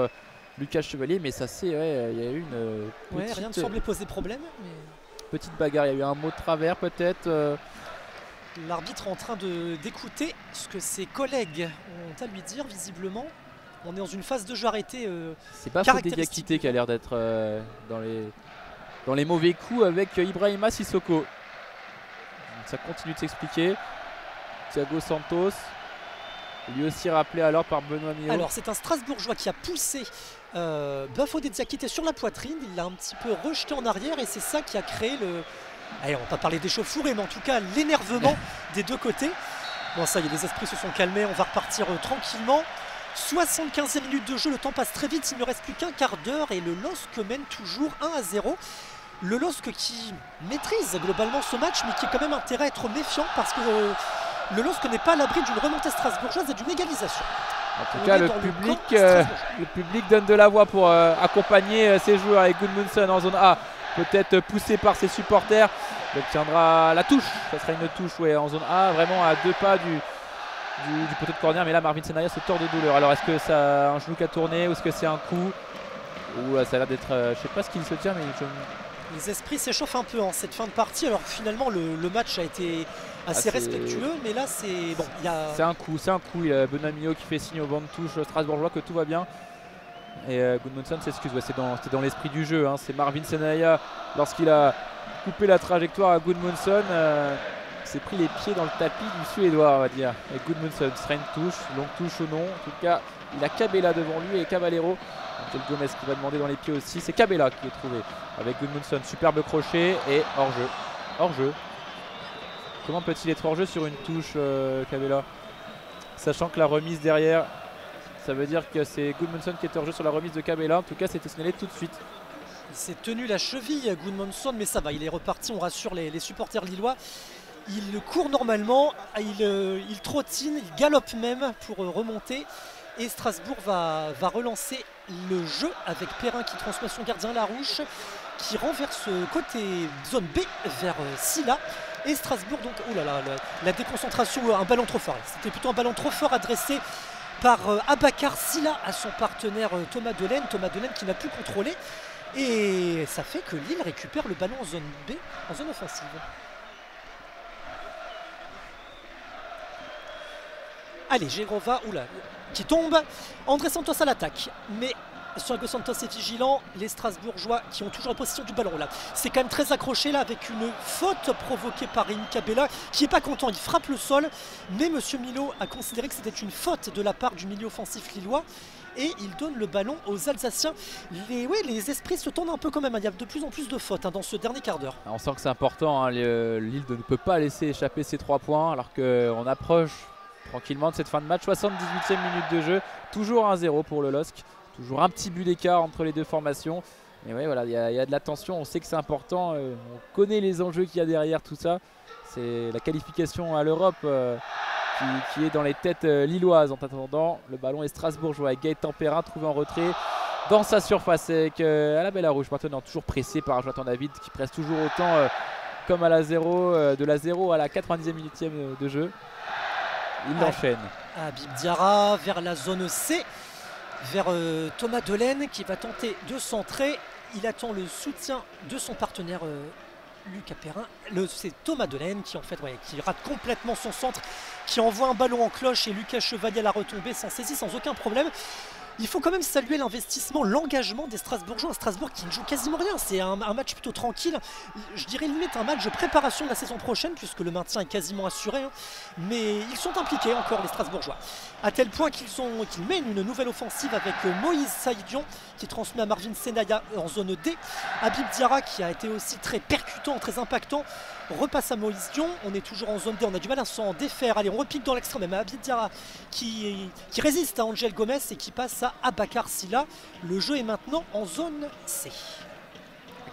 Lucas Chevalier, mais ça c'est, il y a eu une petite, rien ne semblait poser problème. Mais... petite bagarre, il y a eu un mot de travers peut-être. L'arbitre en train d'écouter ce que ses collègues ont à lui dire, visiblement. On est dans une phase de jeu arrêtée. C'est pas Fodé Diakité qui a l'air d'être dans les mauvais coups avec Ibrahima Sissoko. Ça continue de s'expliquer. Thiago Santos, lui aussi rappelé alors par Benoît Millot. Alors c'est un Strasbourgeois qui a poussé Bafodé Diakité sur la poitrine. Il l'a un petit peu rejeté en arrière et c'est ça qui a créé le... Allez, on va pas parler d'échauffourée, mais en tout cas l'énervement des deux côtés. Bon, ça y est, les esprits se sont calmés, on va repartir tranquillement. 75e minute de jeu, le temps passe très vite, il ne reste plus qu'un quart d'heure et le LOSC mène toujours 1-0. Le LOSC qui maîtrise globalement ce match, mais qui a quand même intérêt à être méfiant parce que le LOSC n'est pas à l'abri d'une remontée strasbourgeoise et d'une égalisation. En tout cas, le public donne de la voix pour accompagner ses joueurs avec Gudmundsson en zone A, peut-être poussé par ses supporters. Il obtiendra la touche, ça sera une touche en zone A, vraiment à 2 pas du poteau de corner. Mais là, Marvin Senaya se tord de douleur. Alors, est-ce que c'est un genou qui a tourné ou est-ce que c'est un coup? Ou ça a l'air d'être, je sais pas ce qu'il se tient, mais les esprits s'échauffent un peu en cette fin de partie. Alors finalement, le match a été assez respectueux, mais là, c'est bon. C'est un coup. Il y a Benoît Mignot qui fait signe au banc de touche strasbourgeois que tout va bien. Et Gudmundsson s'excuse, c'est dans l'esprit du jeu. Hein. C'est Marvin Senaya, lorsqu'il a coupé la trajectoire à Gudmundsson, s'est pris les pieds dans le tapis du Suédois, on va dire. Et Gudmundsson sera une touche, longue touche ou non. En tout cas, il a Cabella devant lui et Caballero. Angel Gomez qui va demander dans les pieds aussi. C'est Cabella qui est trouvé avec Gudmundsson. Superbe crochet et hors-jeu. Hors-jeu. Comment peut-il être hors-jeu sur une touche, Cabella? Sachant que la remise derrière, ça veut dire que c'est Gudmundsson qui est hors-jeu sur la remise de Cabella. En tout cas, c'était signalé tout de suite. Il s'est tenu la cheville, Gudmundsson, mais ça va. Il est reparti, on rassure les supporters lillois. Il court normalement, il trottine, il galope même pour remonter. Et Strasbourg va relancer le jeu avec Perrin qui transmet son gardien Larouche, qui renverse côté zone B vers Silla. Et Strasbourg, donc, oh là là, la déconcentration, un ballon trop fort. C'était plutôt un ballon trop fort adressé par Abakar Silla à son partenaire Thomas Delaine. Thomas Delaine qui n'a plus contrôlé. Et ça fait que Lille récupère le ballon en zone B, en zone offensive. Allez, Gerova, oula, qui tombe. André Santos à l'attaque. Mais Thiago Santos est vigilant. Les Strasbourgeois qui ont toujours la possession du ballon là. C'est quand même très accroché là avec une faute provoquée par Rémi Cabella qui n'est pas content. Il frappe le sol. Mais Monsieur Milo a considéré que c'était une faute de la part du milieu offensif lillois. Et il donne le ballon aux Alsaciens. Les esprits se tournent un peu quand même. Il y a de plus en plus de fautes dans ce dernier quart d'heure. On sent que c'est important. Hein. Lille ne peut pas laisser échapper ces 3 points alors qu'on approche tranquillement de cette fin de match. 78e minute de jeu. Toujours 1-0 pour le LOSC. Toujours un petit but d'écart entre les deux formations. Et ouais, voilà, il y a de la tension. On sait que c'est important. On connaît les enjeux qu'il y a derrière tout ça. C'est la qualification à l'Europe qui est dans les têtes lilloises. En attendant, le ballon est strasbourgeois avec Gaëtan Perrin trouvé en retrait dans sa surface avec Alabella Rouge. Maintenant, toujours pressé par Jonathan David qui presse toujours autant comme à la 0, de la 0 à la 90e minutième de jeu. Il l'enchaîne. Habib Diarra vers la zone C, vers Thomas Delaine qui va tenter de centrer. Il attend le soutien de son partenaire Lucas Perrin. C'est Thomas Delaine qui en fait qui rate complètement son centre, qui envoie un ballon en cloche et Lucas Chevalier à la retombée s'en saisit sans aucun problème. Il faut quand même saluer l'investissement, l'engagement des Strasbourgeois. Un Strasbourg qui ne joue quasiment rien. C'est un match plutôt tranquille. Je dirais limite un match de préparation de la saison prochaine puisque le maintien est quasiment assuré. Mais ils sont impliqués encore les Strasbourgeois. À tel point qu'ils mènent une nouvelle offensive avec Moïse Saïdion qui transmet à Marvin Senaya en zone D. Habib Diarra qui a été aussi très percutant, très impactant. Repasse à Moïse Dion, on est toujours en zone D, on a du mal à s'en défaire. Allez, on repique dans l'extrême, même Habib Diarra qui résiste à Angel Gomez et qui passe à Abakar Silla. Le jeu est maintenant en zone C.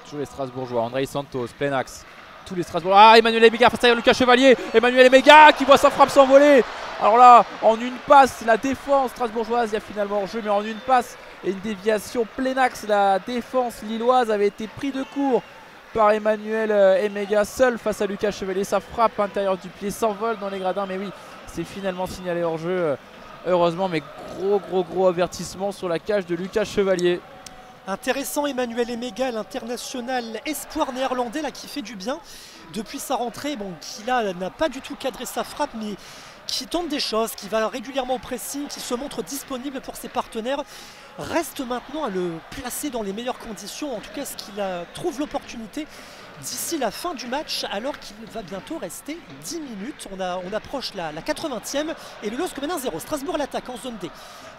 Toujours les Strasbourgeois, André Santos, plein axe. Tous les Strasbourgeois. Ah, Emmanuel Emega face à Lucas Chevalier. Emmanuel Emega qui voit sa frappe s'envoler. Alors là, en une passe, la défense strasbourgeoise, il y a finalement hors-jeu, mais en une passe et une déviation plein axe, la défense lilloise avait été pris de court par Emmanuel Emega seul face à Lucas Chevalier. Sa frappe intérieure du pied s'envole dans les gradins, mais oui, c'est finalement signalé hors jeu. Heureusement, mais gros avertissement sur la cage de Lucas Chevalier. Intéressant Emmanuel Emega, l'international espoir néerlandais là, qui fait du bien depuis sa rentrée, qui là n'a pas du tout cadré sa frappe, mais qui tente des choses, qui va régulièrement au pressing, qui se montre disponible pour ses partenaires. Reste maintenant à le placer dans les meilleures conditions, en tout cas ce qu'il trouve l'opportunité d'ici la fin du match, alors qu'il va bientôt rester 10 minutes. On approche la 80e et le LOSC mène 1-0. Strasbourg l'attaque en zone D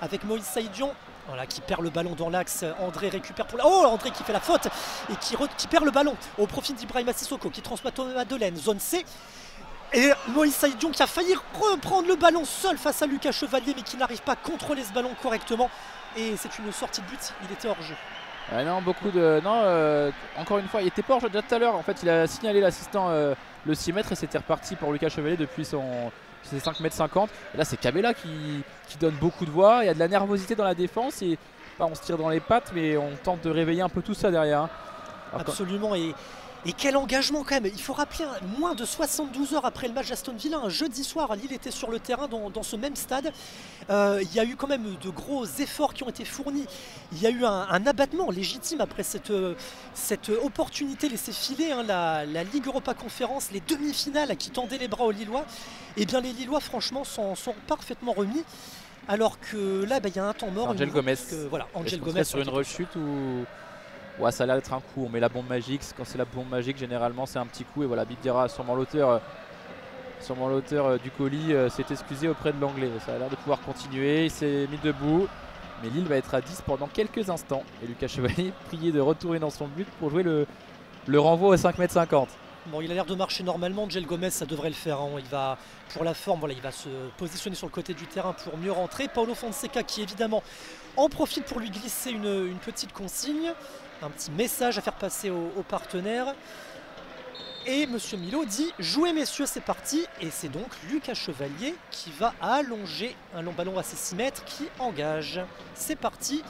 avec Moïse Saïdion. Voilà, qui perd le ballon dans l'axe. André récupère pour la... Oh, André qui fait la faute et qui perd le ballon au profit d'Ibrahima Sissoko qui transmet Thomas Delaine, zone C. Et Moïse Saïdion qui a failli reprendre le ballon seul face à Lucas Chevalier, mais qui n'arrive pas à contrôler ce ballon correctement. Et c'est une sortie de but, il était hors jeu. Non, encore une fois, il était pas hors jeu déjà tout à l'heure. En fait, il a signalé l'assistant le 6 mètres et c'était reparti pour Lucas Chevalier depuis ses 5,50 m. Et là c'est Cabella qui donne beaucoup de voix, il y a de la nervosité dans la défense et on se tire dans les pattes mais on tente de réveiller un peu tout ça derrière. Hein. Absolument, et quel engagement quand même. Il faut rappeler, moins de 72 heures après le match d'Aston Villa, un jeudi soir, Lille était sur le terrain dans ce même stade. Il y a eu quand même de gros efforts qui ont été fournis. Il y a eu un abattement légitime après cette opportunité laissée filer, hein, la Ligue Europa Conférence, les demi-finales qui tendaient les bras aux Lillois. Et bien les Lillois franchement sont parfaitement remis. Alors que là, il y a un temps mort. Angel Gomez. Voilà, Angel Gomez sur une rechute ou... Ouais, ça a l'air d'être un coup, on met la bombe magique, quand c'est la bombe magique généralement c'est un petit coup et voilà, Bibdiara, sûrement l'auteur du colis, s'est excusé auprès de l'anglais. Ça a l'air de pouvoir continuer, il s'est mis debout, mais Lille va être à 10 pendant quelques instants et Lucas Chevalier prié de retourner dans son but pour jouer le renvoi à 5,50 m. Bon, il a l'air de marcher normalement, Angel Gomez ça devrait le faire, hein. Il va, pour la forme, voilà, il va se positionner sur le côté du terrain pour mieux rentrer. Paulo Fonseca qui évidemment en profite pour lui glisser une petite consigne, un petit message à faire passer aux partenaires. Et Monsieur Milo dit « Jouez messieurs, c'est parti !» Et c'est donc Lucas Chevalier qui va allonger un long ballon à ses 6 mètres qui engage. C'est parti,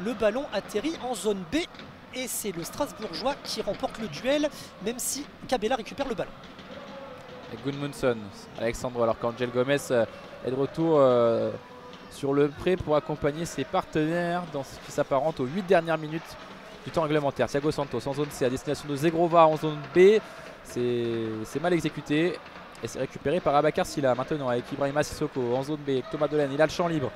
le ballon atterrit en zone B et c'est le Strasbourgeois qui remporte le duel, même si Cabella récupère le ballon. Et Gudmundsson, Alexandre, alors qu'Angel Gomez est de retour sur le pré pour accompagner ses partenaires dans ce qui s'apparente aux 8 dernières minutes du temps réglementaire. Thiago Santos en zone C à destination de Zegrova en zone B. C'est mal exécuté et c'est récupéré par Abakar Silla. Maintenant avec Ibrahima Sissoko en zone B, avec Thomas Delaine, il a le champ libre.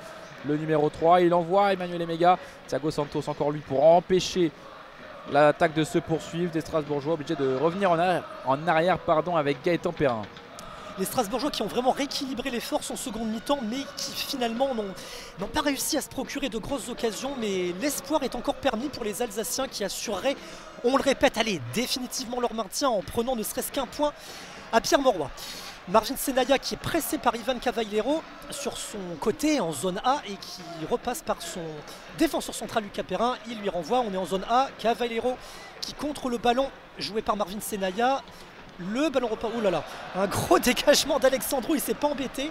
Le numéro 3, il envoie Emmanuel Emega. Thiago Santos encore lui pour empêcher l'attaque de se poursuivre. Des Strasbourgeois obligés de revenir en arrière avec Gaëtan Perrin. Les Strasbourgeois qui ont vraiment rééquilibré les forces en seconde mi-temps mais qui finalement n'ont pas réussi à se procurer de grosses occasions, mais l'espoir est encore permis pour les Alsaciens qui assureraient, on le répète, allez, définitivement leur maintien en prenant ne serait-ce qu'un point à Pierre Mauroy. Marvin Senaya qui est pressé par Ivan Cavallero sur son côté en zone A et qui repasse par son défenseur central Lucas Perrin. Il lui renvoie, on est en zone A, Cavallero qui contre le ballon joué par Marvin Senaya. Le ballon repart, oh là là, un gros dégagement d'Alexandro, il s'est pas embêté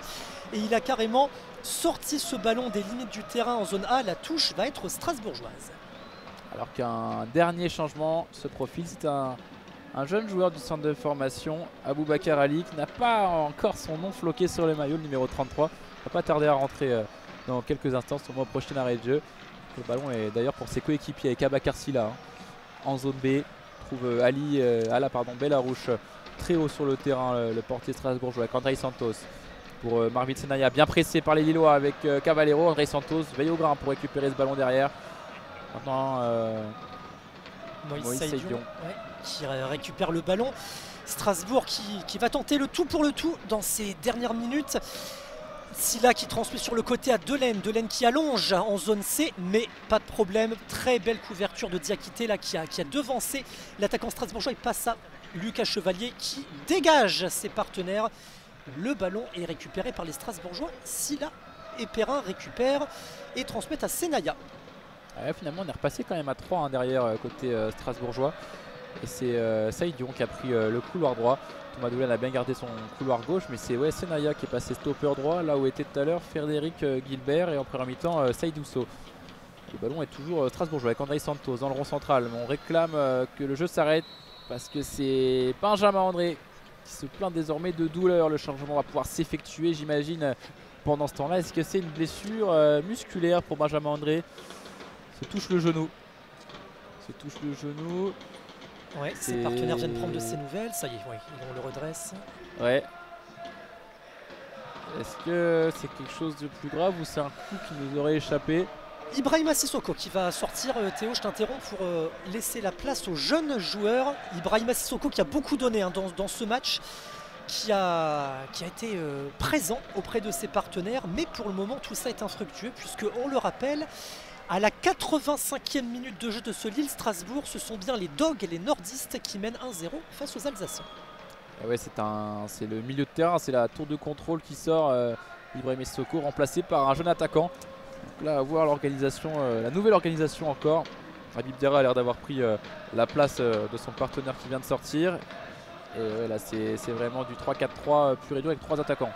et il a carrément sorti ce ballon des limites du terrain en zone A. La touche va être strasbourgeoise. Alors qu'un dernier changement se profile, c'est un jeune joueur du centre de formation, Aboubacar Ali, qui n'a pas encore son nom floqué sur le maillot, le numéro 33. Il va pas tarder à rentrer dans quelques instants, sûrement au prochain arrêt de jeu. Le ballon est d'ailleurs pour ses coéquipiers avec Abakar Silla en zone B. Trouve Bellarouche très haut sur le terrain, le portier strasbourgeois avec André Santos pour Marvin Senaya, bien pressé par les Lillois avec Cavallero. André Santos veille au grain pour récupérer ce ballon derrière. Maintenant Moïse Saidion qui récupère le ballon. Strasbourg qui va tenter le tout pour le tout dans ces dernières minutes. Silla qui transmet sur le côté à Delaine qui allonge en zone C, mais pas de problème, très belle couverture de Diakité là qui a devancé l'attaquant strasbourgeois et passe à Lucas Chevalier qui dégage ses partenaires. Le ballon est récupéré par les Strasbourgeois. Silla et Perrin récupèrent et transmettent à Senaya. Ouais, finalement on est repassé quand même à 3 derrière côté strasbourgeois et c'est Saidion qui a pris le couloir droit. Thomas Doulin a bien gardé son couloir gauche, mais c'est Senaya qui est passé stopper droit là où était tout à l'heure Frédéric Gilbert et en première mi-temps Saïdousso. Le ballon est toujours strasbourgeois avec André Santos dans le rond central. On réclame que le jeu s'arrête parce que c'est Benjamin André qui se plaint désormais de douleur. Le changement va pouvoir s'effectuer, j'imagine, pendant ce temps-là. Est-ce que c'est une blessure musculaire pour Benjamin André? Se touche le genou. Ouais, ses partenaires viennent prendre de ses nouvelles, ça y est, ouais, on le redresse. Ouais. Est-ce que c'est quelque chose de plus grave ou c'est un coup qui nous aurait échappé? Ibrahima Sissoko qui va sortir, Théo je t'interromps pour laisser la place aux jeunes joueurs. Ibrahima Sissoko qui a beaucoup donné dans ce match, qui a été présent auprès de ses partenaires, mais pour le moment tout ça est infructueux puisque on le rappelle, à la 85e minute de jeu de ce Lille-Strasbourg, ce sont bien les Dogs et les Nordistes qui mènent 1-0 face aux Alsaciens. Et ouais, c'est le milieu de terrain, c'est la tour de contrôle qui sort, Ibrahima Sissoko remplacé par un jeune attaquant. Donc là, à voir l'organisation, la nouvelle organisation encore. Habib Diarra a l'air d'avoir pris la place de son partenaire qui vient de sortir. Et ouais, là c'est vraiment du 3-4-3 pur et dur avec 3 attaquants.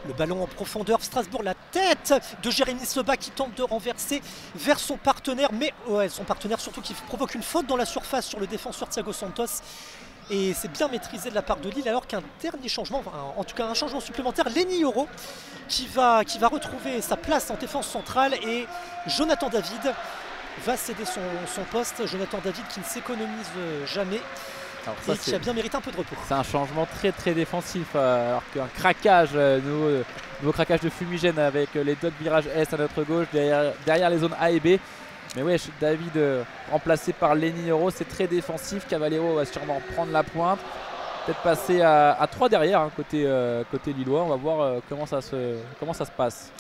Le ballon en profondeur, Strasbourg, la tête de Jérémy Seba qui tente de renverser vers son partenaire, mais ouais, son partenaire surtout qui provoque une faute dans la surface sur le défenseur Thiago Santos. Et c'est bien maîtrisé de la part de Lille, alors qu'un dernier changement, en tout cas un changement supplémentaire, Lenny Yoro qui va retrouver sa place en défense centrale, et Jonathan David va céder son poste. Jonathan David qui ne s'économise jamais. Alors ça, et qui a bien mérité un peu de repos. C'est un changement très défensif, alors qu'un craquage, nouveau craquage de fumigène avec les deux virages S à notre gauche, derrière les zones A et B. Mais ouais, David remplacé par Lenny Yoro, c'est très défensif. Cavallero va sûrement prendre la pointe, peut-être passer à 3 derrière, hein, côté lillois. On va voir comment ça se passe.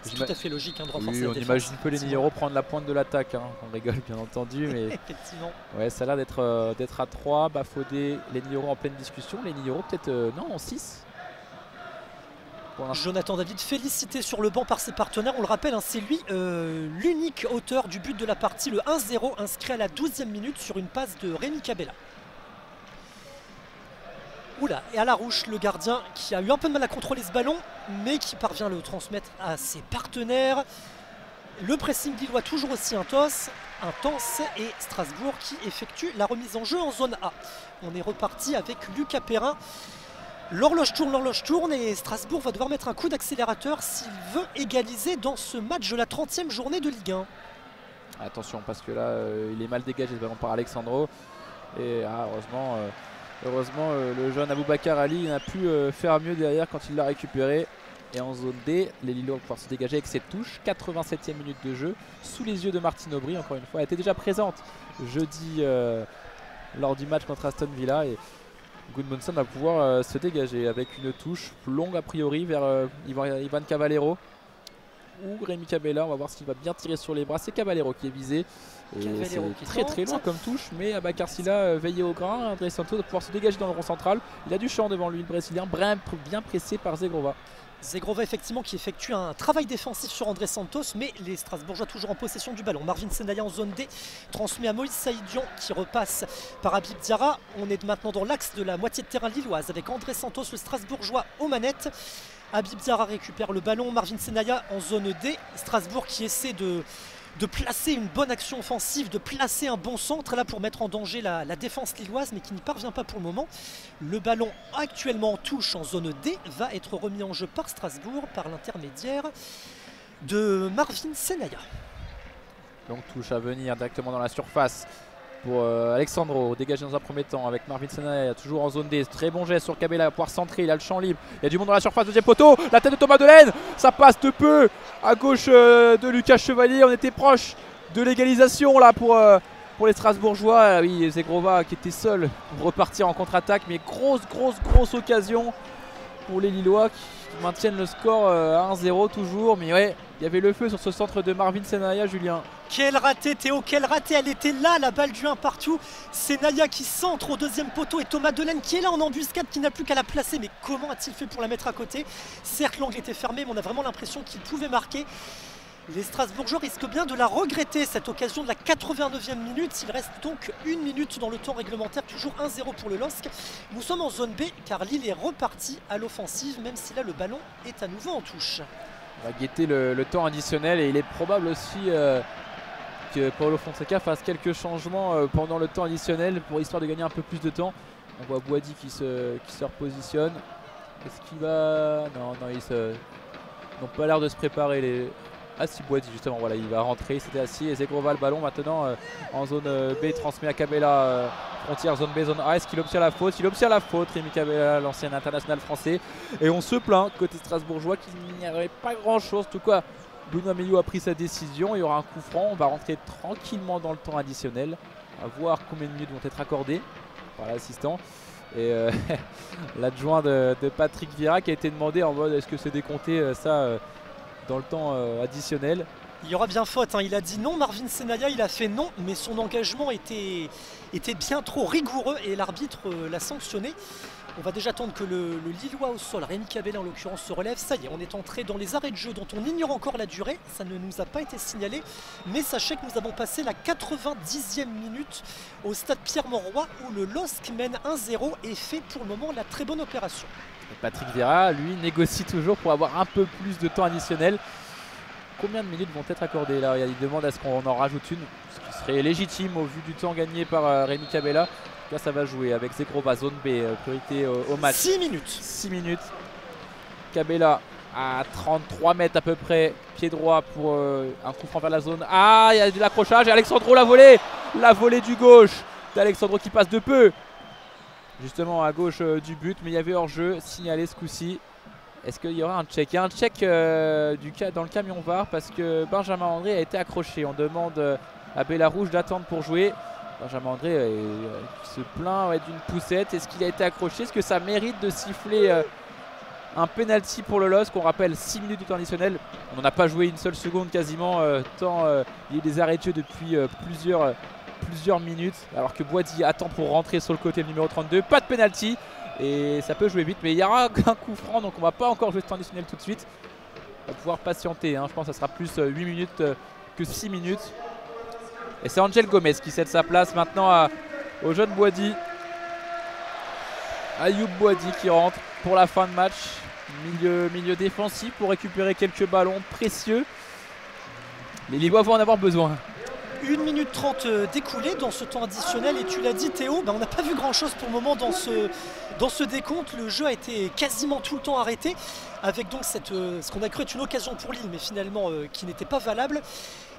C'est tout à fait logique, hein, de renforcer oui, la on défense. imagine peu Lenny Yoro prendre la pointe de l'attaque, hein. On rigole bien entendu, mais effectivement. Ouais, ça a l'air d'être à 3. Bafodé, Lenny Yoro en pleine discussion. Lenny Yoro peut-être non, en 6. Jonathan David félicité sur le banc par ses partenaires. On le rappelle, hein, c'est lui l'unique auteur du but de la partie, le 1-0 inscrit à la 12e minute sur une passe de Rémi Cabella. Oula, et à la rouche, le gardien qui a eu un peu de mal à contrôler ce ballon, mais qui parvient à le transmettre à ses partenaires. Le pressing lillois toujours aussi intense, et Strasbourg qui effectue la remise en jeu en zone A. On est reparti avec Lucas Perrin. L'horloge tourne et Strasbourg va devoir mettre un coup d'accélérateur s'il veut égaliser dans ce match de la 30e journée de Ligue 1. Attention, parce que là, il est mal dégagé ce ballon par Alexandro. Et heureusement, le jeune Aboubacar Ali n'a pu faire mieux derrière quand il l'a récupéré. Et en zone D, les Lillois vont pouvoir se dégager avec cette touche. 87e minute de jeu, sous les yeux de Martine Aubry. Encore une fois, elle était déjà présente jeudi lors du match contre Aston Villa. Et Gudmundsson va pouvoir se dégager avec une touche longue a priori vers Ivan Cavallero ou Rémi Cabella. On va voir s'il va bien tirer sur les bras. C'est Cavallero qui est visé. Et c'est très loin comme touche, mais Abakar Sylla veillé au grain. André Santos va pouvoir se dégager dans le rond central. Il a du champ devant lui, le Brésilien, bien pressé par Zegrova. Zegrova effectivement qui effectue un travail défensif sur André Santos, mais les Strasbourgeois toujours en possession du ballon. Marvin Senaya en zone D transmet à Moïse Saïdian qui repasse par Habib Diarra. On est maintenant dans l'axe de la moitié de terrain lilloise avec André Santos, le Strasbourgeois, aux manettes. Habib Diarra récupère le ballon, Marvin Senaya en zone D. Strasbourg qui essaie de placer une bonne action offensive, de placer un bon centre là pour mettre en danger la défense lilloise, mais qui n'y parvient pas pour le moment. Le ballon actuellement en touche en zone D va être remis en jeu par Strasbourg par l'intermédiaire de Marvin Senaya. Donc touche à venir directement dans la surface pour Alexandro, dégagé dans un premier temps avec Marvin Senaya, toujours en zone D. Très bon geste sur Cabella, va pouvoir centrer, il a le champ libre. Il y a du monde dans la surface, deuxième poteau, la tête de Thomas Delaine, ça passe de peu à gauche de Lucas Chevalier. On était proche de l'égalisation là pour les Strasbourgeois. Oui, Zegrova qui était seul pour repartir en contre-attaque, mais grosse occasion pour les Lillois qui maintiennent le score à 1-0 toujours. Mais ouais, il y avait le feu sur ce centre de Marvin Senaya, Julien. Quel raté Théo, quel raté, elle était là la balle du 1 partout. Senaya qui centre au deuxième poteau et Thomas Delaine qui est là en embuscade, qui n'a plus qu'à la placer. Mais comment a-t-il fait pour la mettre à côté? Certes l'angle était fermé, mais on a vraiment l'impression qu'il pouvait marquer. Les Strasbourgeois risquent bien de la regretter cette occasion de la 89e minute. Il reste donc 1 minute dans le temps réglementaire, toujours 1-0 pour le LOSC. Nous sommes en zone B car Lille est reparti à l'offensive, même si là le ballon est à nouveau en touche. On va guetter le temps additionnel et il est probable aussi que Paulo Fonseca fasse quelques changements pendant le temps additionnel pour histoire de gagner un peu plus de temps. On voit Boadi qui se repositionne. Est-ce qu'il va... Non, ils n'ont pas l'air de se préparer. Ah si, Boadi justement, voilà, il va rentrer, il s'était assis et Zegrova le ballon maintenant en zone B, transmet à Cabella, frontière zone B, zone A. Est-ce qu'il obtient la faute? Il obtient la faute, Rémi Cabella, l'ancien international français. Et on se plaint côté strasbourgeois qu'il n'y avait pas grand-chose. En tout cas, Benoît Meillou a pris sa décision, il y aura un coup franc, on va rentrer tranquillement dans le temps additionnel. À voir combien de minutes vont être accordées par l'assistant. Et l'adjoint de Patrick Vieira qui a été demandé en mode est-ce que c'est décompté ça dans le temps additionnel. Il y aura bien faute, hein. Il a dit non, Marvin Senaya, il a fait non, mais son engagement était bien trop rigoureux et l'arbitre l'a sanctionné. On va déjà attendre que le Lillois au sol, Rémi Cabella en l'occurrence, se relève. Ça y est, on est entré dans les arrêts de jeu dont on ignore encore la durée. Ça ne nous a pas été signalé. Mais sachez que nous avons passé la 90e minute au stade Pierre-Mauroy où le LOSC mène 1-0 et fait pour le moment la très bonne opération. Et Patrick Vieira, lui, négocie toujours pour avoir un peu plus de temps additionnel. Combien de minutes vont être accordées là? Il demande à ce qu'on en rajoute une, ce qui serait légitime au vu du temps gagné par Rémi Cabella. Là, ça va jouer avec Zegrova, zone B, priorité au match. 6 minutes. 6 minutes. Cabella à 33 mètres à peu près, pied droit pour un coup franc vers la zone. Ah, il y a de l'accrochage et Alexandro la volée du gauche d'Alexandro qui passe de peu. Justement à gauche du but, mais il y avait hors-jeu signalé ce coup-ci. Est-ce qu'il y aura un check? Il y a un check dans le camion VAR parce que Benjamin André a été accroché. On demande à Bellarouge d'attendre pour jouer. Benjamin André se plaint d'une poussette. Est-ce qu'il a été accroché? Est-ce que ça mérite de siffler un penalty pour le LOSC? On rappelle 6 minutes du temps additionnel. On n'en a pas joué une seule seconde quasiment, tant il y a eu des arrêts de jeu depuis plusieurs minutes. Alors que Boisdi attend pour rentrer sur le côté numéro 32. Pas de penalty. Et ça peut jouer vite, mais il y aura un coup franc, donc on va pas encore jouer ce temps additionnel tout de suite. On va pouvoir patienter, hein. Je pense que ça sera plus 8 minutes que 6 minutes. Et c'est Angel Gomez qui cède sa place maintenant au jeune Boisdi. Ayoub Boisdi qui rentre pour la fin de match. Milieu défensif pour récupérer quelques ballons précieux. Les Lillois vont en avoir besoin. 1 minute 30 d'écoulé dans ce temps additionnel et tu l'as dit Théo, on n'a pas vu grand chose pour le moment dans ce décompte. Le jeu a été quasiment tout le temps arrêté avec donc ce qu'on a cru être une occasion pour Lille mais finalement qui n'était pas valable.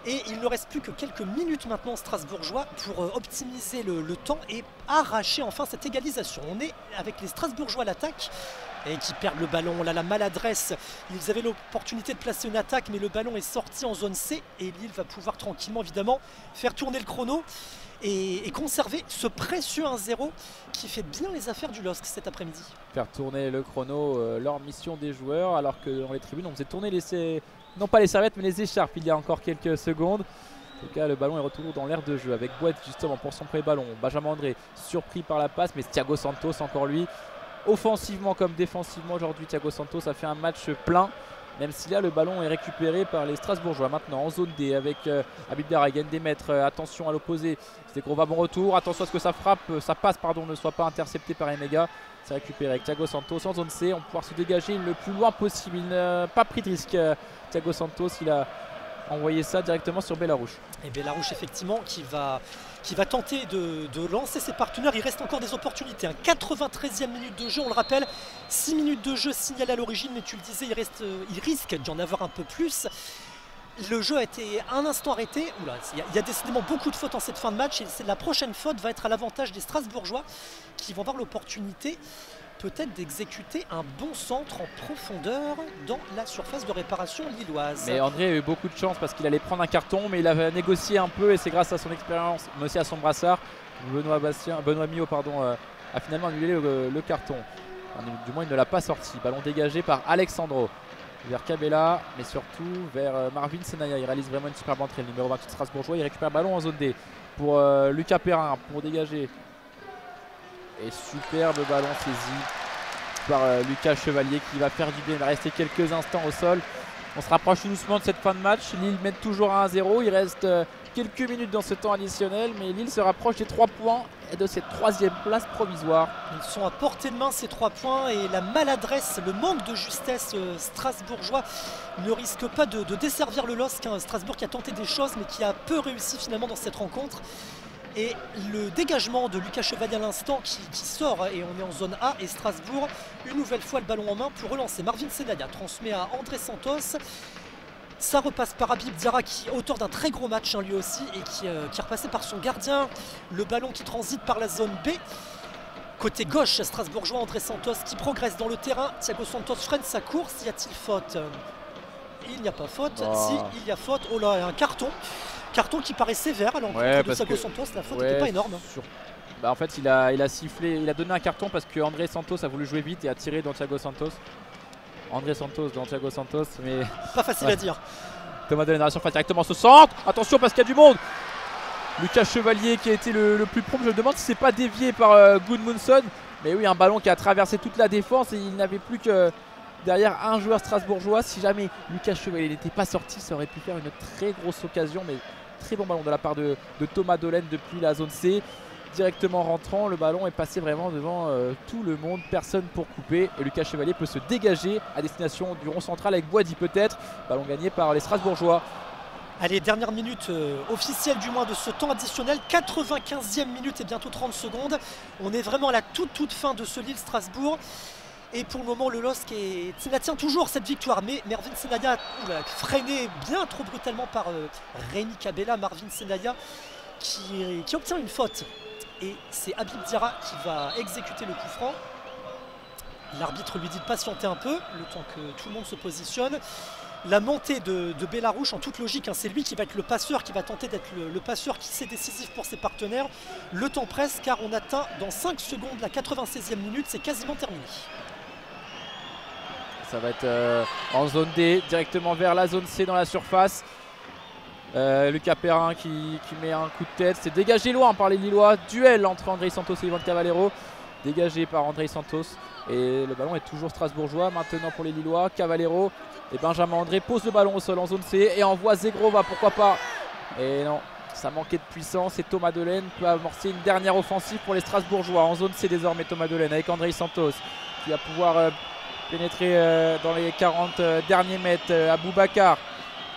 Et il ne reste plus que quelques minutes maintenant Strasbourgeois pour optimiser le temps et arracher enfin cette égalisation. On est avec les Strasbourgeois à l'attaque et qui perdent le ballon. Là, la maladresse, ils avaient l'opportunité de placer une attaque mais le ballon est sorti en zone C et Lille va pouvoir tranquillement évidemment faire tourner le chrono et conserver ce précieux 1-0 qui fait bien les affaires du LOSC cet après-midi. Faire tourner le chrono, leur mission des joueurs, alors que dans les tribunes on faisait tourner non pas les serviettes mais les écharpes il y a encore quelques secondes. En tout cas le ballon est retourné dans l'aire de jeu avec Boîte justement pour son premier ballon. Benjamin André surpris par la passe mais Thiago Santos encore lui. Offensivement comme défensivement aujourd'hui Thiago Santos a fait un match plein. Même si là le ballon est récupéré par les Strasbourgeois maintenant en zone D avec Habib Daragen des mètres. Attention à l'opposé, c'est gros va bon retour. Attention à ce que ça passe ne soit pas intercepté par Emega. C'est récupéré avec Thiago Santos en zone C. On va pouvoir se dégager le plus loin possible. Il n'a pas pris de risque Thiago Santos, il a envoyé ça directement sur Bellarouge. Et Bellarouge effectivement qui va tenter de lancer ses partenaires. Il reste encore des opportunités. 93e minute de jeu, on le rappelle. 6 minutes de jeu signalées à l'origine, mais tu le disais, il risque d'y en avoir un peu plus. Le jeu a été un instant arrêté. Oula, il y a décidément beaucoup de fautes en cette fin de match. Et la prochaine faute va être à l'avantage des Strasbourgeois qui vont avoir l'opportunité peut-être d'exécuter un bon centre en profondeur dans la surface de réparation lilloise. Mais André a eu beaucoup de chance parce qu'il allait prendre un carton, mais il a négocié un peu et c'est grâce à son expérience, mais aussi à son brassard. Benoît Mio a finalement annulé le carton. Enfin, du moins il ne l'a pas sorti. Ballon dégagé par Alexandro vers Cabella, mais surtout vers Marvin Senaya. Il réalise vraiment une superbe entrée. Le numéro 28 Strasbourgeois, il récupère le ballon en zone D pour Lucas Perrin pour dégager. Et superbe ballon saisi par Lucas Chevalier qui va faire du bien. Il va rester quelques instants au sol. On se rapproche tout doucement de cette fin de match. Lille mène toujours à 1-0. Il reste quelques minutes dans ce temps additionnel, mais Lille se rapproche des 3 points et de cette 3e place provisoire. Ils sont à portée de main ces 3 points et la maladresse, le manque de justesse strasbourgeois ne risque pas de desservir le LOSC. Strasbourg qui a tenté des choses mais qui a peu réussi finalement dans cette rencontre. Et le dégagement de Lucas Chevalier à l'instant qui sort et on est en zone A et Strasbourg une nouvelle fois le ballon en main pour relancer. Marvin Senaya transmet à André Santos. Ça repasse par Habib Diarra qui est auteur d'un très gros match lui aussi et qui est repassé par son gardien. Le ballon qui transite par la zone B. Côté gauche, Strasbourgeois, André Santos qui progresse dans le terrain. Thiago Santos freine sa course. Y a-t-il faute? Il n'y a pas faute. Oh. Si, il y a faute. Oh là, un carton. Carton qui paraît sévère à l'encontre de Thiago Santos. La faute n'était pas énorme. En fait, il a sifflé, il a donné un carton parce que André Santos a voulu jouer vite et a tiré dans Thiago Santos. André Santos dans Thiago Santos, mais pas facile à dire. Thomas de la Narration fait directement ce centre. Attention parce qu'il y a du monde. Lucas Chevalier qui a été le plus prompt. Je me demande si c'est pas dévié par Gudmundsson. Mais oui, un ballon qui a traversé toute la défense et il n'avait plus que derrière un joueur strasbourgeois. Si jamais Lucas Chevalier n'était pas sorti, ça aurait pu faire une très grosse occasion. Mais très bon ballon de la part de Thomas Delaine depuis la zone C. Directement rentrant, le ballon est passé vraiment devant tout le monde, personne pour couper. Et Lucas Chevalier peut se dégager à destination du rond central avec Boisdi peut-être. Ballon gagné par les Strasbourgeois. Allez, dernière minute officielle du moins de ce temps additionnel, 95e minute et bientôt 30 secondes. On est vraiment à la toute fin de ce Lille-Strasbourg. Et pour le moment, le LOSC tient toujours cette victoire. Mais Mervin Senaya, freiné bien trop brutalement par Rémi Cabella. Marvin Senaya qui obtient une faute. Et c'est Habib Diarra qui va exécuter le coup franc. L'arbitre lui dit de patienter un peu, le temps que tout le monde se positionne. La montée de Bellarouche, en toute logique, c'est lui qui va être le passeur, qui va tenter d'être le passeur qui c'est décisif pour ses partenaires. Le temps presse car on atteint dans 5 secondes la 96e minute, c'est quasiment terminé. Ça va être en zone D, directement vers la zone C dans la surface. Lucas Perrin qui met un coup de tête, c'est dégagé loin par les Lillois. Duel entre André Santos et Ivan Cavallero, dégagé par André Santos. Et le ballon est toujours strasbourgeois maintenant pour les Lillois. Cavallero et Benjamin André posent le ballon au sol en zone C et envoie Zegrova, pourquoi pas. Et non, ça manquait de puissance et Thomas Delaine peut amorcer une dernière offensive pour les Strasbourgeois. En zone C désormais Thomas Delaine avec André Santos qui va pouvoir pénétrer dans les 40 derniers mètres. Aboubacar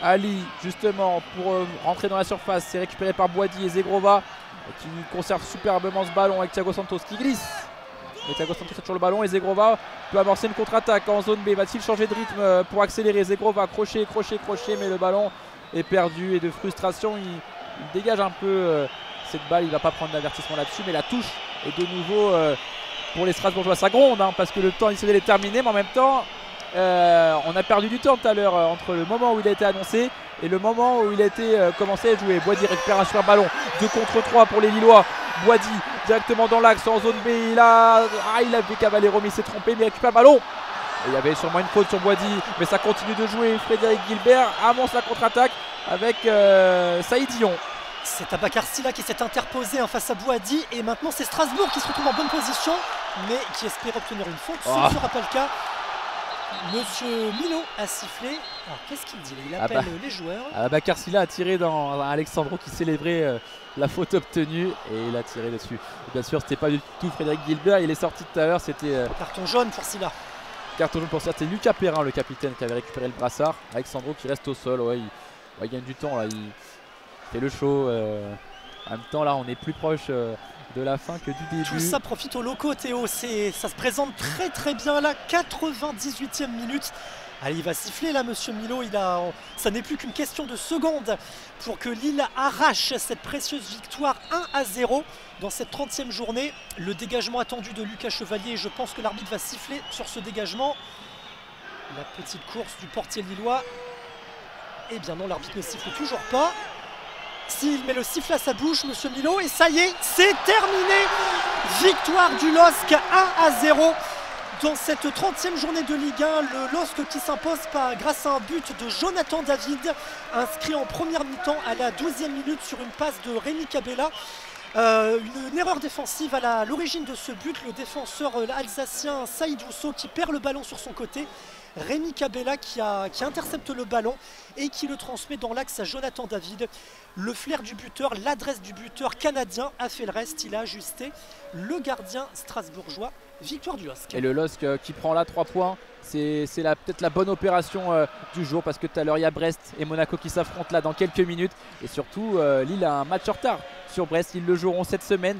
Ali justement pour rentrer dans la surface, c'est récupéré par Boisdi et Zegrova qui conserve superbement ce ballon avec Thiago Santos qui glisse. Et Thiago Santos a toujours le ballon et Zegrova peut amorcer une contre-attaque en zone B. Va-t-il changer de rythme pour accélérer? Zegrova crochet, mais le ballon est perdu et de frustration il dégage un peu cette balle. Il ne va pas prendre d'avertissement là-dessus, mais la touche est de nouveau pour les Strasbourgeois. Ça gronde parce que le temps additionnel est terminé, mais en même temps on a perdu du temps tout à l'heure entre le moment où il a été annoncé et le moment où il a été commencé à jouer. Boisdi récupère un super ballon, 2 contre 3 pour les Lillois. Boisdi directement dans l'axe en zone B, il a fait Cavallero mais il s'est trompé, mais il récupère le ballon. Et il y avait sûrement une faute sur Boisdi, mais ça continue de jouer. Frédéric Gilbert amorce la contre-attaque avec Saïd Dion. C'est Abakar Silla qui s'est interposé face à Boisdi et maintenant c'est Strasbourg qui se retrouve en bonne position mais qui espère obtenir une faute. Ce ne sera pas le cas. Monsieur Milo a sifflé. Alors qu'est-ce qu'il dit? Il appelle les joueurs. Abakar Silla a tiré dans Alexandro qui célébrait la faute obtenue et il a tiré dessus. Bien sûr, c'était pas du tout Frédéric Gilbert, il est sorti tout à l'heure, c'était carton jaune pour Silla. Carton jaune pour Silla, c'était Lucas Perrin le capitaine qui avait récupéré le brassard. Alexandro qui reste au sol, il gagne du temps là, il fait le show. En même temps là, on est plus proche de la fin que du début. Tout ça profite aux locaux, Théo. Ça se présente très bien là, 98e minute. Allez, il va siffler là, monsieur Milo. Ça n'est plus qu'une question de secondes pour que Lille arrache cette précieuse victoire 1-0 dans cette 30e journée. Le dégagement attendu de Lucas Chevalier, je pense que l'arbitre va siffler sur ce dégagement. La petite course du portier lillois. Eh bien non, l'arbitre ne siffle toujours pas. S'il met le sifflet à sa bouche, monsieur Milo, et ça y est, c'est terminé. Victoire du LOSC 1-0 dans cette 30e journée de Ligue 1. Le LOSC qui s'impose grâce à un but de Jonathan David, inscrit en première mi-temps à la 12e minute sur une passe de Rémi Cabella. Une erreur défensive à l'origine de ce but, le défenseur alsacien Saïd Ousso qui perd le ballon sur son côté. Rémi Cabella qui intercepte le ballon et qui le transmet dans l'axe à Jonathan David. Le flair du buteur, l'adresse du buteur canadien a fait le reste, il a ajusté le gardien strasbourgeois. Victoire du LOSC. Et le LOSC qui prend là 3 points, c'est peut-être la bonne opération du jour parce que tout à l'heure il y a Brest et Monaco qui s'affrontent là dans quelques minutes. Et surtout Lille a un match en retard sur Brest, ils le joueront cette semaine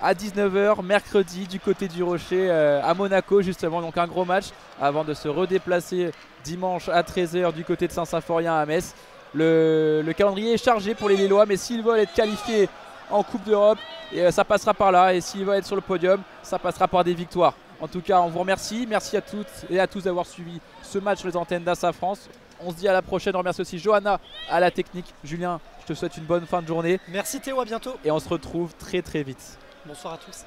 à 19 h mercredi du côté du Rocher à Monaco justement, donc un gros match avant de se redéplacer dimanche à 13 h du côté de Saint-Symphorien à Metz. Le calendrier est chargé pour les Lillois, mais s'ils veulent être qualifiés en Coupe d'Europe, ça passera par là, et s'ils veulent être sur le podium, ça passera par des victoires. En tout cas, on vous remercie, merci à toutes et à tous d'avoir suivi ce match sur les antennes d'Assa France. On se dit à la prochaine, on remercie aussi Johanna à la technique. Julien, je te souhaite une bonne fin de journée. Merci Théo, à bientôt. Et on se retrouve très vite. Bonsoir à tous.